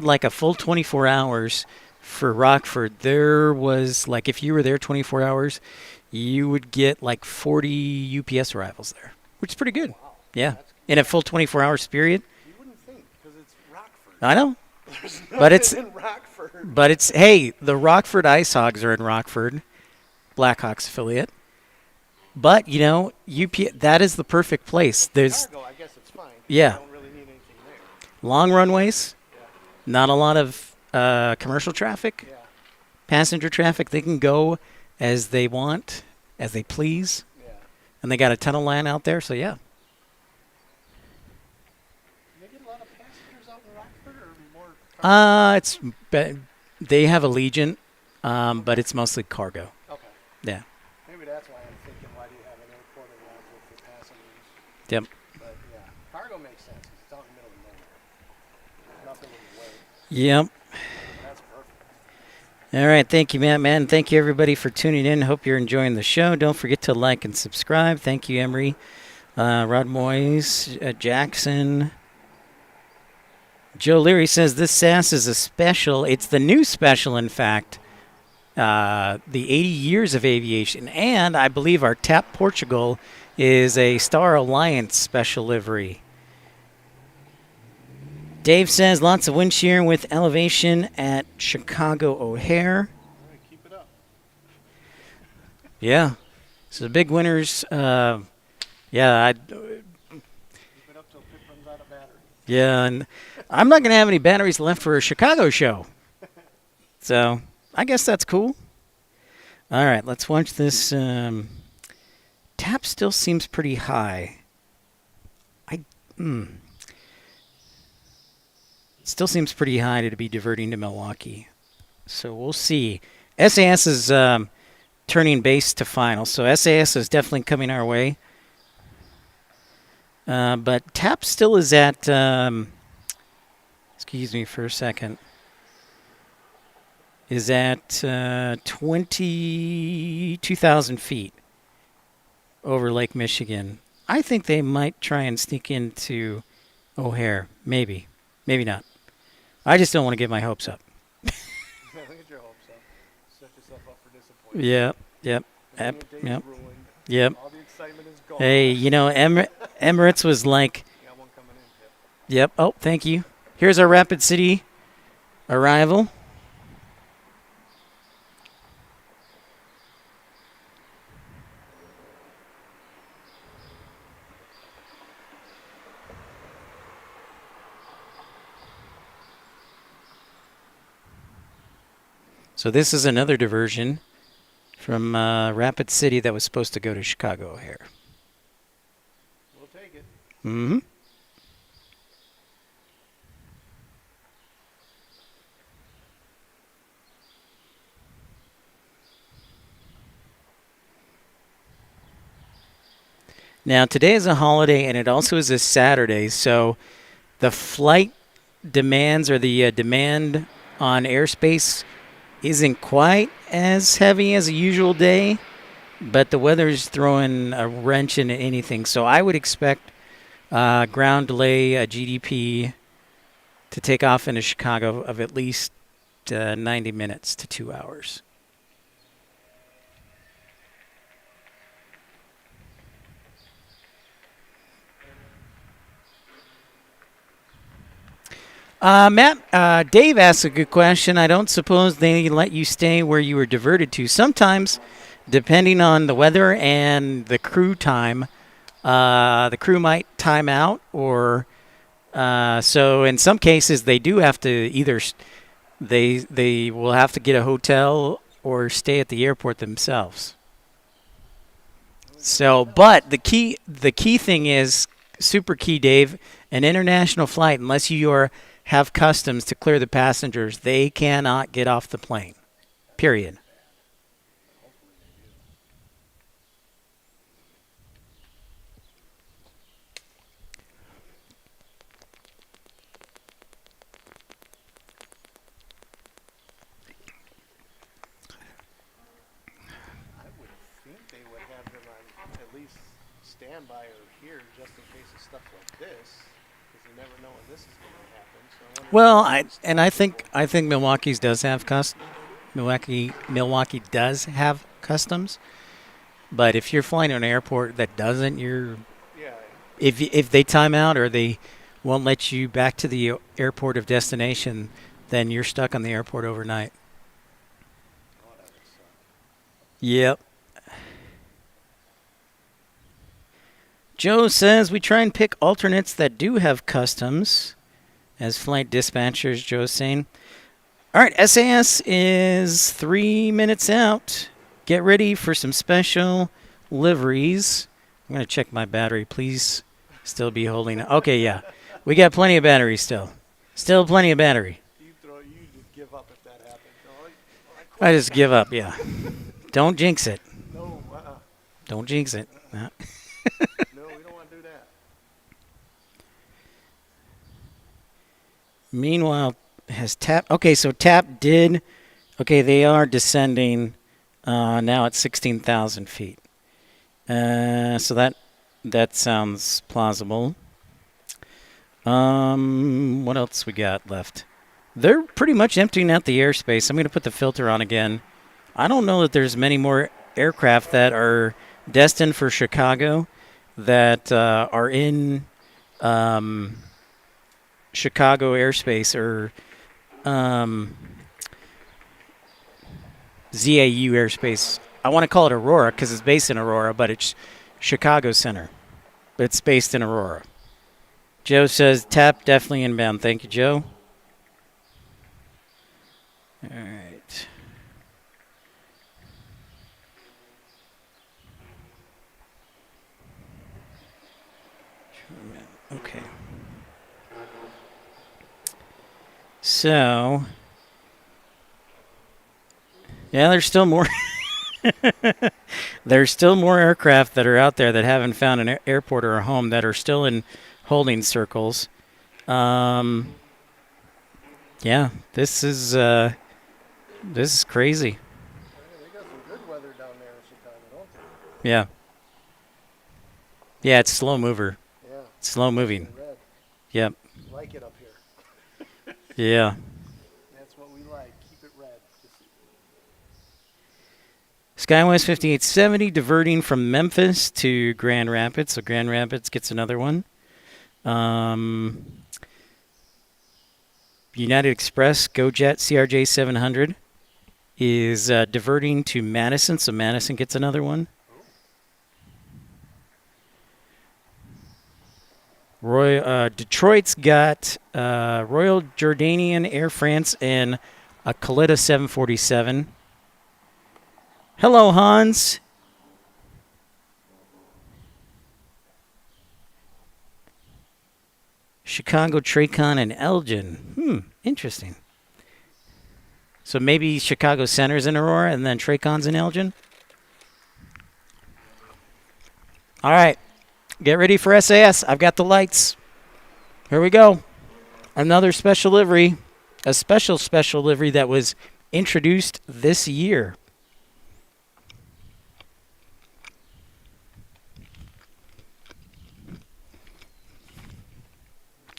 like a full 24 hours for Rockford. There was like if you were there 24 hours, you would get like 40 UPS arrivals there, which is pretty good. Wow. Yeah, That's in a full 24 hours period. You wouldn't think because it's Rockford. I know, There's but it's nothing in Rockford. but it's hey, the Rockford Ice Hogs are in Rockford, Blackhawks affiliate. But you know, that is the perfect place. There's Cargo, I guess it's fine. Yeah. You don't really need anything there. long runways, Yeah. not a lot of commercial traffic, Yeah. passenger traffic. They can go as they want, as they please, Yeah. and they got a ton of land out there. So yeah, Do they get a lot of passengers out in Rockford or more? they have Allegiant, but it's mostly cargo. Okay. Yeah. Maybe that's why I'm thinking, why do you have an airport around with the passengers? Yep. But yeah, cargo makes sense. 'Cause it's out in the middle of nowhere. There's nothing in the way. Yep. That's perfect. All right. Thank you, Matt, man. Thank you, everybody, for tuning in. Hope you're enjoying the show. Don't forget to like and subscribe. Thank you, Emery, Rod Moyes, Jackson. Joe Leary says this SAS is a special. It's the new special, in fact. The 80 years of aviation. And I believe our TAP Portugal is a Star Alliance special livery. Dave says lots of wind shear with elevation at Chicago O'Hare. All right, keep it up. Yeah. So the big winners, Keep it up till Pip runs out of battery. yeah, and I'm not going to have any batteries left for a Chicago show. So I guess that's cool. All right, let's watch this. Tap still seems pretty high. Still seems pretty high to be diverting to Milwaukee. So we'll see. SAS is turning base to final. So SAS is definitely coming our way. But TAP still is at, excuse me for a second, is at 22,000 feet over Lake Michigan. I think they might try and sneak into O'Hare. Maybe. Maybe not. I just don't want to get my hopes up. Look at your hopes up. Set yourself up for disappointment. Yep. Then your day's Yep. ruined. Yep. All the excitement is gone. Hey, you know, Emirates was like, You got one coming in, Pip. yep. Oh, thank you. Here's our Rapid City arrival. So this is another diversion from Rapid City that was supposed to go to Chicago O'Hare. We'll take it. Mm-hmm. Now, today is a holiday, and it also is a Saturday, so the flight demands or the demand on airspace isn't quite as heavy as a usual day, but the weather's throwing a wrench into anything. So I would expect ground delay, a GDP, to take off into Chicago of at least 90 minutes to 2 hours. Matt, Dave asked a good question. I don't suppose they let you stay where you were diverted to. Sometimes, depending on the weather and the crew time, the crew might time out, or so in some cases they do have to either they will have to get a hotel or stay at the airport themselves. So, but the key thing is super key, Dave. An international flight, unless you have customs to clear the passengers, they cannot get off the plane. Period. I would think they would have them on at least standby or here just in case of stuff like this, because you never know when this is going to happen. So I wonder Well, if I think Milwaukee's does have Milwaukee does have customs, but if you're flying to an airport that doesn't, yeah, if they time out or they won't let you back to the airport of destination, then you're stuck on the airport overnight. oh, that would suck. Yep. Joe says we try and pick alternates that do have customs as flight dispatchers. Joe's saying. All right, SAS is 3 minutes out. Get ready for some special liveries. I'm going to check my battery. Please still be holding. Okay, yeah. We got plenty of battery still. Still plenty of battery. You just give up if that happens. Oh, I quit. I just give up, yeah. Don't jinx it. No, Don't jinx it. no, we don't want to do that. Meanwhile, has TAP. Okay, so TAP did. Okay, they are descending now at 16,000 feet. So that sounds plausible. What else we got left? They're pretty much emptying out the airspace. I'm going to put the filter on again. I don't know that there's many more aircraft that are destined for Chicago that are in Chicago airspace or ZAU airspace. I want to call it Aurora because it's based in Aurora, but it's Chicago Center. But it's based in Aurora. Joe says TAP definitely inbound. Thank you, Joe. All right. Okay. So, yeah, there's still more. There's still more aircraft that are out there that haven't found an airport or a home that are still in holding circles. Yeah, this is crazy. Yeah, they got some good weather down there in Chicago, don't they? Yeah. Yeah, it's slow mover. Yeah. It's slow moving. Red. Yep. Like it up here. Yeah. That's what we like. Keep it red. Skywest 5870 diverting from Memphis to Grand Rapids. So Grand Rapids gets another one. United Express GoJet CRJ 700 is diverting to Madison. So Madison gets another one. Detroit's got Royal Jordanian, Air France, and a Kalita 747. Hello, Hans. Chicago, Tracon, and Elgin. Interesting. So maybe Chicago Center's in Aurora and then Tracon's in Elgin? All right. Get ready for SAS. I've got the lights. Here we go. Another special livery. A special livery that was introduced this year.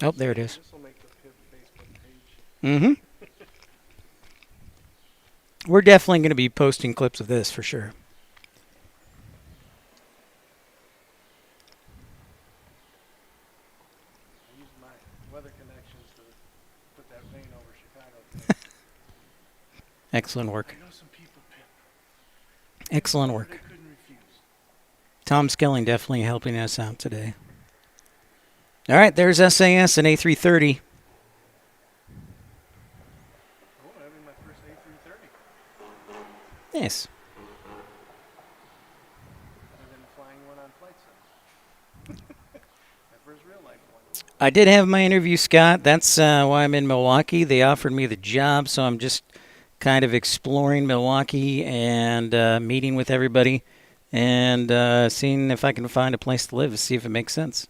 Oh, there it is. This will make the Pip Facebook page. Mm-hmm. We're definitely going to be posting clips of this for sure. I used my weather connections to put that rain over Chicago today. Excellent work. I know some people, Pip. Excellent They work. couldn't refuse. Tom Skilling definitely helping us out today. All right, there's SAS and A330. Oh, having my first A330. Nice. I've been flying one on flight sim. My first real life one. I did have my interview, Scott. That's why I'm in Milwaukee. They offered me the job, so I'm just kind of exploring Milwaukee and meeting with everybody and seeing if I can find a place to live, see if it makes sense.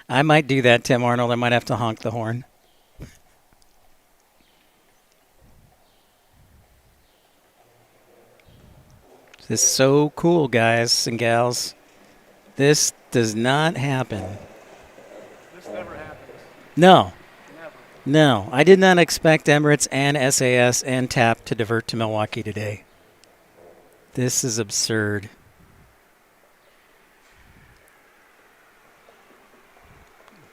I might do that, Tim Arnold. I might have to honk the horn. This is so cool, guys and gals. This does not happen. This never happens. No. Never. No, I did not expect Emirates and SAS and TAP to divert to Milwaukee today. This is absurd.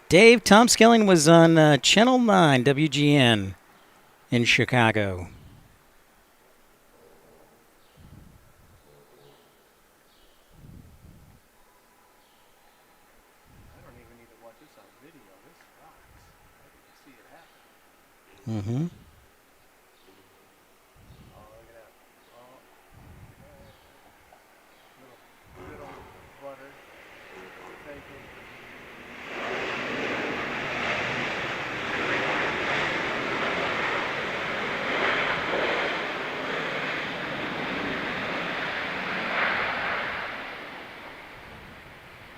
Dave, Tom Skilling was on Channel 9 WGN in Chicago. I don't even need to watch this on video. This rocks. I can just see it happen. Mm-hmm. Oh, look at that. Oh. Little butter. Thank you.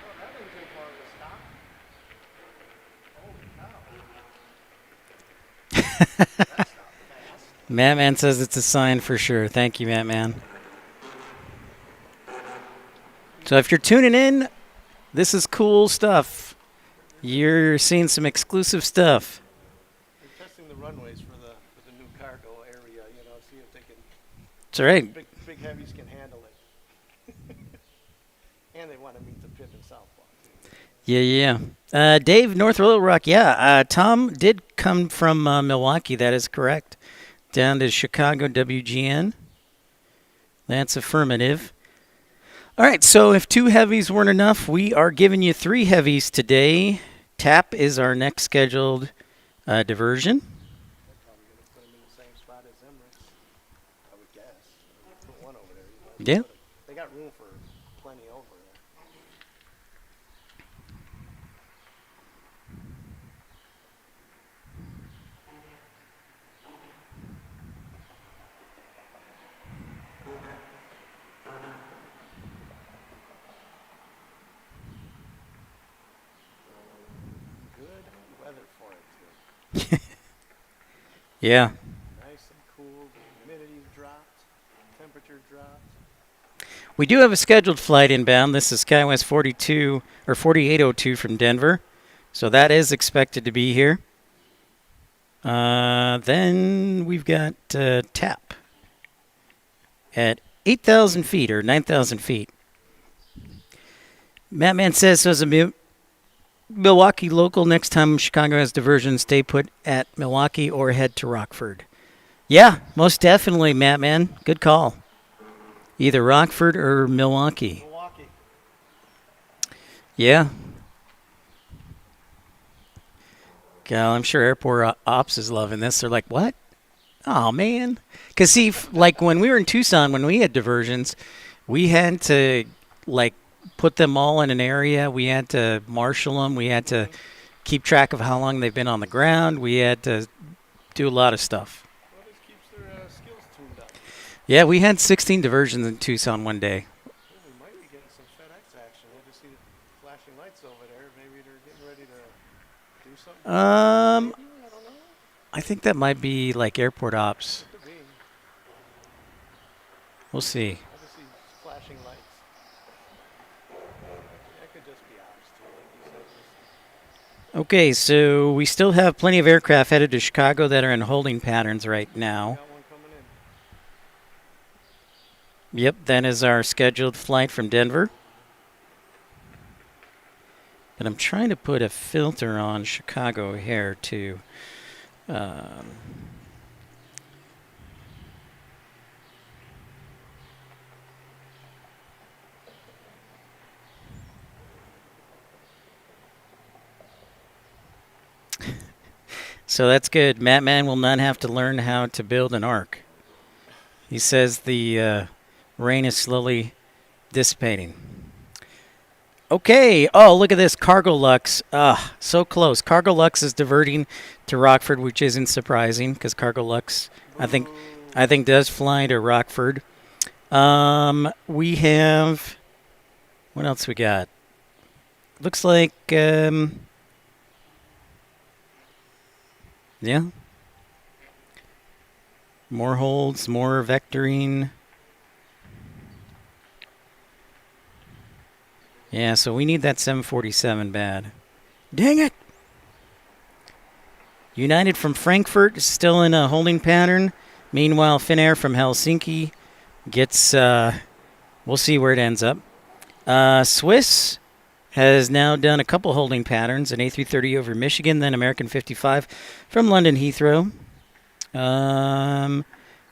Oh, that didn't take long to stop. Holy cow. That stopped fast. Matt says it's a sign for sure. Thank you, Matt. So if you're tuning in, this is cool stuff. You're seeing some exclusive stuff. They're testing the runways for the new cargo area, see if they can That's right. big heavies can handle it. And they want to meet the Pip in Southpaw too. Yeah. Dave, North Little Rock. Yeah, Tom did come from Milwaukee. That is correct. Down to Chicago WGN. That's affirmative. All right, so if 2 heavies weren't enough, we are giving you 3 heavies today. TAP is our next scheduled diversion. They're probably going to put them in the same spot as Emirates, I would guess. Put one over there. Yeah. They got room for plenty over there. Good weather for it too. Yeah. Nice and cool. The humidity's dropped. Temperature dropped. We do have a scheduled flight inbound. This is SkyWest 42 or 4802 from Denver. So that is expected to be here. Then we've got TAP at 8,000 feet or 9,000 feet. Mattman says, so as a Milwaukee local, next time Chicago has diversion, stay put at Milwaukee or head to Rockford. Yeah, most definitely, Mattman. Good call. Either Rockford or Milwaukee. Milwaukee. Yeah. God, I'm sure airport ops is loving this. They're like, what? Oh, man. Because, see, like when we were in Tucson, when we had diversions, we had to, like, put them all in an area. We had to marshal them. We had to keep track of how long they've been on the ground. We had to do a lot of stuff. Well, this keeps their skills tuned up. Yeah, we had 16 diversions in Tucson one day. Well, we might be getting some FedEx action. I just see the flashing lights over there. Maybe they're getting ready to do something. Maybe? I don't know. I think that might be like airport ops. Could be. We'll see. I just see flashing lights. That could just be ops too, like you said. Okay, so we still have plenty of aircraft headed to Chicago that are in holding patterns right now. Got one coming in. Yep, that is our scheduled flight from Denver. But I'm trying to put a filter on Chicago here too. So that's good. Mattman will not have to learn how to build an ark. He says the rain is slowly dissipating. Okay. Oh, look at this. Cargo Lux. So close. Cargo Lux is diverting to Rockford, which isn't surprising because Cargo Lux, I think, does fly to Rockford. We have. What else we got? Looks like. Yeah. More holds, more vectoring. Yeah, so we need that 747 bad. Dang it! United from Frankfurt is still in a holding pattern. Meanwhile, Finnair from Helsinki gets, we'll see where it ends up. Swiss has now done a couple holding patterns, an A330 over Michigan, then American 55 from London Heathrow.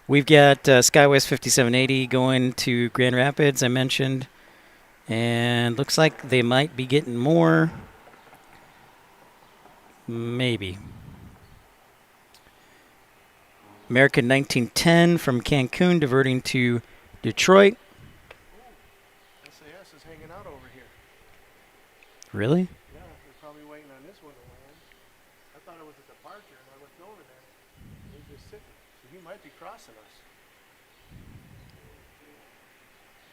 We've got SkyWest 5780 going to Grand Rapids, I mentioned. And looks like they might be getting more. Maybe. American 1910 from Cancun diverting to Detroit. SAS is hanging out over here. Really? Yeah, they're probably waiting on this one to land. I thought it was a departure, and I looked over there. He's just sitting. So he might be crossing us.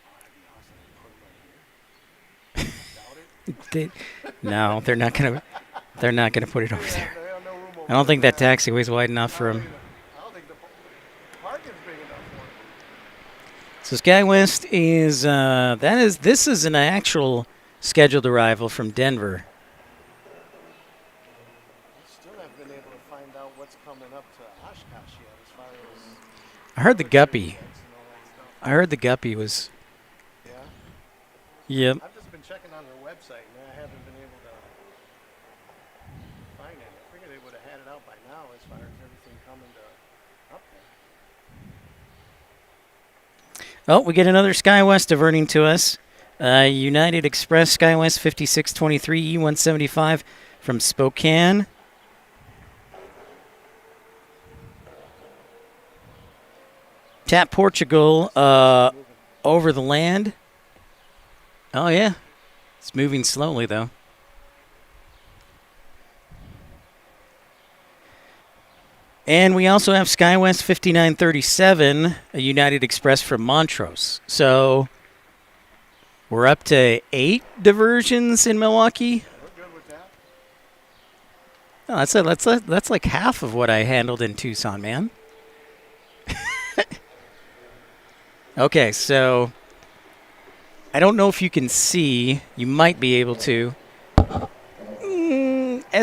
Oh, that'd be awesome to put him right here. Doubt it. No, they're not gonna. They're not gonna put it over there. They have no room over I don't think that there. taxiway is wide enough for him. I don't think the parking's big enough for him. So SkyWest is this is an actual scheduled arrival from Denver. I still haven't been able to find out what's coming up to Oshkosh yet as far as I heard the Guppy. and all that stuff. I heard the Guppy was. Yeah. Yep. I've just been checking on their website and I haven't been able to find it. I figured they would have had it out by now as far as everything coming to up there. Oh, we get another SkyWest diverting to us. United Express SkyWest 5623 E175 from Spokane. Tap Portugal over the land. Oh, yeah. It's moving slowly, though. And we also have SkyWest 5937, a United Express from Montrose. So we're up to 8 diversions in Milwaukee. We're good with that. Oh, that's like half of what I handled in Tucson, man. Okay, so I don't know if you can see. You might be able to.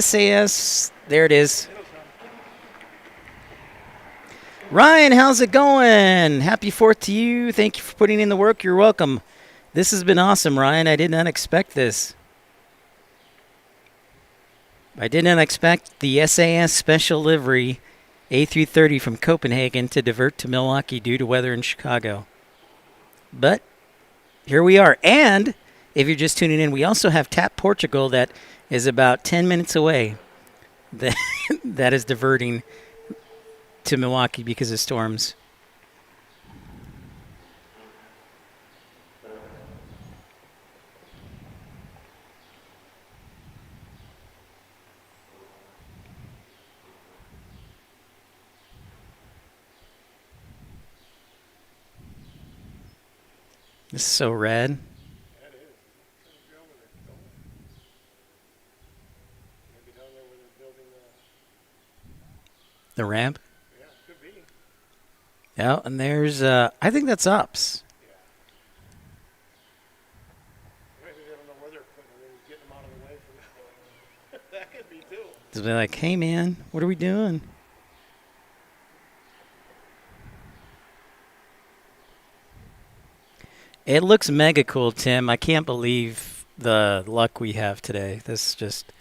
SAS, there it is. Ryan, how's it going? Happy 4th to you. Thank you for putting in the work. You're welcome. This has been awesome, Ryan. I did not expect this. I did not expect the SAS Special Livery A330 from Copenhagen to divert to Milwaukee due to weather in Chicago. But here we are. And if you're just tuning in, we also have TAP Portugal that is about 10 minutes away. that that is diverting to Milwaukee because of storms. This is so rad. That is. It's over there. Maybe down there where they're building the. The ramp. Yeah, could be. Yeah, and there's I think that's ups. Yeah. Maybe they don't know where they're putting it. They're just getting them out of the way from that could be too. They'll be like, hey man, what are we doing? It looks mega cool, Tim. I can't believe the luck we have today. This is just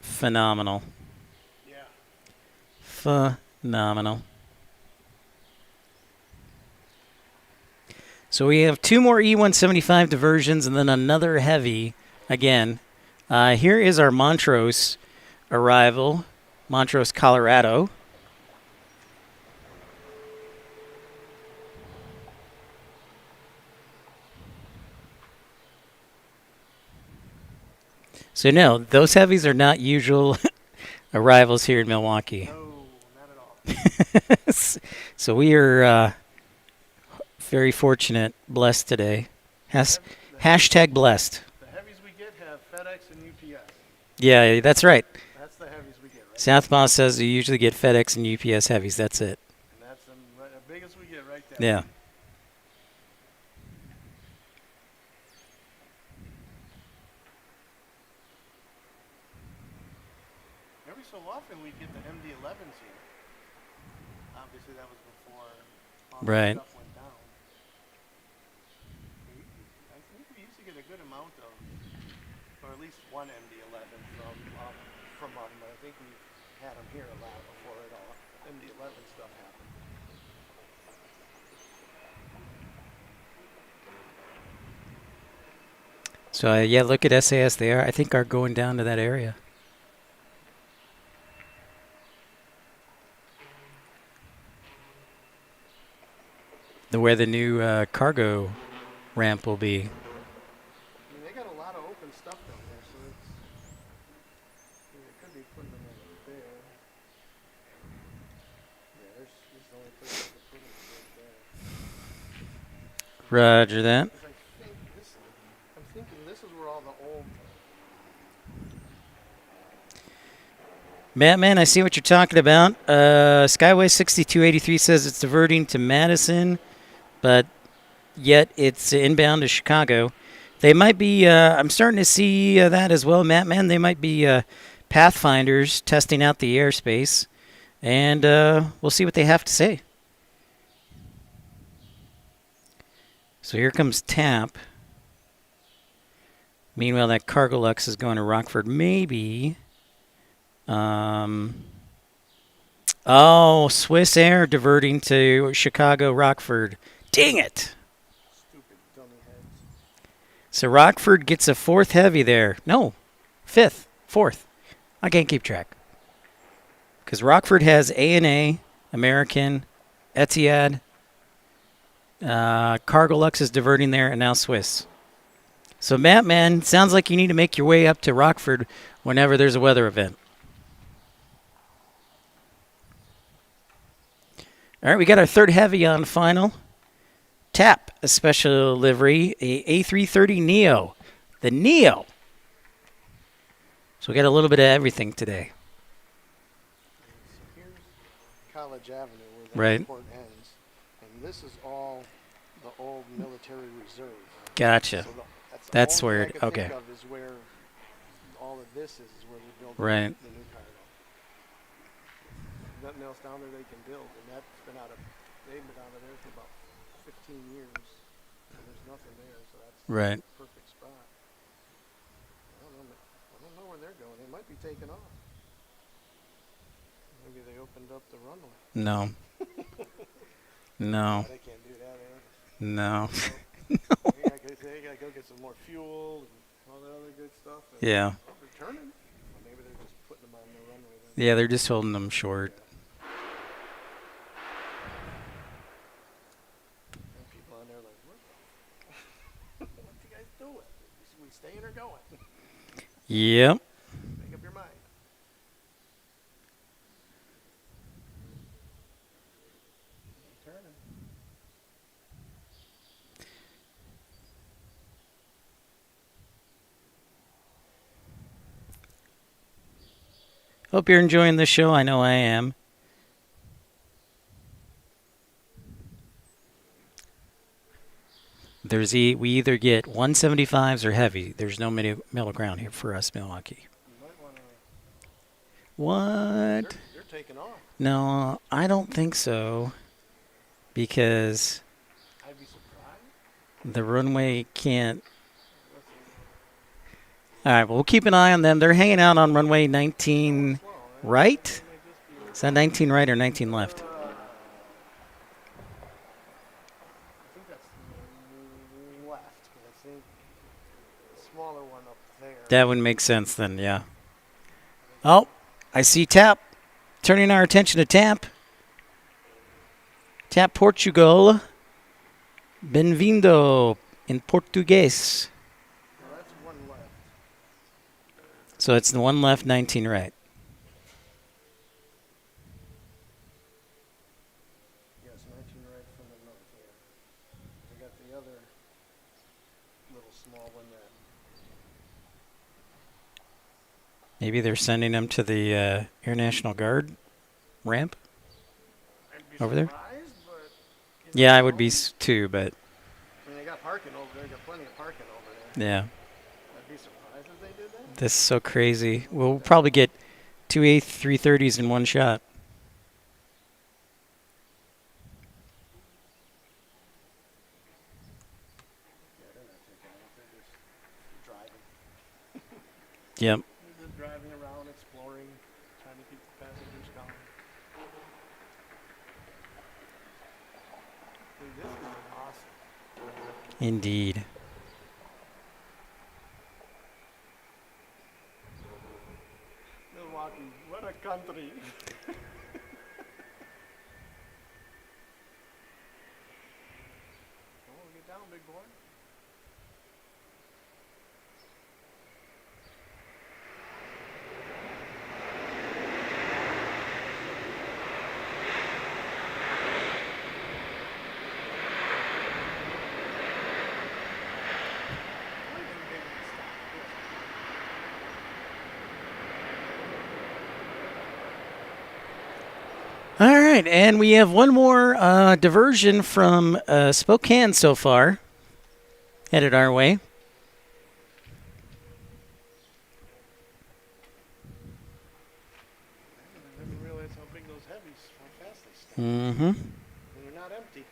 phenomenal. Yeah. Phenomenal. So we have two more E175 diversions and then another heavy again. Here is our Montrose arrival, Montrose, Colorado. So no, those heavies are not usual arrivals here in Milwaukee. No, not at all. So we are very fortunate, blessed today. Hashtag blessed. The heavies we get have FedEx and UPS. Yeah, that's right. That's the heavies we get, right? Southpaw says you usually get FedEx and UPS heavies. That's it. And that's them, right, the biggest we get right there. Yeah. Every so often we get the MD-11s here. Obviously that was before all that Right. stuff went down. I think we used to get a good amount of, or at least one MD-11 from them. But I think we had them here a lot before it all MD-11 stuff happened. So yeah, look at SAS. They are, I think, are going down to that area. Where the new cargo ramp will be. I mean, they got a lot of open stuff down there, so it's. I mean, they could be putting them over there. Yeah, there's the only place they could put them right there. Roger that. 'Cause I'm thinking this is where all the old. Batman, I see what you're talking about. Skyway 6283 says it's diverting to Madison, but yet it's inbound to Chicago. They might be, I'm starting to see that as well, Batman. They might be pathfinders testing out the airspace, and we'll see what they have to say. So here comes TAP. Meanwhile, that Cargo Lux is going to Rockford. Maybe. Oh, Swiss Air diverting to Chicago, Rockford. Dang it. Stupid dummy heads. So Rockford gets a fourth heavy there. No, fifth, fourth. I can't keep track. Because Rockford has ANA, American, Etihad, Cargo Lux is diverting there, and now Swiss. So, Batman, sounds like you need to make your way up to Rockford whenever there's a weather event. All right, we got our third heavy on final. TAP, a special livery, a A330 Neo. The Neo. So we got a little bit of everything today. So here's College Avenue where the Right. airport ends, and this is all the old military reserve. Gotcha. So That's the only where thing it- I can okay. think of is where all of this is where they're building Right. the new cargo. Nothing else down there they can build, and they've been out of there for about 15 years, and there's nothing there, so that's Right. the perfect spot. I don't know where they're going. They might be taking off. Maybe they opened up the runway. No. No. They can't do that, No. They gotta go get some more fuel and all that other good stuff. And Yeah. returning. Or maybe they're just putting them on the runway. Yeah, they're just holding them short. And people on there like, what you guys doing? We staying or going? Yep. Make up your mind. Turning. Hope you're enjoying the show. I know I am. We either get 175s or heavy. There's no middle ground here for us, Milwaukee. You might want to. What? They're taking off. No, I don't think so. Because I'd be surprised. the runway can't. All right, well, we'll keep an eye on them. They're hanging out on runway 19 right? Is that 19 right or 19 left? I think that's left, because I think the smaller one up there. That would make sense then, yeah. Oh, I see TAP. Turning our attention to TAP. TAP Portugal. Bem-vindo in Português. Well, that's one left. So it's the one left, 19 right. Yes, 19 right from the north here. We got the other little small one that. Maybe they're sending them to the Air National Guard ramp over there. But Yeah, I would be too, but I mean, they got parking over there. Got plenty of parking over there. yeah. I'd be surprised if they did that. This is so crazy. We'll probably get two A330s in one shot. Yeah, they're not taking off. They're just driving. Yep. They're just driving around, exploring, trying to keep the passengers going. Dude, this is awesome. Indeed. Milwaukee, what a country. Come on, get down, big boy. All right, and we have one more diversion from Spokane so far, headed our way. I never realized how big those heavies, how fast they stack. Mm-hmm. And they're not empty.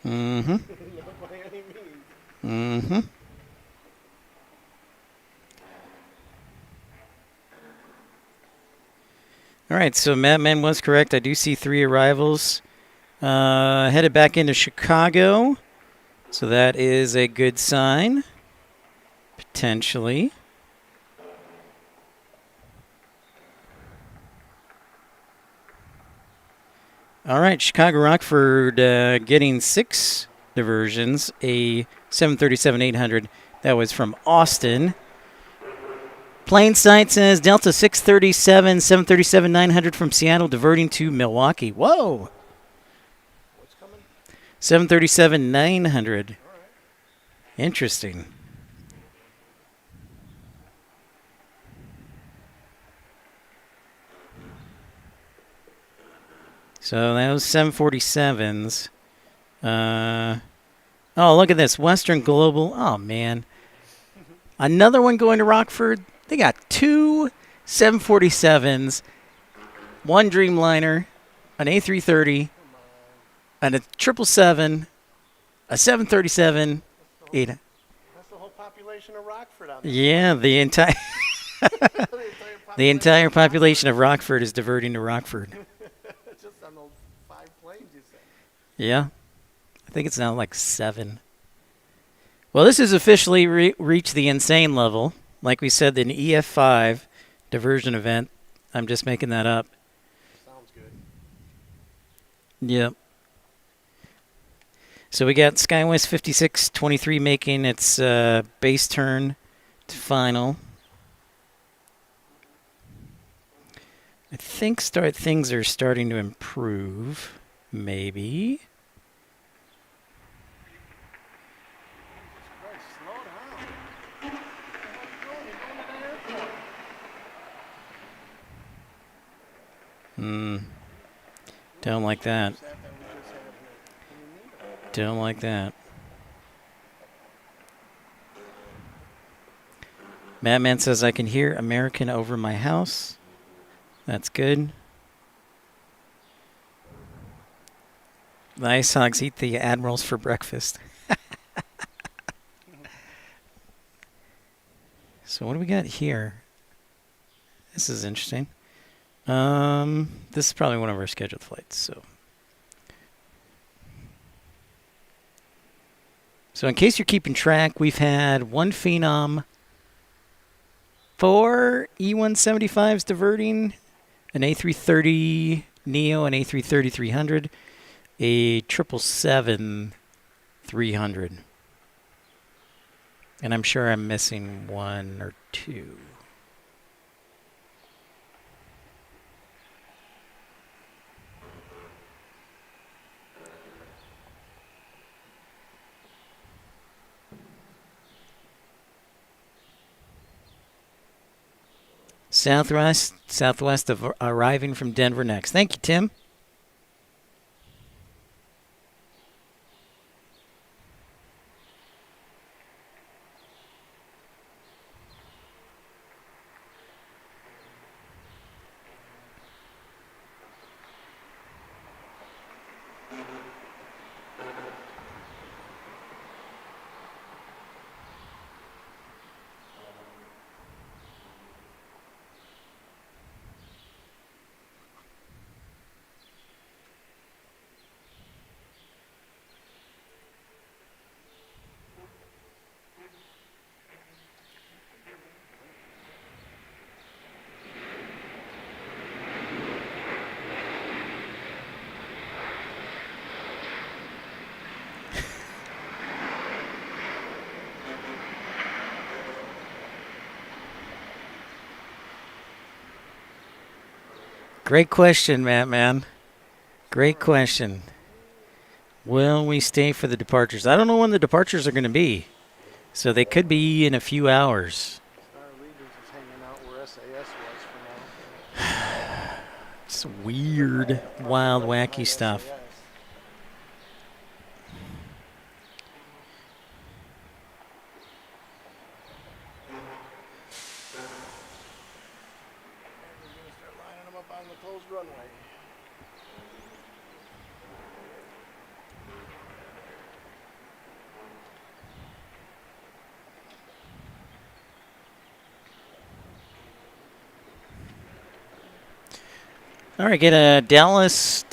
Mm-hmm. Not by any means. Mm-hmm. All right, so Madman was correct. I do see 3 arrivals. Headed back into Chicago. So that is a good sign. Potentially. All right, Chicago Rockford getting 6 diversions. A 737-800. That was from Austin. Plain sight says Delta 637, 737-900 from Seattle diverting to Milwaukee. Whoa! What's coming? 737-900. All right. Interesting. So that was 747s. Oh, look at this. Western Global. Oh, man. Another one going to Rockford. They got 2 747s, 1 Dreamliner, an A330, and a 777, a 737, 8. That's the whole population of Rockford out there. Yeah, the entire the entire population of Rockford is diverting to Rockford. Just on those 5 planes you said. Yeah, I think it's now like 7. Well, this has officially reached the insane level. Like we said, an EF5 diversion event I'm just making that up. Sounds good. Yep. So we got SkyWest 5623 making its base turn to final. I think things are starting to improve. Maybe. Christ, slow down. What the hell are you doing? You're going to the airport. Don't like that. That we just had here. Can you need them? Don't like that. Madman says I can hear American over my house. That's good. The Ice Hogs eat the Admirals for breakfast. So what do we got here? This is interesting. This is probably one of our scheduled flights. So in case you're keeping track, we've had one Phenom, 4 E175s diverting, an A330 Neo, an A330-300, a 777-300. And I'm sure I'm missing one or two. Southwest of arriving from Denver next. Thank you, Tim. Great question, Matt, man. Great question. Will we stay for the departures? I don't know when the departures are going to be. So they could be in a few hours. Star Allegiance is hanging out where SAS was for now. It's weird, wild, wacky stuff. On the closed runway. All right, get a Dallas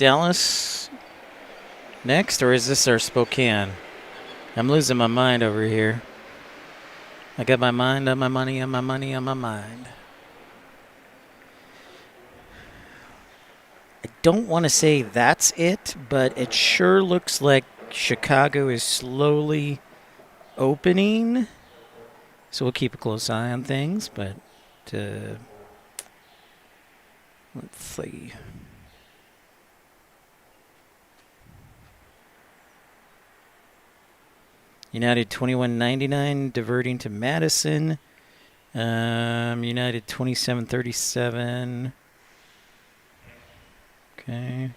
next, or is this our Spokane? I'm losing my mind over here. I got my mind on my money, on my money, on my mind. I don't want to say that's it, but it sure looks like Chicago is slowly opening. So we'll keep a close eye on things, but let's see. United 2199 diverting to Madison. United 2737. Okay.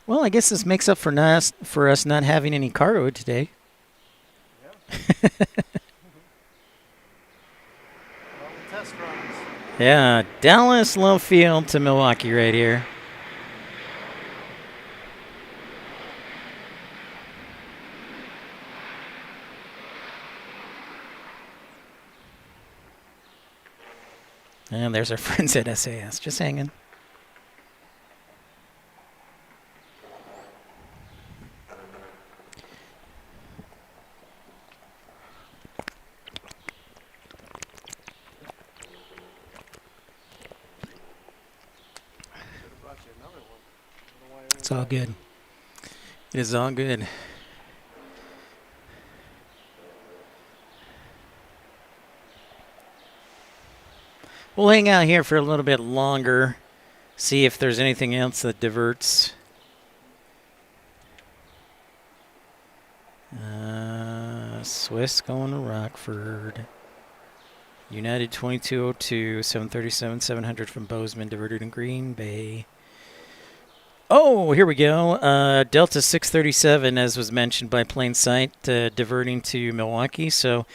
Well, I guess this makes up for us not having any cargo today. Yeah. Well, the test runs. Yeah, Dallas left field to Milwaukee right here. And there's our friends at SAS, just hanging. Should have brought you another one. I don't know why I It's only all got good. It is all good. We'll hang out here for a little bit longer, see if there's anything else that diverts. Swiss going to Rockford. United 2202, 737, 700 from Bozeman, diverted in Green Bay. Oh, here we go. Delta 637, as was mentioned by Plain Sight, diverting to Milwaukee. So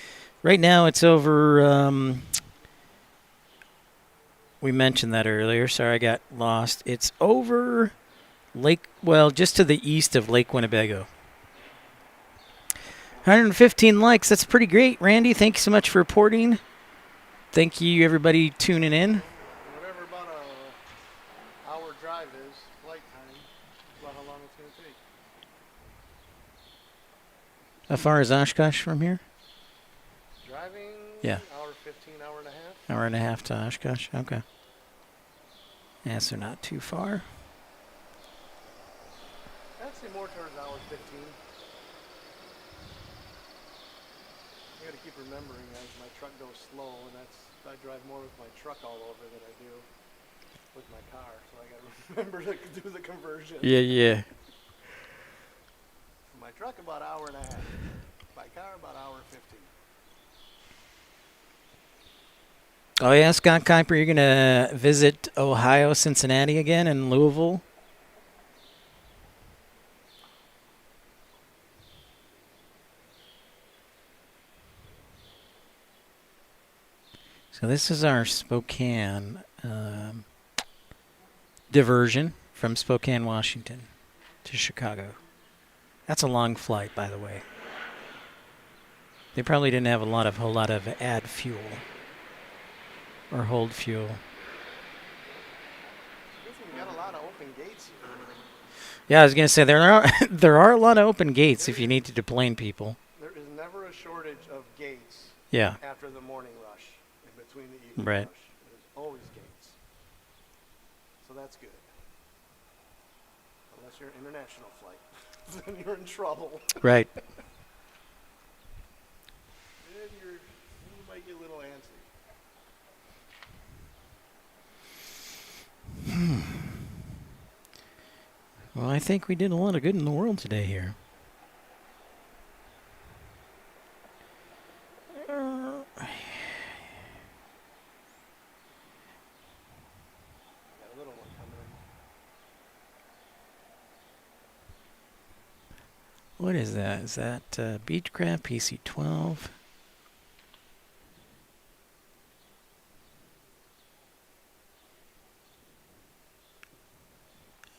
right now it's over. We mentioned that earlier. Sorry, I got lost. It's over Lake, well, just to the east of Lake Winnebago. 115 likes. That's pretty great. Randy, thank you so much for reporting. Thank you, everybody, tuning in. whatever about a hour drive is, flight time, is about how long it's going to take. How far is Oshkosh from here? Driving, Yeah. hour 15, hour and a half. Hour and a half to Oshkosh. Okay. Yeah, so not too far. I'd say more towards hour 15. I got to keep remembering as my truck goes slow, and I drive more with my truck all over than I do with my car, so I got to remember to do the conversion. Yeah. My truck about hour and a half. My car about hour 15. Oh, yeah, Scott Kuiper, you're going to visit Ohio, Cincinnati again, and Louisville? So this is our Spokane diversion from Spokane, Washington to Chicago. That's a long flight, by the way. They probably didn't have a whole lot of add fuel or hold fuel. We got a lot of open gates here. Yeah, I was going to say there are a lot of open gates if you need to deplane people. There is never a shortage of gates. Yeah. After the morning rush, in between the evening Right. rush, there's always gates. So that's good. Unless you're an international flight, then you're in trouble. Right. Then you might get a little antsy. Well, I think we did a lot of good in the world today here. Got a little one coming in. What is that? Is that Beechcraft PC-12?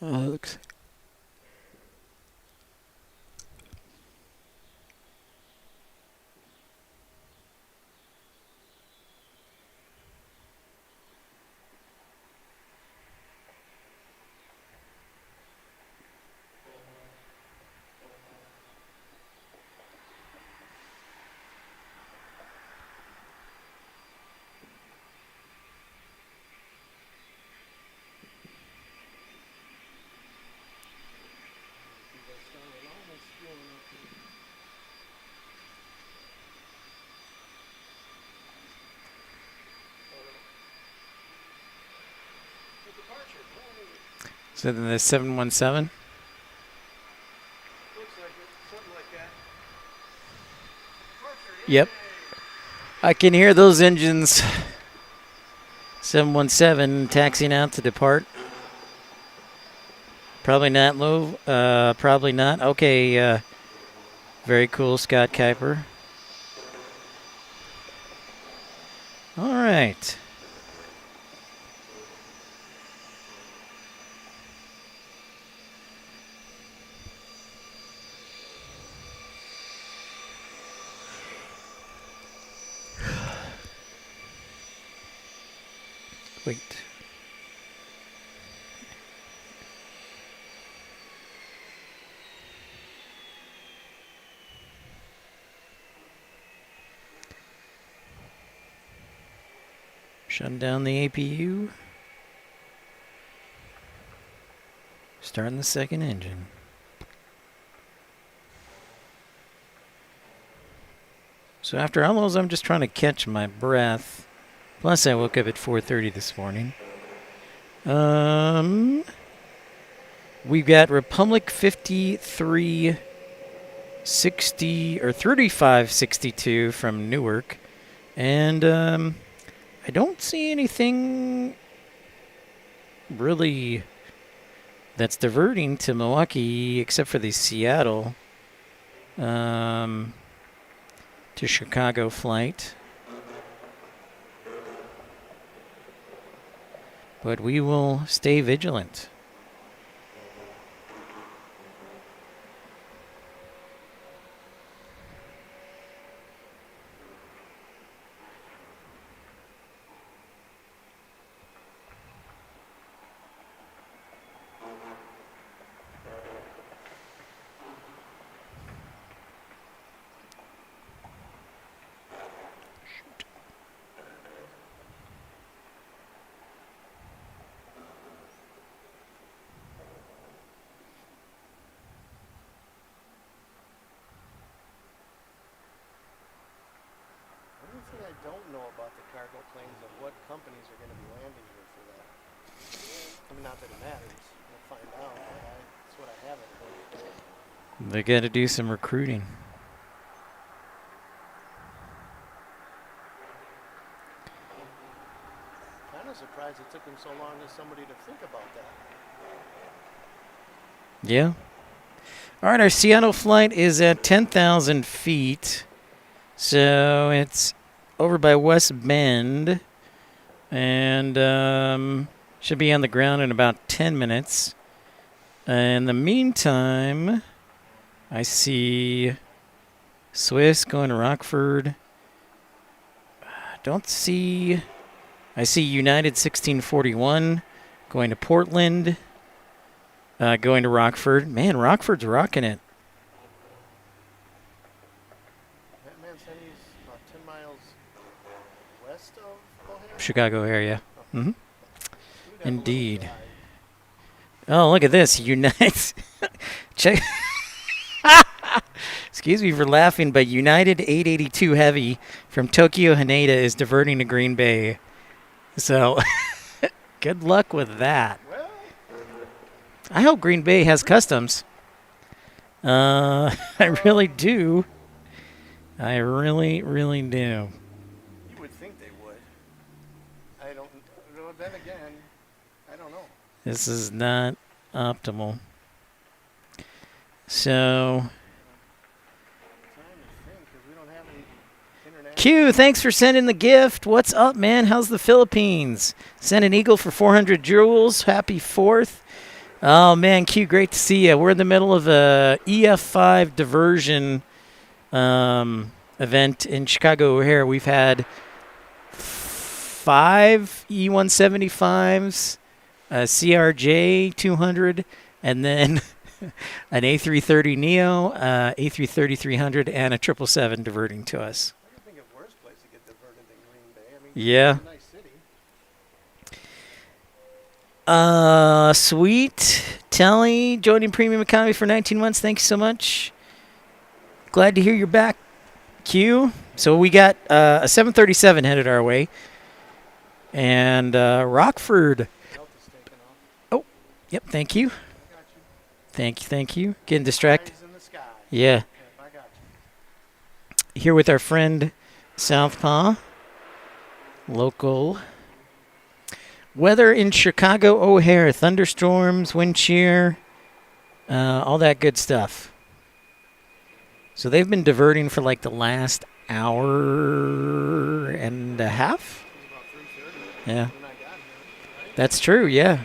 Looks. So then the 717? Looks like it, something like that. Yep. I can hear those engines. 717 taxiing out to depart. Probably not, Lou. Probably not. Okay. Very cool, Scott Kuiper. All right. Wait. Shutting down the APU. Starting the second engine. So after all those, I'm just trying to catch my breath. Plus, I woke up at 4:30 this morning. We've got Republic 5360 or 3562 from Newark, and I don't see anything really that's diverting to Milwaukee except for the Seattle to Chicago flight. But we will stay vigilant. One thing I don't know about the cargo planes of what companies are going to be landing here for that. I mean, not that it matters. We'll find out. But that's what I haven't heard. They got to do some recruiting. Kind of surprised it took them so long to somebody to think about that. Yeah. All right, our Seattle flight is at 10,000 feet. So it's over by West Bend. And should be on the ground in about 10 minutes. In the meantime, I see Swiss going to Rockford. I see United 1641 going to Portland, going to Rockford. Man, Rockford's rocking it. That man said he's about 10 miles west of O'Hare? Chicago area. Okay. Mm-hmm. We'd have a little Indeed. drive. Oh, look at this. United. Check. Excuse me for laughing, but United 882 Heavy from Tokyo Haneda is diverting to Green Bay. So, good luck with that. Well, I hope Green Bay has customs. I really do. I really, really do. you would think they would. I don't. Well, then again, I don't know. This is not optimal. So, Trying to think because we don't have any international. Q, thanks for sending the gift. What's up, man? How's the Philippines? Send an eagle for 400 joules. Happy 4th. Oh, man, Q, great to see you. We're in the middle of a EF5 diversion event in Chicago O'Hare. We've had 5 E175s, a CRJ 200, and then an A330neo, A330-300, and a 777 diverting to us. I can think of worse place to get diverted than Green Bay. I mean, Yeah. it's a nice city. Sweet. Telly, joining Premium Economy for 19 months. Thanks so much. Glad to hear you're back, Q. So we got a 737 headed our way. And Rockford. Delta's taking off. Oh, yep, thank you. I got you. Thank you. Getting distracted. Eyes in the sky. Yeah. Yep, I got you. Here with our friend Southpaw. Local. Weather in Chicago O'Hare. Thunderstorms, wind shear, all that good stuff. So they've been diverting for like the last hour and a half. It was about 3:30 Yeah, when I got here. Right? that's true. Yeah.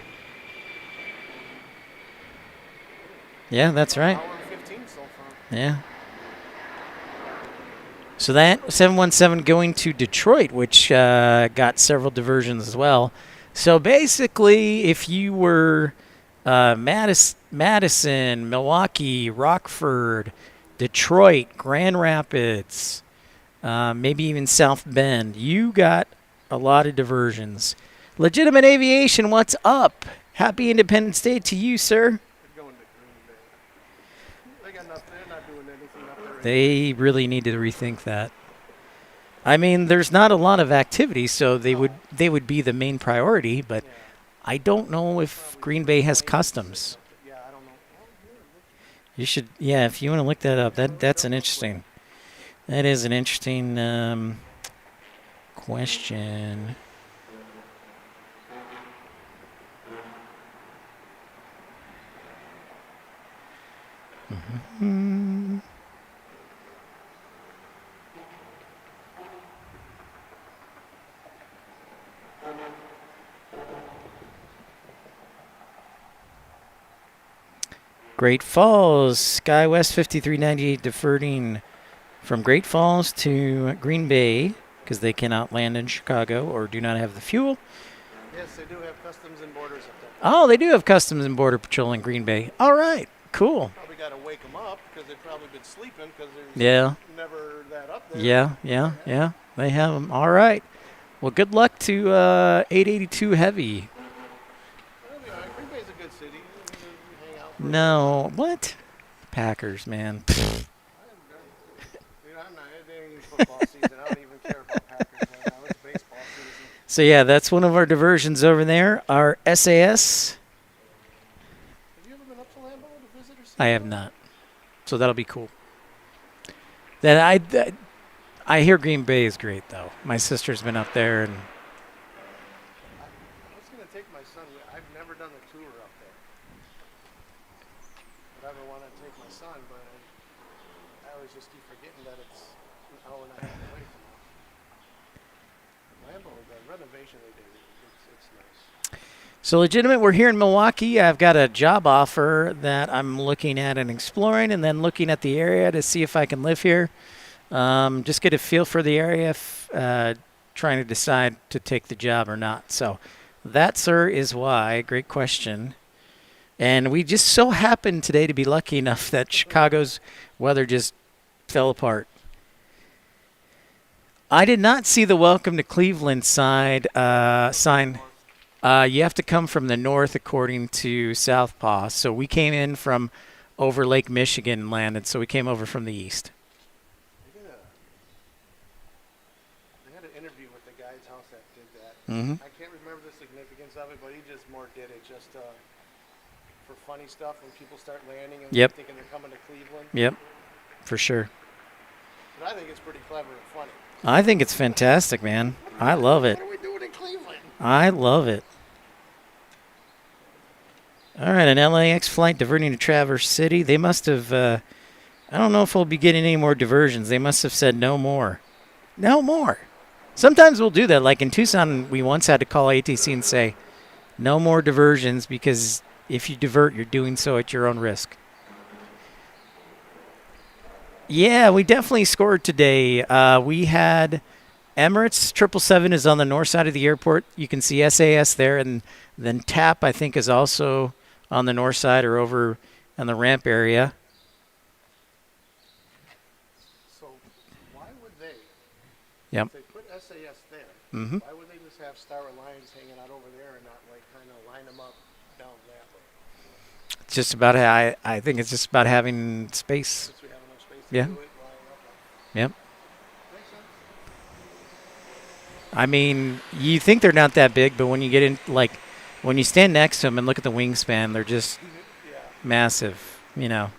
Yeah, that's right. Hour and 15 so far. Yeah. So that 717 going to Detroit, which got several diversions as well. So basically, if you were Madison, Milwaukee, Rockford, Detroit, Grand Rapids, maybe even South Bend, you got a lot of diversions. Legitimate Aviation, what's up? Happy Independence Day to you, sir. They're going to Green Bay. They got nothing. They're not doing anything up there. They really need to rethink that. I mean, there's not a lot of activity, so they would be the main priority, but Yeah. I don't know if Green Bay has customs. Yeah, I don't know. You should, yeah, if you want to look that up, that is an interesting question. Great Falls, SkyWest 5398 diverting from Great Falls to Green Bay because they cannot land in Chicago or do not have the fuel. Yes, they do have customs and borders up there. Oh, they do have Customs and Border Patrol in Green Bay. All right, cool. Probably got to wake them up because they've probably been sleeping because there's Yeah, never that up there. yeah. They have them. All right. Well, good luck to 882 Heavy. Well, you know, Green Bay's a good city. You hang out. No, what? Packers, man. You know, I'm not. It ain't even football season. I don't even care about Packers right now. It's baseball season. So yeah, that's one of our diversions over there. Our SAS. Have you ever been up to Lambeau to visit or see? I have not. So that'll be cool. I hear Green Bay is great though. My sister's been up there and I was gonna take my son. I've never done the tour up there. But I ever want to take my son, but I always just keep forgetting that it's an hour and a half away from us. Lambeau, the renovation they did, it's nice. so legitimate. We're here in Milwaukee. I've got a job offer that I'm looking at and exploring, and then looking at the area to see if I can live here. Just get a feel for the area, trying to decide to take the job or not. So that, sir, is why. Great question. And we just so happened today to be lucky enough that Chicago's weather just fell apart. I did not see the welcome to Cleveland sign. You have to come from the north according to Southpaw. So we came in from over Lake Michigan and landed. So we came over from the east. I had an interview with the guy's house that did that. Mm-hmm. I can't remember the significance of it, but he just more did it just for funny stuff when people start landing and Yep. thinking they're coming to Cleveland. Yep, for sure. But I think it's pretty clever and funny. I think it's fantastic, man. I love it. What are we doing in Cleveland? I love it. All right, an LAX flight diverting to Traverse City. They must have, I don't know if we'll be getting any more diversions. They must have said no more. No more. Sometimes we'll do that. Like in Tucson, we once had to call ATC and say, no more diversions, because if you divert, you're doing so at your own risk. Yeah, we definitely scored today. We had Emirates 777 is on the north side of the airport. You can see SAS there, and then TAP, I think, is also on the north side or over on the ramp area. So why would they, Yep. if they put SAS there, Mm-hmm. why would they just have Star Alliance hanging out over there and not like kind of line them up down that way? It's just about I think it's just about having space. Since we have enough space to Yeah. do it, line up. Yep. Makes sense. I mean, you think they're not that big, but when you get in, like, when you stand next to them and look at the wingspan, they're just Yeah. massive, you know.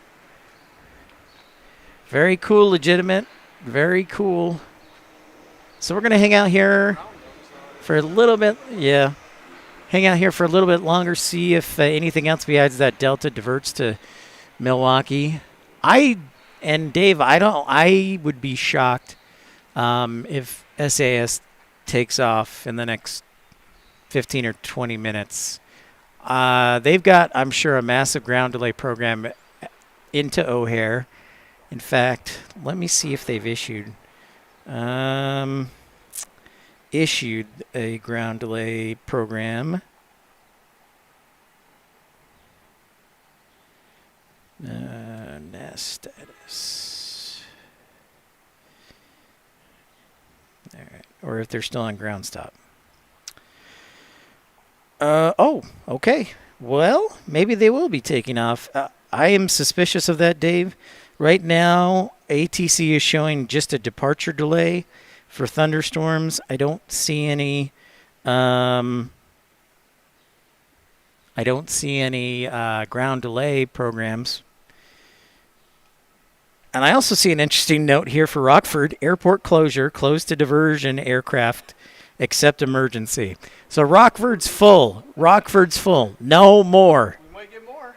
Very cool, legitimate. Very cool. So we're going to hang out here for a little bit. Yeah. Hang out here for a little bit longer, see if anything else besides that Delta diverts to Milwaukee. And Dave, I would be shocked if SAS takes off in the next 15 or 20 minutes. They've got, I'm sure, a massive ground delay program into O'Hare. In fact, let me see if they've issued. issued a ground delay program. Nest status. All right. Or if they're still on ground stop. Oh, okay. Well, maybe they will be taking off. I am suspicious of that, Dave. Right now, ATC is showing just a departure delay for thunderstorms. I don't see any. I don't see any ground delay programs. And I also see an interesting note here for Rockford: airport closure, closed to diversion aircraft, except emergency. So Rockford's full. Rockford's full. No more. We might get more.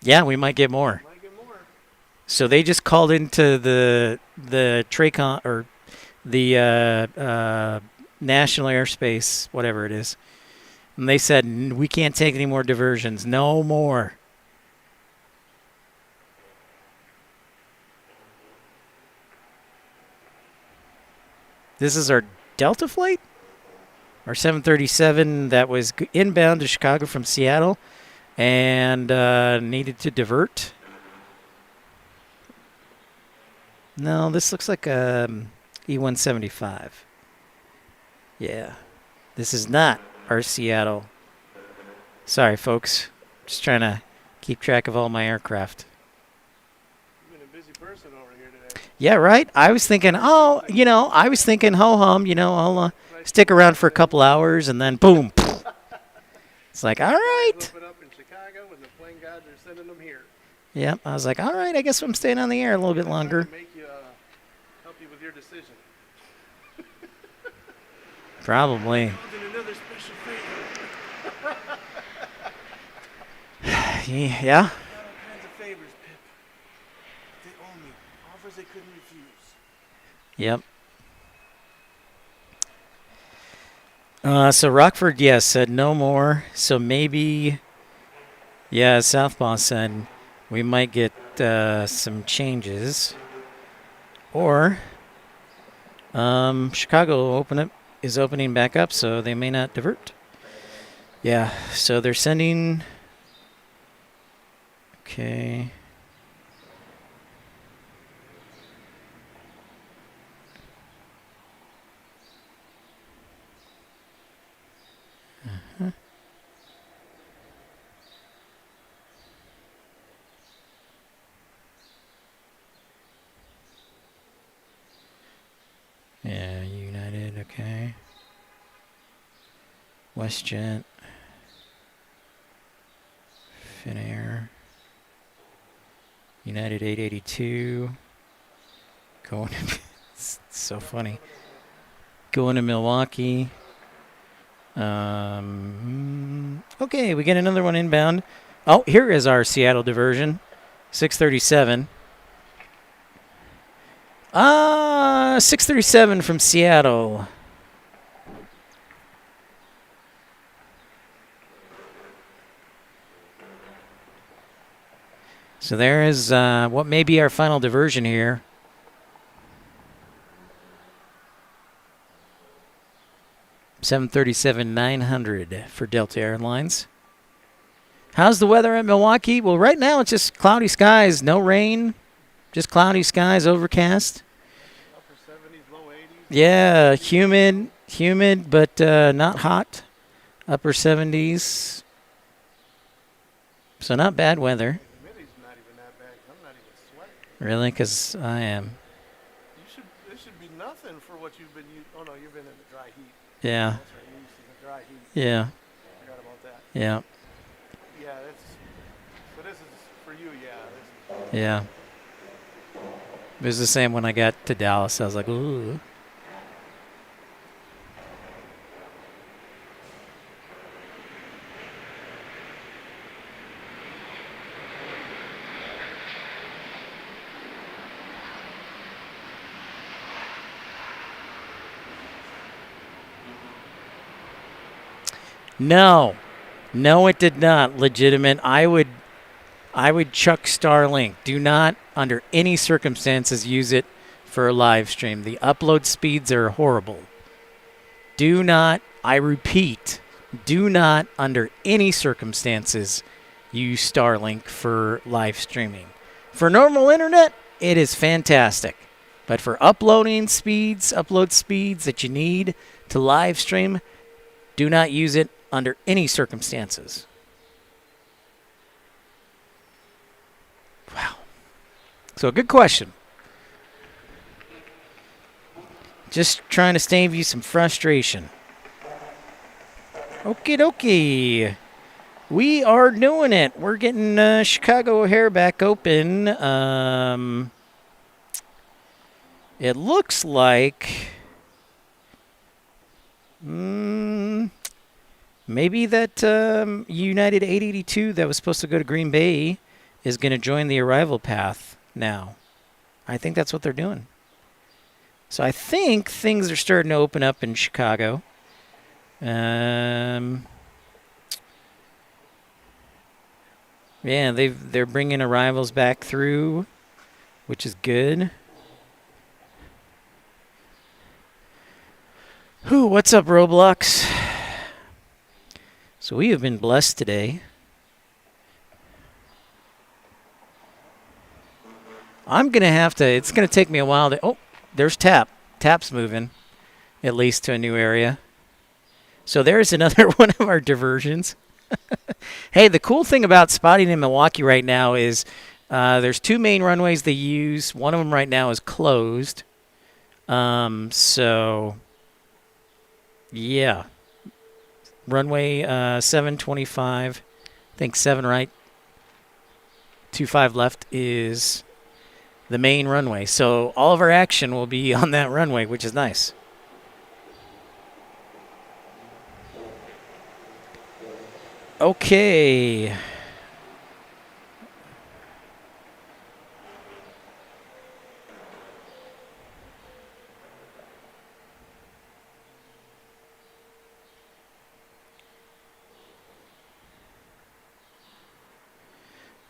Yeah, we might get more. Might get more. So they just called into the Tracon or the National Airspace, whatever it is, and they said we can't take any more diversions. No more. This is our Delta flight, our 737 that was inbound to Chicago from Seattle and needed to divert. No, this looks like E-175. Yeah. This is not our Seattle. Sorry, folks. Just trying to keep track of all my aircraft. You've been a busy person over here today. Yeah, right? I was thinking, ho-hum, I'll stick around for a couple hours and then boom. It's like, all right. Flip it up in Chicago and the plane gods are sending them here. Yep. I was like, all right, I guess I'm staying on the air a little bit longer. Make you, help you with your decision. Probably. Another special favor. Yeah. All kinds of favors, Pip. They owe me. Offers they couldn't refuse. Yep. So Rockford, yes, said no more. So maybe, yeah, Southpaw said we might get some changes. Or Chicago is opening back up, so they may not divert. Yeah, so they're sending. Okay. Yeah, United, okay. WestJet. Finnair. United 882. Going to, it's so funny. Going to Milwaukee. Okay, we get another one inbound. Oh, here is our Seattle diversion. 637. 637 from Seattle. So there is what may be our final diversion here. $737-900 for Delta Airlines. How's the weather at Milwaukee? Well, right now it's just cloudy skies, no rain, just cloudy skies, overcast. Upper 70s, low 80s. Yeah, humid, but not hot. Upper 70s. So not bad weather. Humidity's not even that bad. I'm not even sweating. Really? Because I am. This should be nothing for what you've been used. Oh no, you've been in the dry heat. Yeah. That's right, you're used to the dry heat. Yeah. Forgot about that. Yeah. Yeah, so this is for you, yeah. Yeah. It was the same when I got to Dallas. I was like, ooh. No, it did not. Legitimate. I would chuck Starlink. Do not, under any circumstances, use it for a live stream. The upload speeds are horrible. Do not, I repeat, do not under any circumstances use Starlink for live streaming. For normal internet, it is fantastic. But for upload speeds that you need to live stream, do not use it under any circumstances. Wow. So, good question. Just trying to save you some frustration. Okie dokie. We are doing it. We're getting Chicago O'Hare back open. It looks like maybe that United 882 that was supposed to go to Green Bay is going to join the arrival path now. I think that's what they're doing. So I think things are starting to open up in Chicago. Yeah, they're bringing arrivals back through, which is good. Whew, what's up, Roblox? So we have been blessed today. I'm going to have to, it's going to take me a while to, oh, there's Tap. Tap's moving, at least to a new area. So there's another one of our diversions. Hey, the cool thing about spotting in Milwaukee right now is there's 2 main runways they use. One of them right now is closed. So, yeah. Runway 725, I think 7 right, 25 left is the main runway. So all of our action will be on that runway, which is nice. Okay.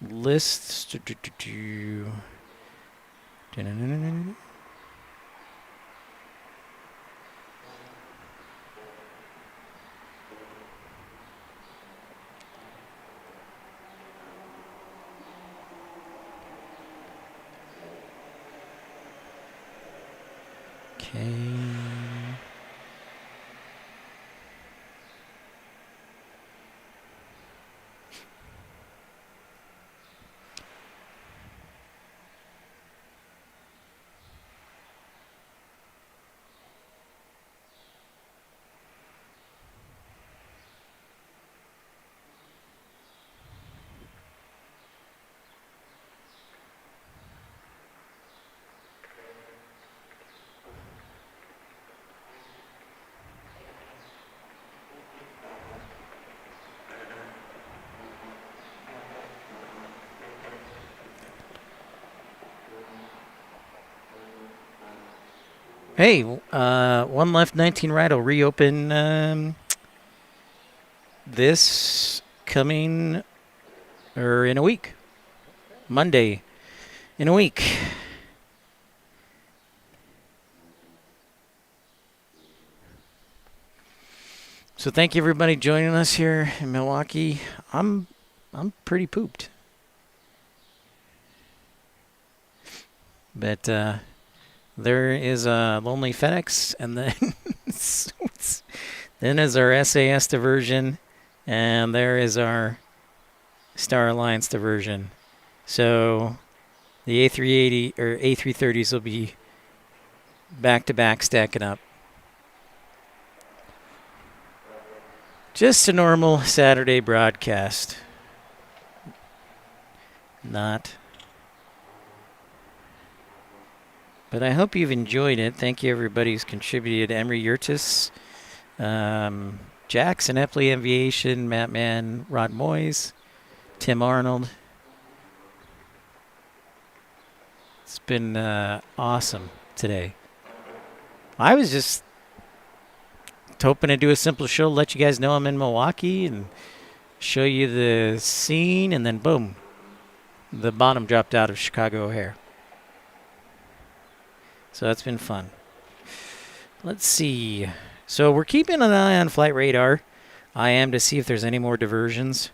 Lists. Okay. Hey, one left 19 right will reopen this coming, or in a week. Monday, in a week. So thank you everybody joining us here in Milwaukee. I'm pretty pooped. But there is a Lonely FedEx, and then then is our SAS diversion, and there is our Star Alliance diversion. So the A380 or A330s will be back to back stacking up. Just a normal Saturday broadcast. Not. But I hope you've enjoyed it. Thank you, everybody who's contributed. Emery Yurtis, Jackson Epley Aviation, Matt Mann, Rod Moyes, Tim Arnold. It's been awesome today. I was just hoping to do a simple show, let you guys know I'm in Milwaukee and show you the scene, and then boom, the bottom dropped out of Chicago O'Hare. So that's been fun. Let's see. So we're keeping an eye on flight radar. I am to see if there's any more diversions.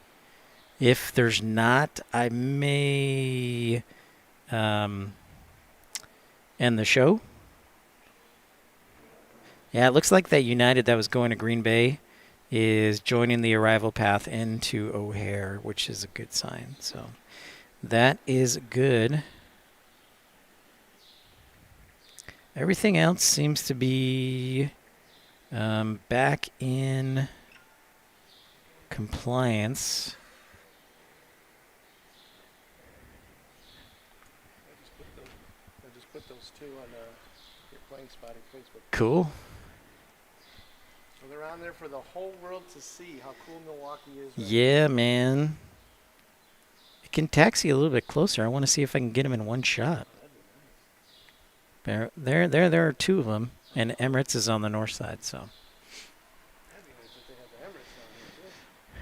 If there's not, I may end the show. Yeah, it looks like that United that was going to Green Bay is joining the arrival path into O'Hare, which is a good sign. So that is good. Everything else seems to be back in compliance. I just put those two on your plane spotting Facebook. Cool. So they're on there for the whole world to see how cool Milwaukee is. Yeah, man. It can taxi a little bit closer. I want to see if I can get them in one shot. There are two of them, and Emirates is on the north side.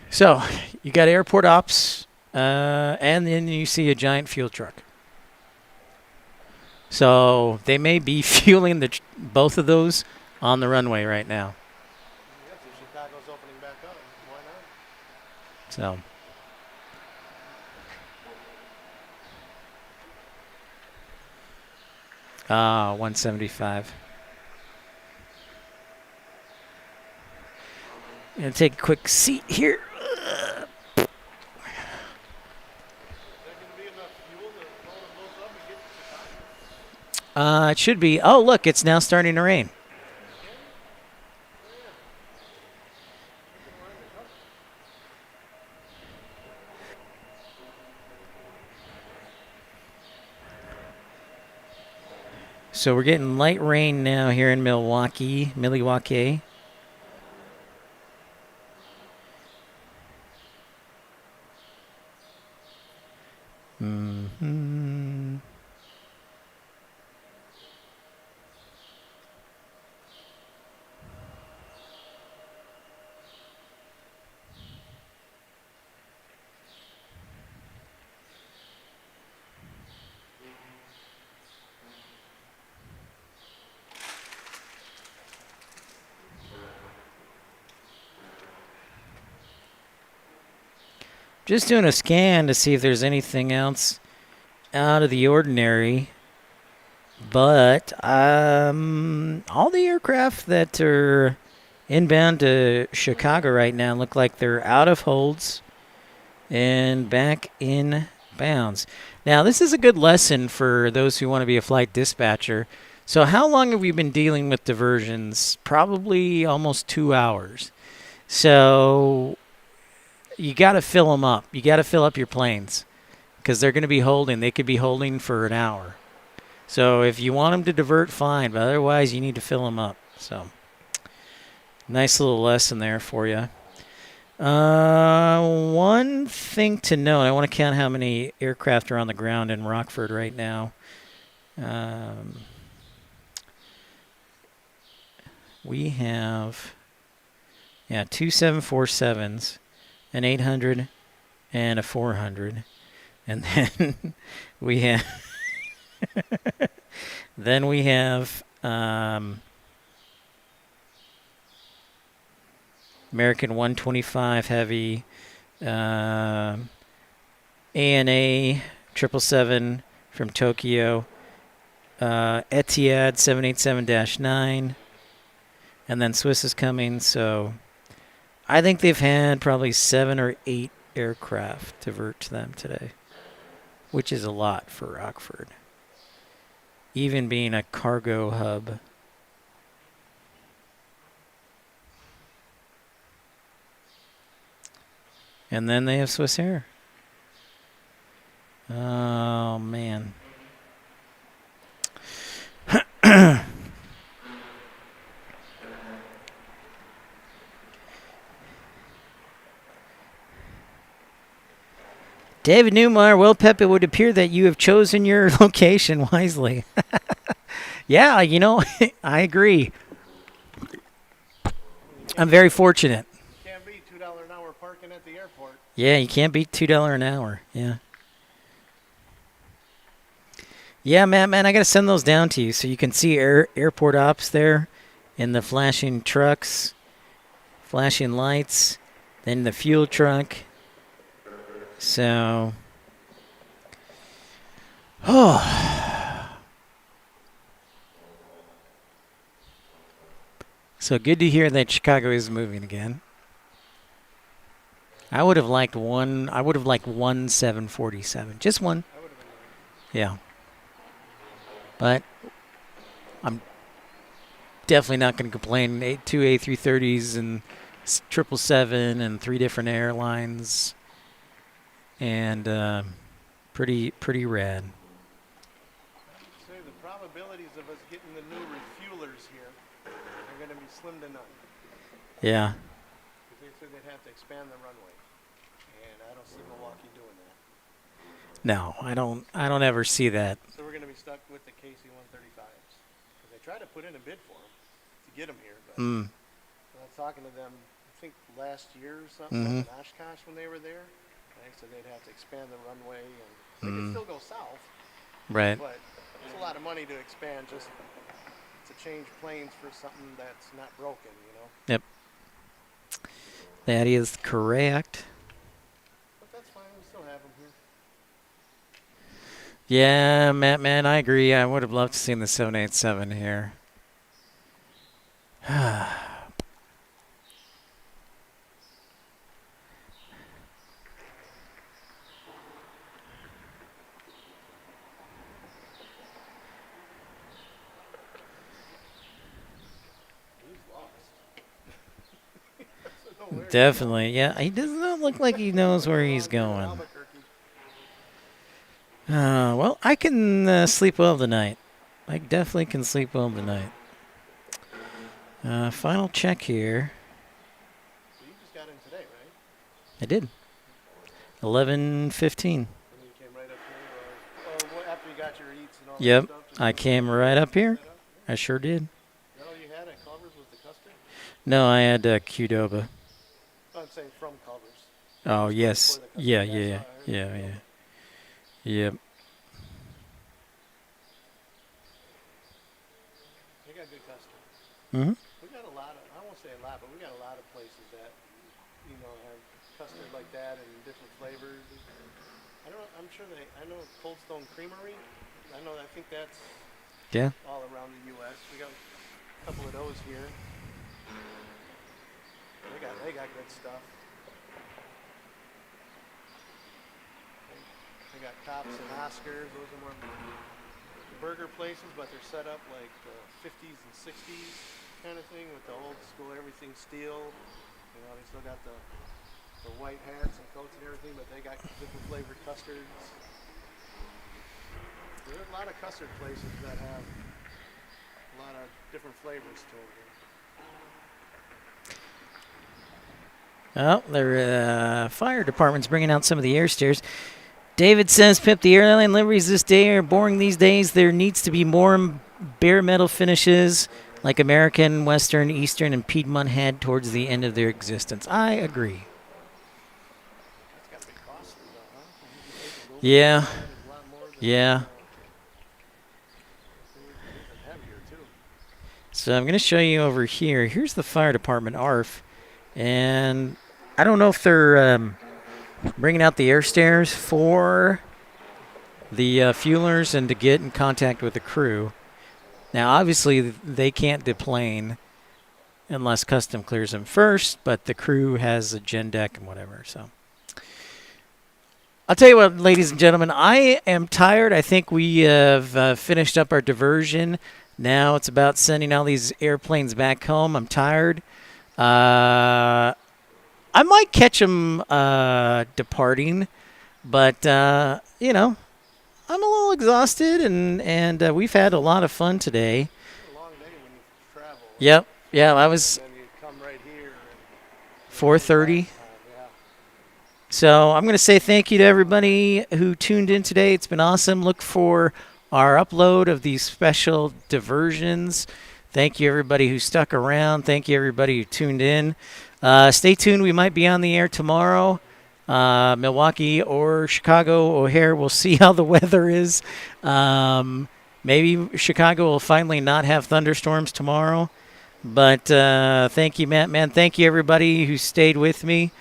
So you got airport ops, and then you see a giant fuel truck. So they may be fueling both of those on the runway right now. Yeah, so Chicago's opening back up. Why not? So. Ah, 175. Gonna take a quick seat here. It should be. Oh, look, it's now starting to rain. So we're getting light rain now here in Milwaukee. Mm-hmm. Just doing a scan to see if there's anything else out of the ordinary. But all the aircraft that are inbound to Chicago right now look like they're out of holds and back in bounds. Now, this is a good lesson for those who want to be a flight dispatcher. So how long have we been dealing with diversions? Probably almost 2 hours. So you got to fill them up. You got to fill up your planes because they're going to be holding. They could be holding for an hour. So if you want them to divert, fine. But otherwise, you need to fill them up. So nice little lesson there for you. One thing to note, I want to count how many aircraft are on the ground in Rockford right now. We have, two 747s, an 800, and a 400. And then we have... Then we have American 125 Heavy, ANA 777 from Tokyo, Etihad 787-9, and then Swiss is coming. So I think they've had probably 7 or 8 aircraft divert to them today, which is a lot for Rockford, even being a cargo hub. And then they have Swiss Air. Oh, man. David Newmeyer, well, Pep, it would appear that you have chosen your location wisely. Yeah, I agree. I'm very fortunate. Can't beat $2 an hour parking at the airport. Yeah, you can't beat $2 an hour. Yeah. Yeah, man, I got to send those down to you so you can see airport ops there and the flashing trucks, flashing lights, then the fuel truck. So, so good to hear that Chicago is moving again. I would have liked one 747. Just one. I would have been nice. Yeah. But I'm definitely not going to complain. Two A330s and 777 and 3 different airlines. And pretty rad. I'd say the probabilities of us getting the new refuelers here are going to be slim to none. Yeah. Because they said they'd have to expand the runway. And I don't see Milwaukee doing that. No, I don't ever see that. So we're going to be stuck with the KC-135s. Because they tried to put in a bid for them to get them here. But when I was talking to them, I think last year or something, in Oshkosh when they were there, they said they'd have to expand the runway. And they could still go south. Right. But it's a lot of money to expand just to change planes for something that's not broken, you know? Yep. That is correct. But that's fine. We still have them here. Yeah, Matt, man, I agree. I would have loved to see the 787 here. He's lost. Doesn't know where he's Definitely. Yeah, he does not look like he knows where he's going. going. Albuquerque. Well, I can sleep well tonight. I definitely can sleep well tonight. Final check here. So you just got in today, right? I did. 11:15. And you came right up here, or after you got your eats and all Yep, that stuff? I came right up here. Set up? I sure did. Is that all you had at Culver's was the custard? No, I had Qdoba. Oh, I'm saying from Culver's. Oh, Before yes. the custard. Yeah, That's yeah, all yeah, I heard. yeah, yeah. Yep. They got good custard. Mm-hmm. We got a lot of, I won't say a lot, but we got a lot of places that, you know, have custard like that and different flavors. I'm sure I know Cold Stone Creamery. I think that's Yeah. all around the U.S. We got a couple of those here. They got good stuff. They got Tops and Oscars. Those are more burger places, but they're set up like the 50s and 60s kind of thing with the old school, everything steel. You know, they still got the white hats and coats and everything, but they got different flavored custards. There's a lot of custard places that have a lot of different flavors to them. Oh, their fire department's bringing out some of the air stairs. David says, Pip, the airline liveries this day are boring these days. There needs to be more bare metal finishes like American, Western, Eastern, and Piedmont had towards the end of their existence. I agree. That's got to be costly though, huh? Yeah. It's a lot more than, Yeah. It's heavier too. So I'm going to show you over here. Here's the fire department ARF. And I don't know if they're bringing out the air stairs for the fuelers and to get in contact with the crew. Now, obviously, they can't deplane unless custom clears them first, but the crew has a gen deck and whatever. So I'll tell you what, ladies and gentlemen, I am tired. I think we have finished up our diversion. Now it's about sending all these airplanes back home. I'm tired. I might catch them departing, but, you know, I'm a little exhausted, and we've had a lot of fun today. It's a long day when you travel. Yep. Yeah, I was And then you come right here. 4:30. Yeah. So I'm going to say thank you to everybody who tuned in today. It's been awesome. Look for our upload of these special diversions. Thank you, everybody who stuck around. Thank you, everybody who tuned in. Stay tuned. We might be on the air tomorrow. Milwaukee or Chicago, O'Hare. We'll see how the weather is. Maybe Chicago will finally not have thunderstorms tomorrow. But thank you, Matt, man. Thank you, everybody who stayed with me.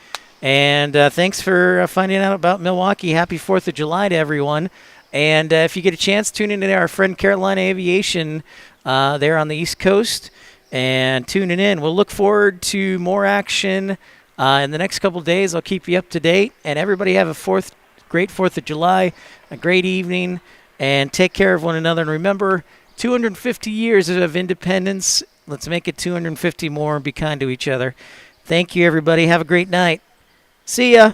And thanks for finding out about Milwaukee. Happy 4th of July to everyone. And if you get a chance, tune in to our friend Carolina Aviation there on the East Coast and tune in. We'll look forward to more action in the next couple of days. I'll keep you up to date. And everybody have a great 4th of July, a great evening, and take care of one another. And remember, 250 years of independence. Let's make it 250 more and be kind to each other. Thank you, everybody. Have a great night. See ya.